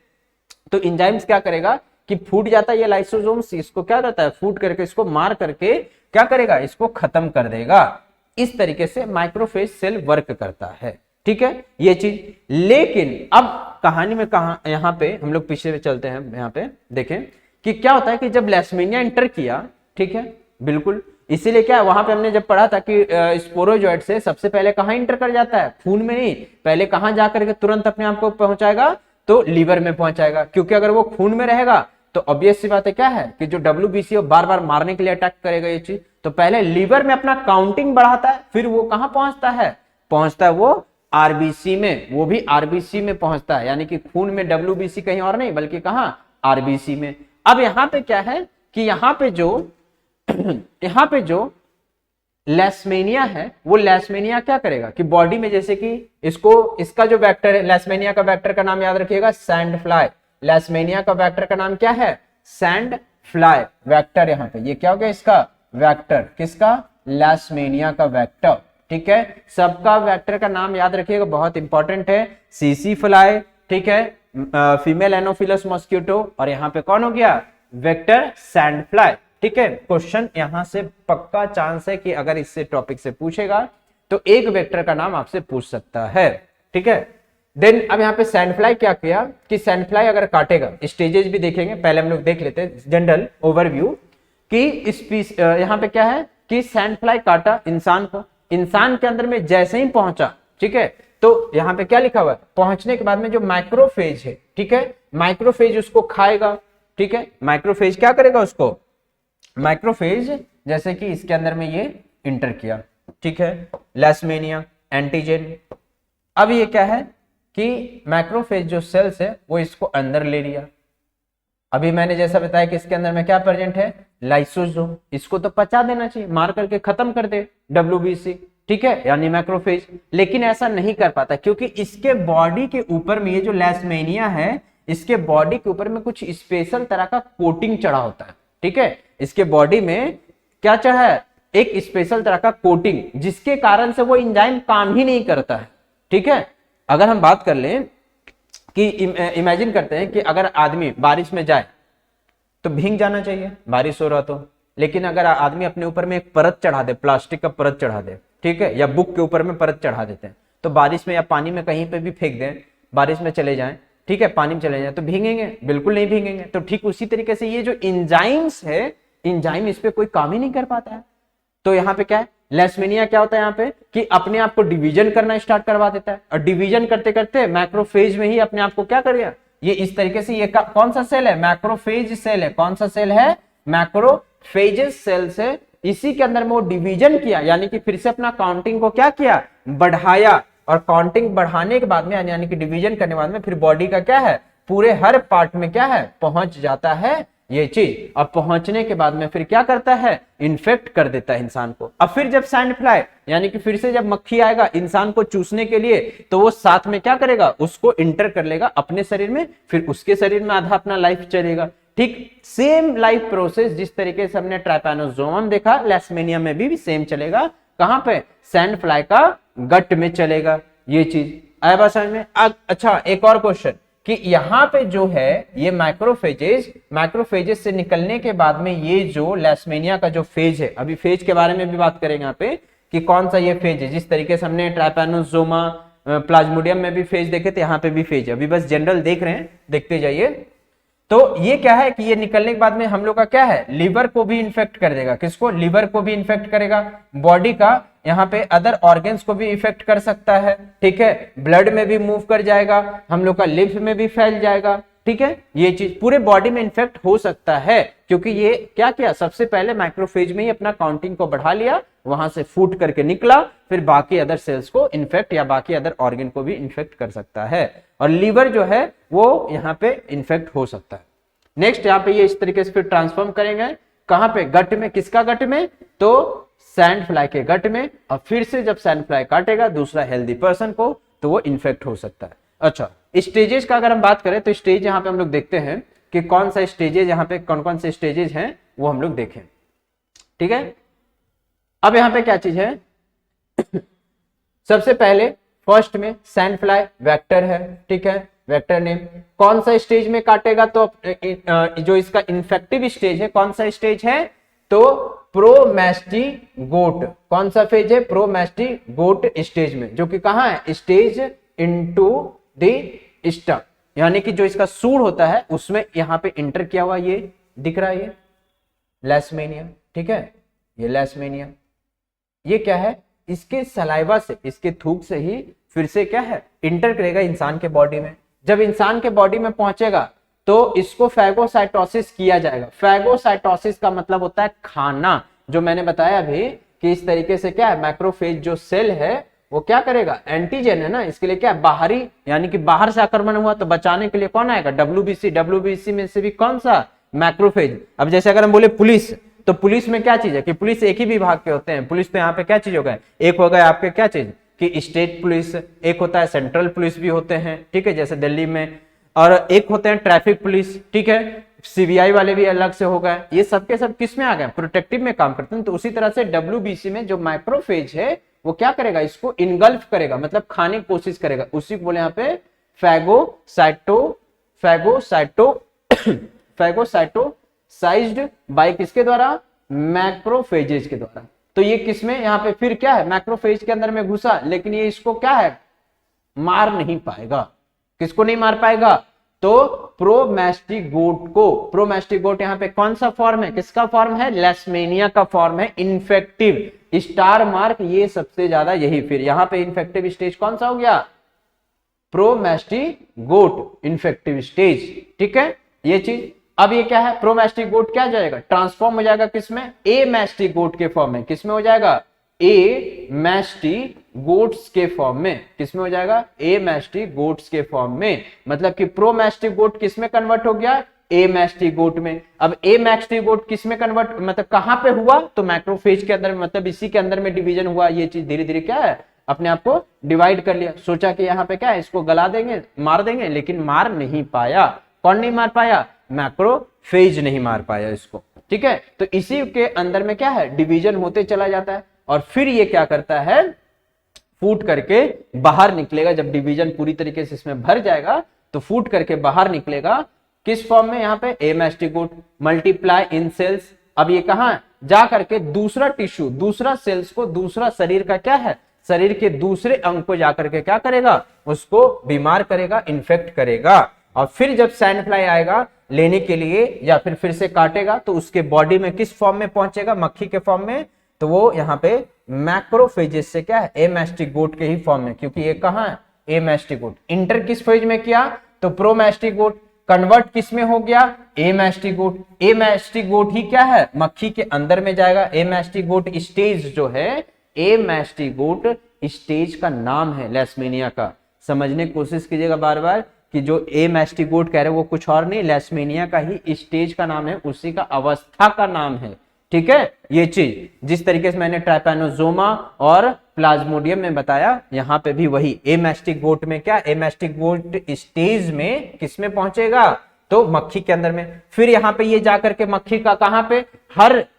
तो इंजाइम्स क्या करेगा कि फूट जाता है ये लाइसोसोम्स, इसको क्या करता है, फूट करके इसको मार करके क्या करेगा, इसको खत्म कर देगा। इस तरीके से माइक्रोफेज सेल वर्क करता है, ठीक है, ये चीज। लेकिन अब कहानी में कहा, यहाँ पे हम लोग पीछे चलते हैं, यहाँ पे देखें कि क्या होता है कि जब लैस्मीनिया इंटर किया, ठीक है, बिल्कुल, इसीलिए क्या वहां पे हमने जब पढ़ा था कि स्पोरोजोइड से सबसे पहले कहां इंटर कर जाता है, खून में नहीं, पहले कहां जाकर के तुरंत अपने आप को पहुंचाएगा, तो लीवर में पहुंचाएगा, क्योंकि अगर वो खून में रहेगा तो ऑब्वियस सी बात है क्या है कि जो WBC बार बार मारने के लिए अटैक करेगा ये चीज, तो पहले लीवर में अपना काउंटिंग बढ़ाता है, फिर वो कहां पहुंचता है वो RBC में, वो भी RBC में पहुंचता है, यानी कि खून में WBC कहीं और नहीं बल्कि कहां, RBC में। अब यहाँ पे क्या है कि यहाँ पे जो लैस्मेनिया है, वो लैस्मेनिया क्या करेगा कि बॉडी में जैसे कि इसका जो वेक्टर है, लैस्मेनिया का वेक्टर का नाम याद रखिएगा, सैंड फ्लाई। लैस्मेनिया का वेक्टर का नाम क्या है, सैंड फ्लाई वेक्टर। यहाँ पे ये क्या हो गया, इसका वेक्टर, किसका, लैस्मेनिया का वेक्टर, ठीक है। सबका वेक्टर का नाम याद रखिएगा, बहुत इंपॉर्टेंट है, सीसी फ्लाई, ठीक है, फीमेल एनोफिलस मॉस्किटो, और यहाँ पे कौन हो गया, वेक्टर सैंड फ्लाई। ठीक है, क्वेश्चन यहां से पक्का चांस है कि अगर इससे टॉपिक से पूछेगा तो एक वेक्टर का नाम आपसे पूछ सकता है। ठीक है, देन अब यहाँ पे सैंडफ्लाई क्या किया कि सैंडफ्लाई अगर काटेगा, स्टेजेस भी देखेंगे, पहले हम लोग देख लेते हैं जनरल ओवरव्यू कि यहाँ पे क्या है कि सैंडफ्लाई काटा इंसान को, इंसान के अंदर में जैसे ही पहुंचा, ठीक है, तो यहाँ पे क्या लिखा हुआ है, पहुंचने के बाद में जो माइक्रोफेज है, ठीक है, माइक्रोफेज उसको खाएगा। ठीक है, माइक्रोफेज क्या करेगा उसको, माइक्रोफेज जैसे कि इसके अंदर में ये इंटर किया, ठीक है, लैसमेनिया एंटीजन। अब ये क्या है कि मैक्रोफेज जो सेल्स है वो इसको अंदर ले लिया। अभी मैंने जैसा बताया कि इसके अंदर में क्या प्रेजेंट है, लाइसोसोम, इसको तो पचा देना चाहिए, मार करके खत्म कर दे WBC, ठीक है, यानी मैक्रोफेज। लेकिन ऐसा नहीं कर पाता क्योंकि इसके बॉडी के ऊपर में ये जो लैसमेनिया है, इसके बॉडी के ऊपर में कुछ स्पेशल तरह का कोटिंग चढ़ा होता है। ठीक है, इसके बॉडी में क्या चढ़ा है, एक स्पेशल तरह का कोटिंग, जिसके कारण से वो एंजाइम काम ही नहीं करता है। ठीक है, अगर हम बात कर लें कि इमेजिन करते हैं कि अगर आदमी बारिश में जाए तो भीग जाना चाहिए, बारिश हो रहा तो, लेकिन अगर आदमी अपने ऊपर में एक परत चढ़ा दे, प्लास्टिक का परत चढ़ा दे, ठीक है, या बुक के ऊपर में परत चढ़ा देते हैं, तो बारिश में या पानी में कहीं पे भी फेंक दें, बारिश में चले जाएं, ठीक है, पानी में चले जाएं, तो भीगेंगे, बिल्कुल नहीं भीगेंगे। तो ठीक उसी तरीके से ये जो एंजाइम्स है, एंजाइम इस पे कोई काम ही नहीं कर पाता है। तो यहाँ पे क्या है, लैसमेनिया क्या होता है यहाँ पे कि अपने आप को डिवीजन करना स्टार्ट करवा देता है, और डिवीजन करते करते मैक्रोफेज में ही अपने आप को क्या कर गया, ये इस तरीके से, ये कौन सा सेल है, मैक्रोफेज सेल है। कौन सा सेल है, मैक्रोफेजेस सेल से, इसी के अंदर में वो डिवीजन किया, यानी कि फिर से अपना काउंटिंग को क्या किया, बढ़ाया, और काउंटिंग बढ़ाने के बाद में यानी कि डिवीजन करने के बाद में फिर बॉडी का क्या है, पूरे हर पार्ट में क्या है, पहुंच जाता है ये चीज। अब पहुंचने के बाद में फिर क्या करता है, इन्फेक्ट कर देता है इंसान को। अब फिर जब सैंडफ्लाई यानी कि फिर से जब मक्खी आएगा इंसान को चूसने के लिए, तो वो साथ में क्या करेगा, उसको इंटर कर लेगा अपने शरीर में, फिर उसके शरीर में आधा अपना लाइफ चलेगा। ठीक सेम लाइफ प्रोसेस जिस तरीके से हमने ट्राइपैनोसोमम देखा, लैसमेनिया में भी सेम चलेगा। कहां पे, सैंडफ्लाई का गट में चलेगा ये चीज। आया बात समझ में। अच्छा, एक और क्वेश्चन कि यहाँ पे जो है ये माइक्रोफेजेस से निकलने के बाद में ये जो लैसमेनिया का जो फेज है, अभी फेज के बारे में भी बात करेंगे यहाँ पे कि कौन सा ये फेज है, जिस तरीके से हमने ट्राइपैनोसोमा प्लाज्मोडियम में भी फेज देखे थे, यहाँ पे भी फेज है। अभी बस जनरल देख रहे हैं, देखते जाइए। तो ये क्या है कि ये निकलने के बाद में हम लोग का क्या है, लिवर को भी इन्फेक्ट कर देगा। किसको, लिवर को भी इन्फेक्ट करेगा, बॉडी का यहाँ पे अदर ऑर्गन्स को भी इफेक्ट कर सकता है। ठीक है, ब्लड में भी मूव कर जाएगा, हम लोग का लिम्फ में भी फैल जाएगा। ठीक है, ये चीज पूरे बॉडी में इन्फेक्ट हो सकता है, क्योंकि ये क्या किया, सबसे पहले माइक्रोफेज में ही अपना काउंटिंग को बढ़ा लिया, वहां से फूट करके निकला, फिर बाकी अदर सेल्स को इन्फेक्ट या बाकी अदर ऑर्गन को भी इन्फेक्ट कर सकता है, और लीवर जो है वो यहाँ पे इन्फेक्ट हो सकता है। नेक्स्ट यहाँ पे ये इस तरीके से फिर ट्रांसफॉर्म करेंगे, कहां पे, गट में। किसका गट में, तो सैंडफ्लाई के गट में। और फिर से जब सैंडफ्लाई काटेगा दूसरा हेल्दी पर्सन को, तो वो इन्फेक्ट हो सकता है। अच्छा, स्टेजेस का अगर हम बात करें तो स्टेज यहाँ पे हम लोग देखते हैं कि कौन सा स्टेजेस, यहाँ पे कौन कौन से स्टेजेस हैं वो हम लोग देखें। ठीक है, अब यहाँ पे क्या चीज है सबसे पहले फर्स्ट में सैंडफ्लाई वेक्टर है। ठीक है, वेक्टर नेम कौन सा स्टेज में काटेगा, तो जो इसका इन्फेक्टिव स्टेज है, कौन सा स्टेज है, तो प्रोमैस्टिगोट। कौन सा फेज है, प्रोमैस्टिगोट स्टेज में, जो कि कहां है, स्टेज इनटू द स्टम, यानी कि जो इसका सूंड होता है उसमें यहां पे इंटर किया हुआ, ये दिख रहा है, ये लैसमेनिया। ठीक है, ये लैसमेनिया, ये क्या है, इसके सलाइवा से, इसके थूक से ही फिर से क्या है, इंटर करेगा इंसान के बॉडी में। जब इंसान के बॉडी में पहुंचेगा तो इसको फैगोसाइटोसिस किया जाएगा। फैगोसाइटोसिस का मतलब होता है खाना, जो मैंने बताया अभी कि इस तरीके से क्या है, मैक्रोफेज जो सेल है वो क्या करेगा, एंटीजन है ना, इसके लिए क्या है, बाहरी, यानी कि बाहर से आक्रमण हुआ तो बचाने के लिए कौन आएगा, WBC में से भी कौन सा, मैक्रोफेज। अब जैसे अगर हम बोले पुलिस, तो पुलिस में क्या चीज है कि पुलिस एक ही विभाग के होते हैं। पुलिस तो यहाँ पे क्या चीज हो गया, एक हो गया आपके क्या चीज कि स्टेट पुलिस, एक होता है सेंट्रल पुलिस भी होते हैं, ठीक है, जैसे दिल्ली में, और एक होते हैं ट्रैफिक पुलिस। ठीक है, CBI वाले भी अलग से हो गए। ये सब के सब किस में आ गए, प्रोटेक्टिव में काम करते हैं। तो उसी तरह से WBC में जो माइक्रोफेज है वो क्या करेगा, इसको इनगल्फ करेगा, मतलब खाने की कोशिश करेगा, उसी को बोले यहाँ पे फैगोसाइटोसाइज्ड बाय किसके द्वारा? मैक्रोफेजेज के द्वारा। तो ये किसमें यहाँ पे फिर क्या है? मैक्रोफेज के अंदर में घुसा, लेकिन ये इसको क्या है? मार नहीं पाएगा। किसको नहीं मार पाएगा? तो प्रोमैस्टिगोट को। प्रोमैस्टिगोट यहाँ पे कौन सा फॉर्म है? किसका फॉर्म है? लेशमेनिया का फॉर्म है, इन्फेक्टिव। स्टार मार्क ये सबसे ज्यादा यही, फिर यहाँ पे इन्फेक्टिव स्टेज कौन सा हो गया? प्रोमैस्टिगोट इन्फेक्टिव स्टेज। ठीक है, ये चीज। अब ये क्या है? प्रोमैस्टिगोट क्या जाएगा? ट्रांसफॉर्म हो जाएगा किसमें? ए मैस्टिगोट के फॉर्म में। किसमें हो जाएगा? ए मैस्टिगोट्स के फॉर्म में। किसमें हो जाएगा? ए मैस्टिगोट्स के फॉर्म में। मतलब कि प्रोमैस्टिगोट किसमें कन्वर्ट हो गया? ए मैस्टिगोट में। अब ए मैस्टिगोट किसमें कन्वर्ट, मतलब कहां पे हुआ? तो मैक्रोफेज के अंदर, मतलब इसी के अंदर में डिवीजन हुआ। ये चीज धीरे धीरे क्या है? अपने आप को डिवाइड कर लिया। सोचा कि यहाँ पे क्या है? इसको गला देंगे, मार देंगे, लेकिन मार नहीं पाया। कौन नहीं मार पाया? मैक्रोफेज नहीं मार पाया इसको। ठीक है, तो इसी के अंदर में क्या है? डिवीजन होते चला जाता है, और फिर ये क्या करता है? फूट करके बाहर निकलेगा। जब डिवीजन पूरी तरीके से इसमें भर जाएगा तो फूट करके बाहर निकलेगा। किस फॉर्म में? यहाँ पे ए मैस्टिगोट, मल्टीप्लाई इन सेल्स। अब ये कहां जा करके दूसरा टिश्यू, दूसरा सेल्स को, दूसरा शरीर का क्या है? शरीर के दूसरे अंग को जाकर के क्या करेगा? उसको बीमार करेगा, इन्फेक्ट करेगा। और फिर जब सैंड फ्लाई आएगा लेने के लिए या फिर से काटेगा, तो उसके बॉडी में किस फॉर्म में पहुंचेगा? मक्खी के फॉर्म में। तो वो यहाँ पे मैक्रोफेजेस से क्या है? ए मैस्टिगोट के ही फॉर्म में, क्योंकि ये कहां है? ए मैस्टिगोट। इंटर किस फेज में किया? तो प्रोमैस्टिगोट। कन्वर्ट किस में हो गया? ए मैस्टिगोट। ए मैस्टिगोट ही क्या है? मक्खी के अंदर में जाएगा। ए मैस्टिगोट स्टेज जो है, ए मैस्टिगोट स्टेज का नाम है लेशमेनिया का। समझने की कोशिश कीजिएगा बार बार कि जो ए मैस्टिगोट कह रहे हैं वो कुछ और नहीं, लेशमेनिया का ही स्टेज का नाम है, उसी का अवस्था का नाम है। ठीक है, ये चीज जिस तरीके से मैंने ट्राइपैनोसोमा और प्लाज्मोडियम में बताया, यहाँ पे भी वही। ए मैस्टिगोट में क्या? ए मैस्टिगोट स्टेज में किस में पहुंचेगा? तो मक्खी के अंदर में। फिर यहाँ पे ये जाकर के मक्खी का कहां पे?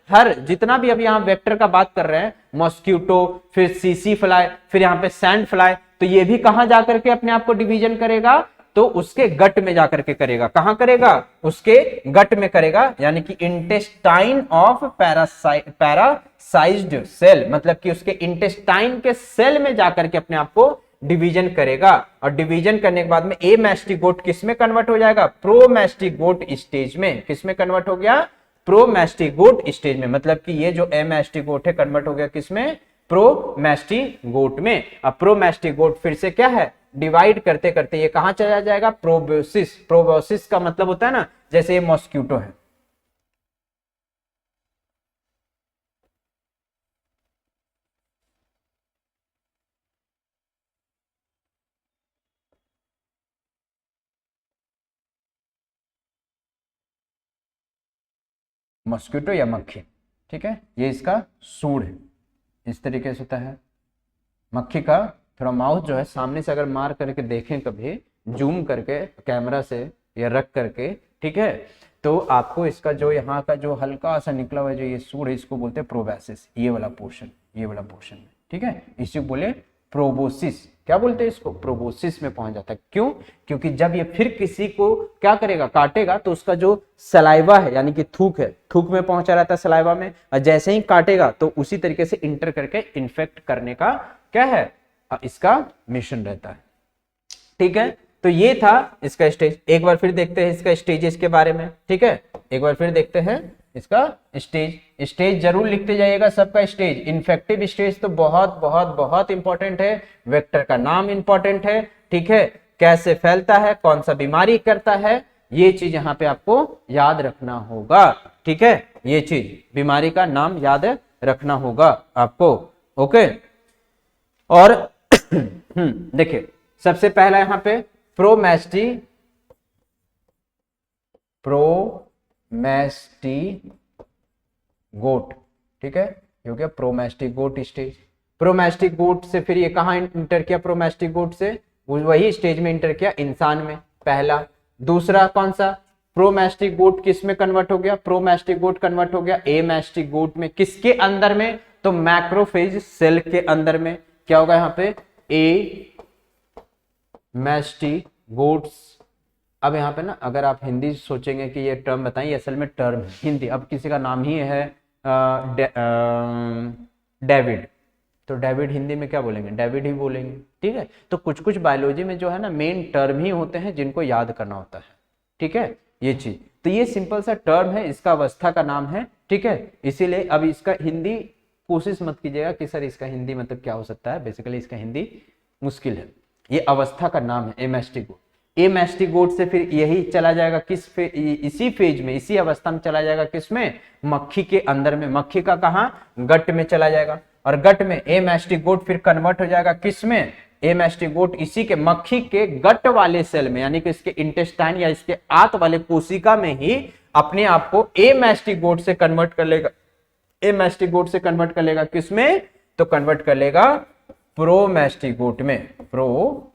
हर जितना भी अभी यहाँ वेक्टर का बात कर रहे हैं, मॉस्किटो, फिर सीसी फ्लाई, फिर यहाँ पे सैंड फ्लाई, तो ये भी कहां जाकर के अपने आप को डिवीजन करेगा? तो उसके गट में जाकर के करेगा। कहां करेगा? उसके गट में करेगा, यानी कि इंटेस्टाइन ऑफ पैरासाइज्ड सेल, मतलब कि उसके इंटेस्टाइन के सेल में जाकर के अपने आप को डिवीजन करेगा। और डिवीजन करने के बाद में ए मैस्टिगोट किस में कन्वर्ट हो जाएगा? प्रोमैस्टिगोट स्टेज में। किस में कन्वर्ट हो गया? प्रोमैस्टिगोट स्टेज में। मतलब कि ये जो ए मैस्टिगोट है कन्वर्ट हो गया किसमें? प्रोमैस्टिगोट में। अब प्रोमैस्टिगोट फिर से क्या है? डिवाइड करते करते ये कहां चला जाएगा? प्रोबोसिस। प्रोबोसिस का मतलब होता है ना, जैसे ये मॉस्किटो है, मॉस्किटो या मक्खी। ठीक है, ये इसका सूंड है, इस तरीके से होता है। मक्खी का थोड़ा माउथ जो है सामने से अगर मार करके देखें, कभी जूम करके कैमरा से या रख करके, ठीक है, तो आपको इसका जो यहाँ का जो हल्का सा निकला हुआ जो ये सूंड है, इसको बोलते हैं प्रोबैसिस। ये वाला पोर्शन, ये वाला पोर्शन, ठीक है, इसी को बोले प्रोबोसिस। क्या बोलते हैं इसको? प्रोबोसिस में पहुंच जाता है। क्यों? क्योंकि जब ये फिर किसी को क्या करेगा? काटेगा, तो उसका जो सलाइवा है, यानी कि थूक है, थूक में पहुंचा रहता है सलाइवा में, और जैसे ही काटेगा तो उसी तरीके से इंटर करके इन्फेक्ट करने का क्या है? इसका मिशन रहता है। ठीक है, तो ये था इसका स्टेज। एक बार फिर देखते हैं इसका स्टेजेस के बारे में। ठीक है, एक बार फिर देखते हैं इसका स्टेज। स्टेज जरूर लिखते जाइएगा सबका स्टेज। इन्फेक्टिव स्टेज तो बहुत बहुत बहुत इंपॉर्टेंट है। वेक्टर का नाम इंपॉर्टेंट है। ठीक है, कैसे फैलता है, कौन सा बीमारी करता है, ये चीज यहाँ पे आपको याद रखना होगा। ठीक है, ये चीज बीमारी का नाम याद रखना होगा आपको। ओके, और देखिए सबसे पहला यहाँ पे प्रोमैस्टिगोट, ठीक है, ये हो गया प्रोमैस्टिगोट स्टेज। प्रोमैस्टिगोट से फिर ये कहां इंटर किया? प्रोमैस्टिगोट से वही स्टेज में इंटर किया, इंसान में, पहला। दूसरा कौन सा? प्रोमैस्टिगोट किस में कन्वर्ट हो गया? प्रोमैस्टिगोट कन्वर्ट हो गया ए मैस्टिगोट में। किसके अंदर में? तो मैक्रोफेज सेल के अंदर में। क्या होगा यहाँ पे? ए मैस्टिगोट गोट्स। अब यहाँ पे ना अगर आप हिंदी सोचेंगे कि ये टर्म बताइए, असल में टर्म है हिंदी। अब किसी का नाम ही है डेविड, तो डेविड हिंदी में क्या बोलेंगे, डेविड ही बोलेंगे, ठीक है। तो कुछ कुछ बायोलॉजी में जो है ना मेन टर्म ही होते हैं जिनको याद करना होता है, ठीक है, ये चीज। तो ये सिंपल सा टर्म है, इसका अवस्था का नाम है, ठीक है। इसीलिए अब इसका हिंदी कोशिश मत कीजिएगा कि सर इसका हिंदी मतलब क्या हो सकता है, बेसिकली इसका हिंदी मुश्किल है। ये अवस्था का नाम है एमास्टिगोट। एमास्टिगोट से फिर यही चला जाएगा किस इसी फेज में, इसी अवस्था में चला जाएगा किसमें, मक्खी के अंदर में। मक्खी का कहाँ, गट में चला जाएगा, और गट में एमास्टिगोट फिर कन्वर्ट हो जाएगा किसमें, एमास्टिगोट इसी के मक्खी के गट वाले सेल में, यानी कि इसके इंटेस्टाइन या इसके आंत वाले कोशिका में ही अपने आप को एमास्टिगोट से कन्वर्ट कर लेगा। एमास्टिगोट से कन्वर्ट कर लेगा किसमें, तो कन्वर्ट कर लेगा प्रोमास्टिगोट में, प्रोमास्टिगोट,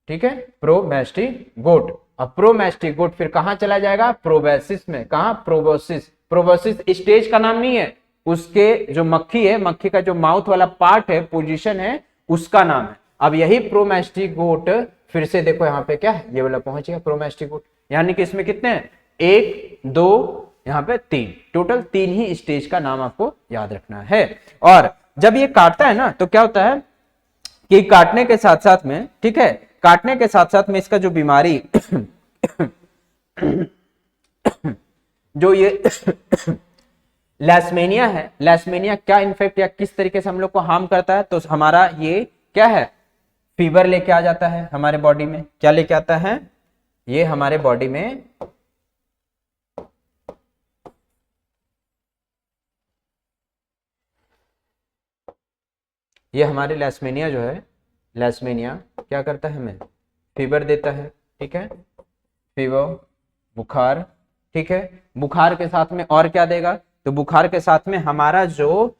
ठीक है, प्रोमास्टिगोट। अब प्रोमास्टिगोट फिर कहां चला जाएगा, प्रोबेसिस में। कहां, प्रोबोसिस। प्रोबोसिस स्टेज का नाम नहीं है, उसके जो मक्खी है, मक्खी का जो माउथ वाला पार्ट है, पोजीशन है, उसका नाम है। अब यही प्रोमास्टिगोट फिर से देखो यहाँ पे क्या है, ये वाला पहुंच गया प्रोमास्टिगोट, यानी कि इसमें कितने हैं, 1 2 यहाँ पे 3, टोटल 3 ही स्टेज का नाम आपको याद रखना है। और जब ये काटता है ना तो क्या होता है कि काटने के साथ साथ में, ठीक है, काटने के साथ साथ में इसका जो बीमारी जो ये लैस्मेनिया है, लैस्मेनिया क्या इन्फेक्ट या किस तरीके से हम लोग को हार्म करता है, तो हमारा ये क्या है, फीवर लेके आ जाता है हमारे बॉडी में। क्या लेके आता है, ये हमारे बॉडी में ये हमारे लैस्मेनिया जो है, लैस्मेनिया क्या करता है, हमें फीवर देता है, ठीक है, फीवर, बुखार, ठीक है। बुखार के साथ में और क्या देगा, तो बुखार के साथ में हमारा जो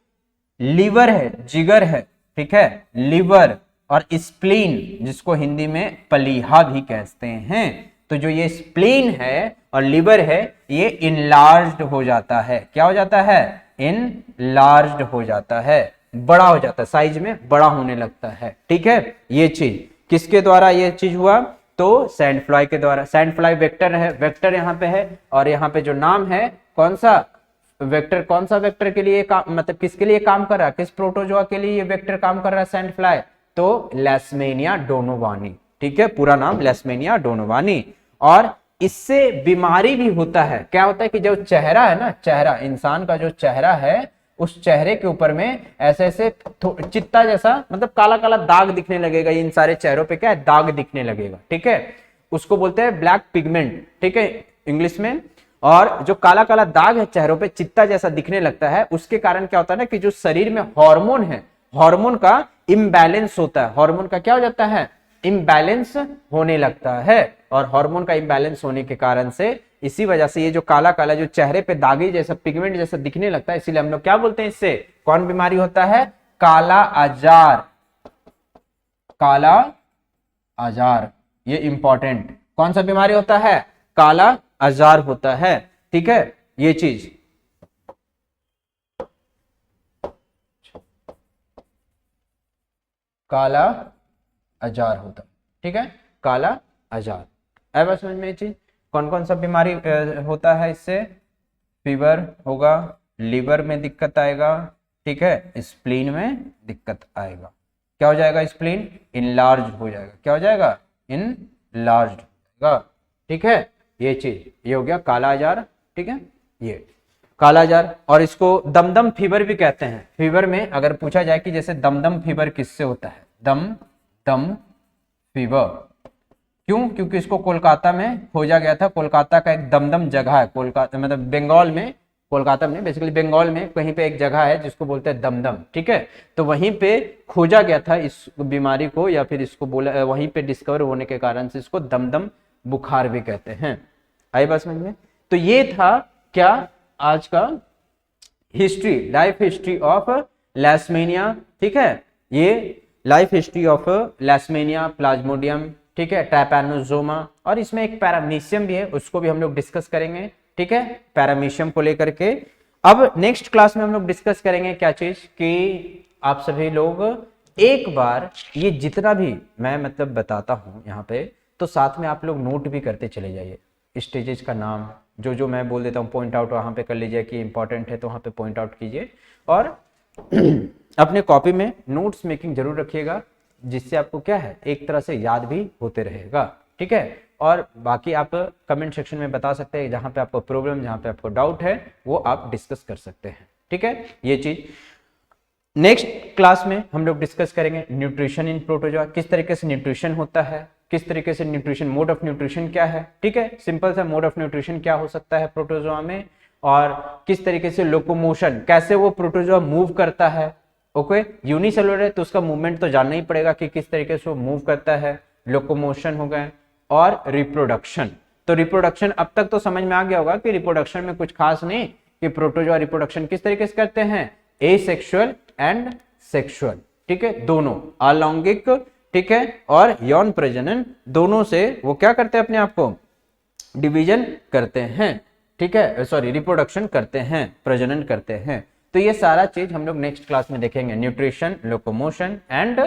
लीवर है, जिगर है, ठीक है, लीवर और स्प्लीन, जिसको हिंदी में पलीहा भी कहते हैं, तो जो ये स्प्लीन है और लीवर है ये इनलार्ज्ड हो जाता है। क्या हो जाता है, इनलार्ज्ड हो जाता है, बड़ा हो जाता है, साइज में बड़ा होने लगता है, ठीक है। ये चीज किसके द्वारा ये चीज हुआ, तो सैंड फ्लाई के द्वारा। सैंड फ्लाई वेक्टर है, वेक्टर यहाँ पे है, और यहाँ पे जो नाम है कौन सा वेक्टर, कौन सा वेक्टर के लिए काम, मतलब किसके लिए काम कर रहा है, किस प्रोटोजोआ के लिए ये वेक्टर काम कर रहा है सैंड फ्लाई, तो लैस्मेनिया डोनोवानी, ठीक है, पूरा नाम लैस्मेनिया डोनोवानी। और इससे बीमारी भी होता है, क्या होता है कि जो चेहरा है ना, चेहरा, इंसान का जो चेहरा है, उस चेहरे के ऊपर में ऐसे ऐसे चित्ता जैसा, मतलब काला काला दाग दिखने लगेगा। इन सारे चेहरों पे क्या है, दाग दिखने लगेगा, ठीक है, उसको बोलते हैं ब्लैक पिगमेंट, ठीक है, इंग्लिश में। और जो काला काला दाग है चेहरों पे, चित्ता जैसा दिखने लगता है, उसके कारण क्या होता है ना कि जो शरीर में हार्मोन है, हार्मोन का इम्बैलेंस होता है। हार्मोन का क्या हो जाता है, इम्बैलेंस होने लगता है, और हार्मोन का इम्बैलेंस होने के कारण से, इसी वजह से ये जो काला काला जो चेहरे पे दागी जैसा पिगमेंट जैसा दिखने लगता है, इसीलिए हम लोग क्या बोलते हैं, इससे कौन बीमारी होता है, काला आजार। काला आजार, ये इंपॉर्टेंट, कौन सा बीमारी होता है, काला आजार होता है, ठीक है, ये चीज। काला आजार होता है, ठीक है, काला आजार। अब समझ में ये चीज, कौन कौन सा बीमारी होता है इससे, फीवर होगा, लीवर में दिक्कत आएगा, ठीक है, स्प्लीन में दिक्कत आएगा। क्या हो जाएगा, स्प्लीन इनलार्ज हो जाएगा, क्या हो जाएगा, इनलार्ज होगा, ठीक है, ये चीज, ये हो गया काला आजार, ठीक है, ये काला आजार। और इसको दमदम फीवर भी कहते हैं। फीवर में अगर पूछा जाए कि जैसे दमदम फीवर किससे होता है, दम फीवर, क्यों, क्योंकि इसको कोलकाता में खोजा गया था। कोलकाता का एक दमदम जगह है, कोलकाता मतलब बंगाल में, कोलकाता में बेसिकली बंगाल में कहीं पे एक जगह है जिसको बोलते हैं दमदम, ठीक है, तो वहीं पे खोजा गया था इस बीमारी को, या फिर इसको बोला, वहीं पे डिस्कवर होने के कारण से इसको दमदम बुखार भी कहते हैं। आई बात समझ में। तो ये था क्या आज का हिस्ट्री, लाइफ हिस्ट्री ऑफ लैस्मेनिया, ठीक है, ये लाइफ हिस्ट्री ऑफ लैस्मेनिया, प्लाज्मोडियम, ठीक है, ट्रैपैनोसोमा, और इसमें एक पैरामीशियम भी है, उसको भी हम लोग डिस्कस करेंगे, ठीक है, पैरामीशियम को लेकर के। अब नेक्स्ट क्लास में हम लोग डिस्कस करेंगे क्या चीज कि आप सभी लोग एक बार ये जितना भी मैं मतलब बताता हूं यहाँ पे, तो साथ में आप लोग नोट भी करते चले जाइए। स्टेजेस का नाम जो जो मैं बोल देता हूँ पॉइंट आउट वहाँ पे कर लीजिए कि इंपॉर्टेंट है तो वहाँ पे पॉइंट आउट कीजिए, और अपने कॉपी में नोट्स मेकिंग जरूर रखिएगा, जिससे आपको क्या है एक तरह से याद भी होते रहेगा। ठीक है, और बाकी आप कमेंट सेक्शन में बता सकते हैं जहाँ पे आपको प्रॉब्लम, जहाँ पे आपको डाउट है वो आप डिस्कस कर सकते हैं। ठीक है, ये चीज नेक्स्ट क्लास में हम लोग डिस्कस करेंगे। न्यूट्रिशन इन प्रोटोजोआ, किस तरीके से न्यूट्रिशन होता है, किस तरीके से न्यूट्रिशन, मोड ऑफ न्यूट्रिशन क्या है। ठीक है, सिंपल सा मोड ऑफ न्यूट्रिशन क्या हो सकता है प्रोटोजोआ में, और किस तरीके से लोकोमोशन, कैसे वो प्रोटोजोआ मूव करता है। ओके, यूनिसेलुलर है तो उसका मूवमेंट तो जानना ही पड़ेगा कि किस तरीके से वो मूव करता है। लोकोमोशन हो गए, और रिप्रोडक्शन। तो रिप्रोडक्शन अब तक तो समझ में आ गया होगा कि रिप्रोडक्शन में कुछ खास नहीं, कि प्रोटोजोआ रिप्रोडक्शन किस तरीके से करते हैं, एसेक्सुअल एंड सेक्सुअल। ठीक है, दोनों अलैंगिक, ठीक है, और यौन प्रजनन दोनों से वो क्या करते हैं, अपने आप को डिवीजन करते हैं। ठीक है, सॉरी, रिप्रोडक्शन करते हैं, प्रजनन करते हैं। तो ये सारा चीज हम लोग नेक्स्ट क्लास में देखेंगे, nutrition, locomotion and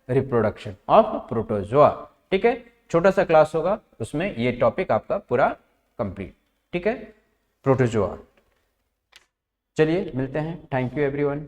reproduction of protozoa. ठीक है, छोटा सा क्लास होगा, उसमें ये टॉपिक आपका पूरा कंप्लीट। ठीक है, प्रोटोजोआ। चलिए मिलते हैं, थैंक यू एवरीवन।